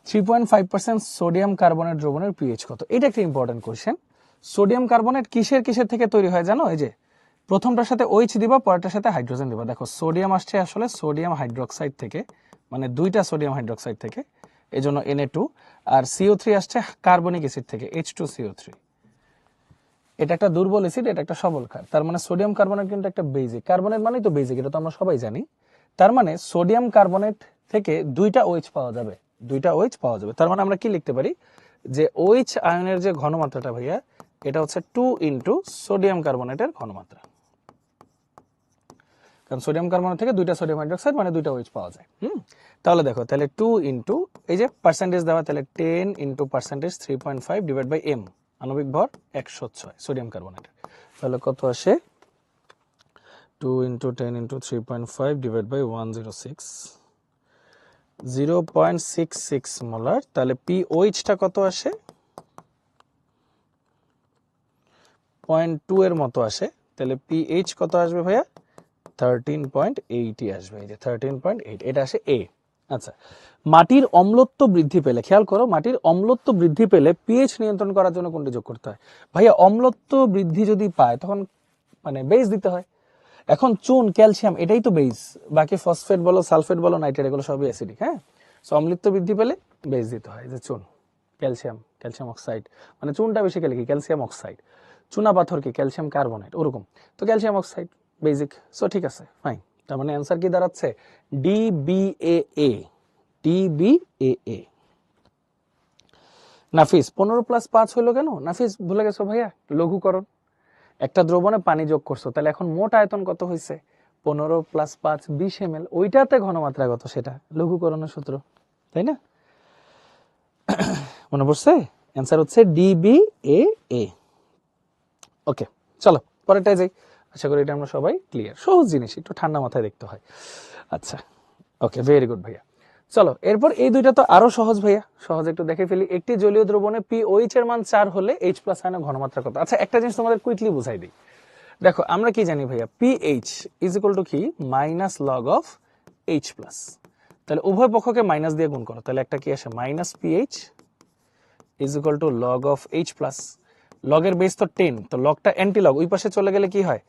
3.5% সোডিয়াম কার্বনেট দ্রবণের পিএইচ কত? এটা একটা ইম্পর্টেন্ট কোশ্চেন। সোডিয়াম কার্বনেট কিসের কিসের থেকে তৈরি হয় জানো? এই যে প্রথমটার সাথে OH দিবা, পরেরটার সাথে হাইড্রোজেন দিবা। দেখো সোডিয়াম আসছে আসলে সোডিয়াম হাইড্রোক্সাইড থেকে, মানে দুইটা সোডিয়াম হাইড্রোক্সাইড থেকে, এই জন্য Na2। আর CO3 আসছে কার্বনিক অ্যাসিড থেকে, H2CO3। এটা একটা দুর্বল অ্যাসিড, এটা একটা সবল ক্ষার। তার মানে সোডিয়াম কার্বনেট কিন্তু একটা বেসিক, কার্বনেট মানেই তো বেসিক, এটা তো আমরা সবাই জানি। তার মানে সোডিয়াম কার্বনেট থেকে দুইটা OH পাওয়া যাবে, দুইটা OH পাওয়া যাবে। তার মানে আমরা কি লিখতে পারি? যে OH আয়নের যে ঘনমাত্রাটা ভাইয়া, এটা হচ্ছে 2 ইন্টু সোডিয়াম কার্বনেটের ঘনমাত্রা, কারণ সোডিয়াম কার্বনেট থেকে দুইটা সোডিয়াম হাইড্রোক্সাইড মানে দুইটা OH পাওয়া যায়। তাহলে দেখো, তাহলে 2 ইন্টু এই যে পার্সেন্টেজ দেওয়া, তাহলে 10 into percentage 3.5 divide by M, আণবিক ভর 106 সোডিয়াম কার্বনেটের। তাহলে কত আসে? 2 into 10 into 3.5 divide by 106, 0.66 molar. তাহলে পিওইচটা কত আসে? 0.2 এর মতো আসে। তাহলে পিএইচ কত আসবে ভাইয়া? 13.8 আসবে, এই যে 13.8, এটা আসে এ। আচ্ছা, মাটির অম্লত্ব বৃদ্ধি পেলে, খেয়াল করো, মাটির অম্লত্ব বৃদ্ধি পেলে পিএইচ নিয়ন্ত্রণ করার জন্য কোনটি যোগ করতে হয়? ভাইয়া অম্লত্ব বৃদ্ধি যদি পায় তখন মানে বেস দিতে হয়। এখন চুন, ক্যালসিয়াম, এটাই তো বেস, বাকি ফসফেট বলো, সালফেট বলো, নাইট্রেট, এগুলো সবই অ্যাসিডিক। হ্যাঁ, সো অম্লত্ব বৃদ্ধি পেলে বেস দিতে হয়, যে চুন, ক্যালসিয়াম, ক্যালসিয়াম অক্সাইড, মানে চুনটা বেসিক্যালি কি ক্যালসিয়াম অক্সাইড, চুনা পাথর কি ক্যালসিয়াম কার্বনেট, ওরকম। তো ক্যালসিয়াম অক্সাইড বেসিক, সো ঠিক আছে ফাইন। তার মানে অ্যান্সার কি দাঁড়াচ্ছে? DBAA, DBAA। নাফিস 15+5 হলো কেন? নাফিস ভুলে গেছো ভাইয়া, লঘুকরণ। একটা দ্রবণে পানি যোগ করছো, তাহলে এখন মোট আয়তন কত হয়েছে? 15+5 20 ml, ওইটাতে ঘনমাত্রা কত সেটা লঘুকরণের সূত্র, তাই না? মনে পড়ছে? অ্যান্সার হচ্ছে DBAA। ওকে, চলো পরেরটাই যাই। আশা করি এটা আমরা সবাই ক্লিয়ার, সহজ জিনিস, একটু ঠান্ডা মাথায় দেখতে হয়। আচ্ছা, ওকে, ভেরি গুড ভাইয়া। চলো এরপর এই দুইটা তো আরো সহজ ভাইয়া, সহজ একটু দেখে ফেলি। একটি জলীয় দ্রবণে পিওইচ এর মান 4 হলে H+ আয়নের ঘনমাত্রা কত? আচ্ছা, একটা জিনিস তোমাদের কুইকলি বুঝাই দিই। দেখো আমরা কি জানি ভাইয়া, পিএইচ ইজ ইকুয়াল টু কি? Minus log of H+। তাহলে উভয় পক্ষকে মাইনাস দিয়ে গুণ করো, তাহলে একটা কি আসে? Minus pH is equal to log of H+। লগের বেস তো 10, তো লগটা অ্যান্টি লগ, ওই পাশে চলে গেলে কি হয়?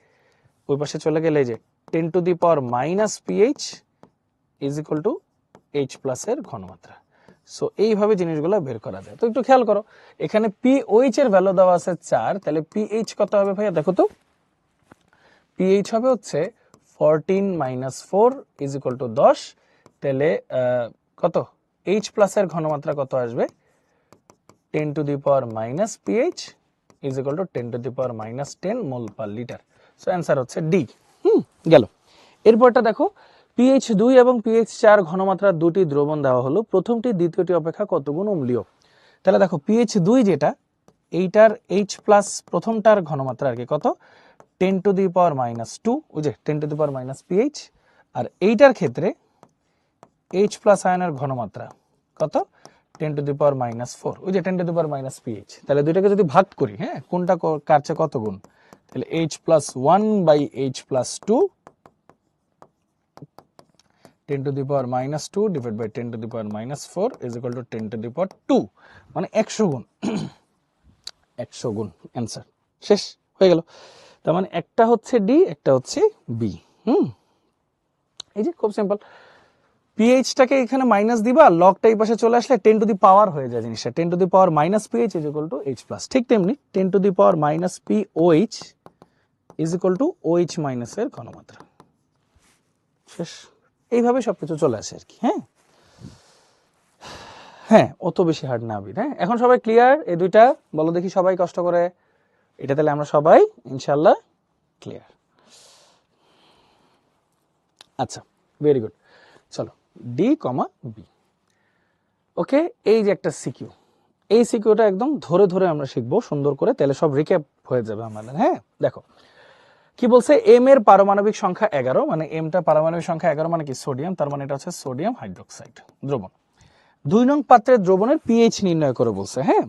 ওই পাশে চলে গেলে এই যে 10⁻⁻ pH is equal two H+ এর ঘনমাত্রা। সো এইভাবে জিনিসগুলো বের করা যায়। তো একটু খেয়াল করো, এখানে পিওইচ এর ভ্যালু দেওয়া আছে 4, তাহলে পিএইচ কত হবে ভাইয়া? দেখো তো, পিএইচ হবে হচ্ছে 14 মাইনাস 4 ইজ ইকুয়াল টু 10, তাহলে কত H প্লাস এর ঘনমাত্রা কত আসবে 10 to the power minus pH is equal two 10 to the power minus 10 mole per litre. So answer হচ্ছে ডি। গেল। এরপরটা দেখো pH 2 এবং pH 4 ঘনমাত্রার দুটি দ্রবণ দেওয়া হলো, প্রথমটি দ্বিতীয়টি অপেক্ষা কত গুণ অম্লীয়। তাহলে দেখো pH 2 যেটা এইটার H প্লাস প্রথমটার ঘনমাত্রা আর কি কত 10 টু দি পাওয়ার মাইনাস 2, ওই যে 10 to the power minus pH, আর এইটার ক্ষেত্রে H প্লাস আয়নের ঘনমাত্রা কত 10 টু দি পাওয়ার মাইনাস 4, ওই যে 10 to the power minus pH। তাহলে দুইটাকে যদি ভাগ করি, হ্যাঁ কোনটা কার চেয়ে কত গুণ, তাহলে H plus 1 by H plus 2 10 to the power minus 2 divided by 10 to the power minus 4 is equal to 10 to the power 2, মানে 100 গুণ 100 গুণ অ্যান্সার শেষ হয়ে গেল। তার মানে একটা হচ্ছে ডি, একটা হচ্ছে বি। এই যে খুব সিম্পল, পিএইচটাকে এখানে মাইনাস দিবা, লগটা এই পাশে চলে আসলে 10 টু দি পাওয়ার হয়ে যায় জিনিসটা, 10 to the power minus pH is equal to H plus. ঠিক তেমনি 10 to the power minus pOH is equal to OH মাইনাসের ঘনমাত্রা। শেষ। এইভাবে সবকিছু চলে আসে আর কি। হ্যাঁ অত বেশি হার্ড না বিদ। হ্যাঁ এখন সবাই ক্লিয়ার এই দুইটা? বলো দেখি সবাই কষ্ট করে এটা, তাহলে আমরা সবাই ইনশাল্লাহ ক্লিয়ার। আচ্ছা ভেরি গুড, চলো ডি কমা বি। ওকে, এই যে একটা সিকিউ, এই সিকিউটা একদম ধরে ধরে আমরা শিখবো সুন্দর করে, তাহলে সব রিক্যাপ হয়ে যাবে আমাদের। হ্যাঁ দেখো কি বলছে, এম এর পারমাণবিক সংখ্যা 11, মানে এমটা পারমাণবিক সংখ্যা 11 মানে কি সোডিয়াম, তার মানে এটা হচ্ছে সোডিয়াম হাইড্রোক্সাইড দ্রবণ। 2 নং পাত্রের দ্রবণের পিএইচ নির্ণয় করে বলছে। হ্যাঁ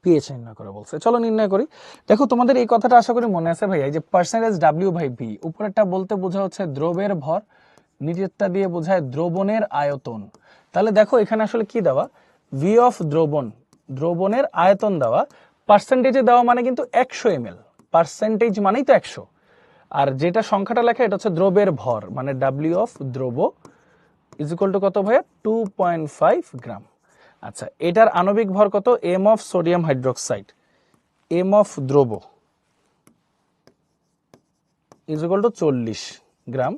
পিএইচ নির্ণয় করে বলছে, চলো নির্ণয় করি। দেখো তোমাদের এই কথাটা আশা করি মনে আছে ভাইয়া, এই যে পার্সেন্টেজ ডাব্লিউ বাই ভি, উপরেরটা বলতে বোঝা হচ্ছে দ্রবের ভর, নিচেরটা দিয়ে বোঝায় দ্রবণের আয়তন। তাহলে দেখো এখানে আসলে কি দেওয়া, ভি অফ দ্রবণ, দ্রবণের আয়তন দেওয়া, পার্সেন্টেজে দেওয়া মানে কিন্তু 100 ml, পার্সেন্টেজ মানেই তো 100, আর যেটা সংখ্যাটা লেখা এটা হচ্ছে দ্রবের ভর, মানে ডাব্লিউ অফ দ্রব ইজ ইকুয়াল টু কত ভাইয়া 2.5 গ্রাম। আচ্ছা এটার আণবিক ভর কত, M of sodium hydroxide, M of দ্রব ইজ ইকুয়াল টু 40 গ্রাম।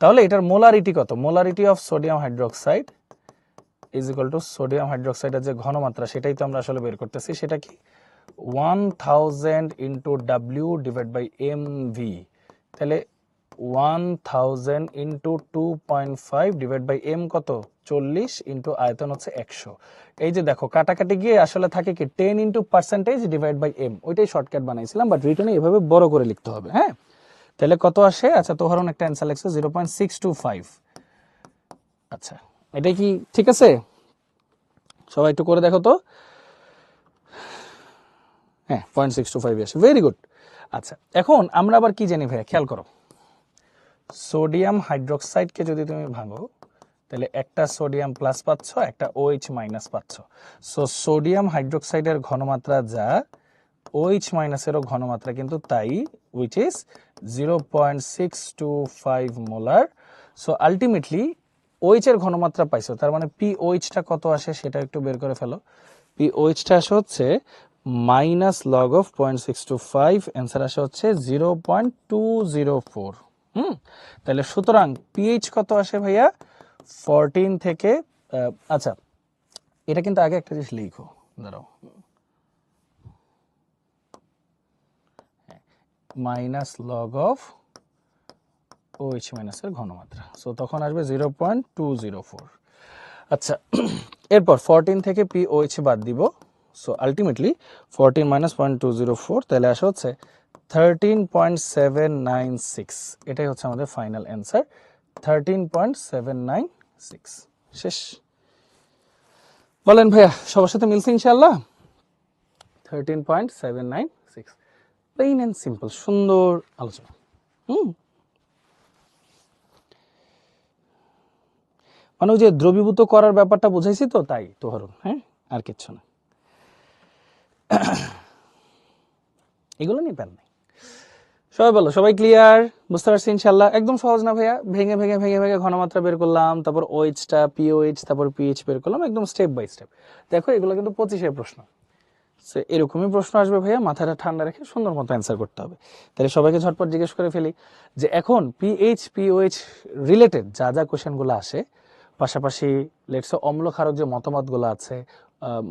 তাহলে এটার মোলারিটি কত, molarity of sodium hydroxide is equal to sodium হাইড্রোক্সাইডের যে ঘনমাত্রা সেটাই তো আমরা আসলে বের করতেছি, সেটা কি 1000 into W divide by M V. তাহলে 1000 ইন্টু 2.5 ডিভাইড বাই এম কত 40 ইন্টু আয়তন হচ্ছে 100। এই যে দেখো কাটাকাটি গিয়ে আসলে থাকে কি 10 into percentage divide by M, ওইটাই শর্টকাট বানাইছিলাম, বাট রিটার্নে এভাবে বড় করে লিখতে হবে। হ্যাঁ তাহলে কত আসে, আচ্ছা তো ধরুন একটা অ্যান্সার লিখছে 0.625। আচ্ছা এটাই কি ঠিক আছে? সবাই একটু করে দেখো তো। হ্যাঁ 0.625 আসে, ভেরি গুড। আচ্ছা এখন আমরা আবার কি জানি ভাইয়া, খেয়াল করো, সোডিয়াম হাইড্রোক্সাইডকে যদি তুমি ভাঙো তাহলে একটা সোডিয়াম প্লাস পাচ্ছ, একটা OH মাইনাস পাচ্ছ। সো সোডিয়াম হাইড্রোক্সাইডের ঘনমাত্রা যা, OH মাইনাসেরও ঘনমাত্রা কিন্তু তাই, which is 0.625 molar. So ultimately OH এর ঘনমাত্রা পাইছো, তার মানে POHটা কত আসে সেটা একটু বের করে ফেলো। POHটা আসে হচ্ছে মাইনাস লগ অফ 0.625, অ্যান্সার আসে হচ্ছে 0.204। তাহলে সুতরাং পিএইচ কত আসে ভাইয়া 14 থেকে, আচ্ছা এটা কিন্তু আগে একটা জিনিস লিখো, দাঁড়াও, মাইনাস লগ অফ OH মাইনাসের ঘনমাত্রা, সো তখন আসবে 0.204। আচ্ছা এরপর 14 থেকে POH বাদ দিব, সো আলটিমেটলি 14 মাইনাস 0.204, তাহলে আসা হচ্ছে 13.796। এটাই হচ্ছে আমাদের ফাইনাল অ্যান্সার, 13.796। শেষ। বলেন ভাইয়া সবার সাথে মিলছে ইনশাআল্লাহ? 13.796, প্লেন অ্যান্ড সিম্পল, সুন্দর আলোচনা। মানে ওই যে দ্রবীভূত করার ব্যাপারটা বুঝাইছি তো, তাই তো হরণ। হ্যাঁ আর কিচ্ছু না, এগুলো নিয়ে প্যান নাই। সবাই বলো সবাই ক্লিয়ার, বুঝতে পারছি ইনশাল্লাহ? একদম সহজ না ভাইয়া, ভেঙে ভেঙে ভেঙে ভেঙে ঘনমাত্রা বের করলাম, তারপর OHটা POH, তারপর PH বের করলাম, একদম স্টেপ বাই স্টেপ। দেখো এগুলো কিন্তু 25-এর প্রশ্ন, সো এরকমই প্রশ্ন আসবে ভাইয়া, মাথাটা ঠান্ডা রেখে সুন্দর মতো অ্যান্সার করতে হবে। তাহলে সবাইকে ঝটপট জিজ্ঞেস করে ফেলি যে এখন পিএইচ পিওএইচ রিলেটেড যা যা কোশ্চেনগুলো আসে, পাশাপাশি লেটস অম্ল ক্ষারক যে মতবাদগুলো আছে,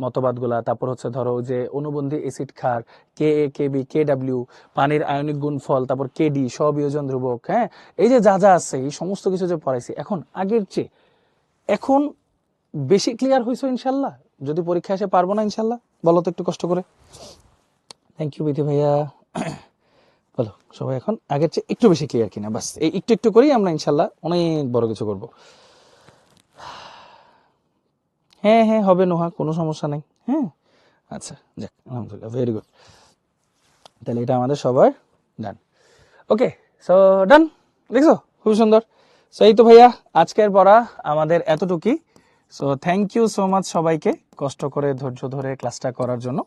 মতবাদগুলা, তারপর হচ্ছে ধরো যে অনুবন্ধী অ্যাসিড ক্ষার, কে এ কে বি কে ডাব্লিউ, পানির আয়নিক গুণফল, তারপর কেডি স্ববিয়োজন ধ্রুবক, হ্যাঁ, এই যে যা যা আছে এই সমস্ত কিছু যে পড়াইছি, এখন আগের চেয়ে এখন বেশি ক্লিয়ার হয়েছে ইনশাল্লাহ? যদি পরীক্ষা এসে পারবো না ইনশাল্লাহ, বলো তো একটু কষ্ট করে। থ্যাংক ইউ বিধি ভাইয়া। বলো সবাই এখন আগের চেয়ে একটু বেশি ক্লিয়ার কিনা, বাস এই একটু একটু করেই আমরা ইনশাল্লাহ অনেক বড় কিছু করব। হ্যাঁ হ্যাঁ হবে নোহা, কোনো সমস্যা নেই। হ্যাঁ আচ্ছা, যাক আলহামদুলিল্লাহ, ভেরি গুড। তাহলে এটা আমাদের সবার ডান। ওকে, সো ডান, দেখছো খুবই সুন্দর। সো এই তো ভাইয়া আজকের পড়া আমাদের এতটুকুই। So thank you so much সবাইকে কষ্ট করে ধৈর্য ধরে ক্লাসটা করার জন্য।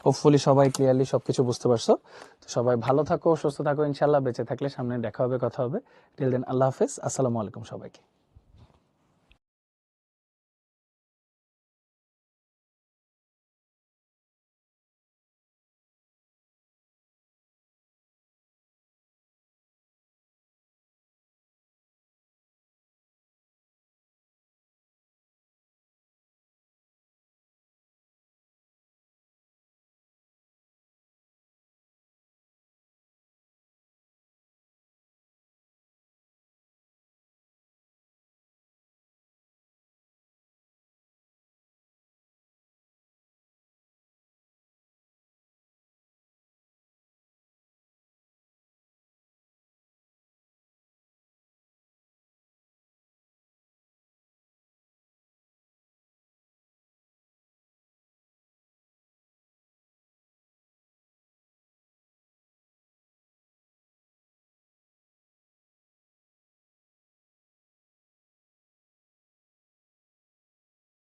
হোপফুলি সবাই ক্লিয়ারলি সবকিছু বুঝতে পারছো। তো সবাই ভালো থাকো, সুস্থ থাকো, ইনশাল্লাহ বেঁচে থাকলে সামনে দেখা হবে, কথা হবে। টিল দেন আল্লাহ হাফেজ, আসসালামু আলাইকুম সবাইকে।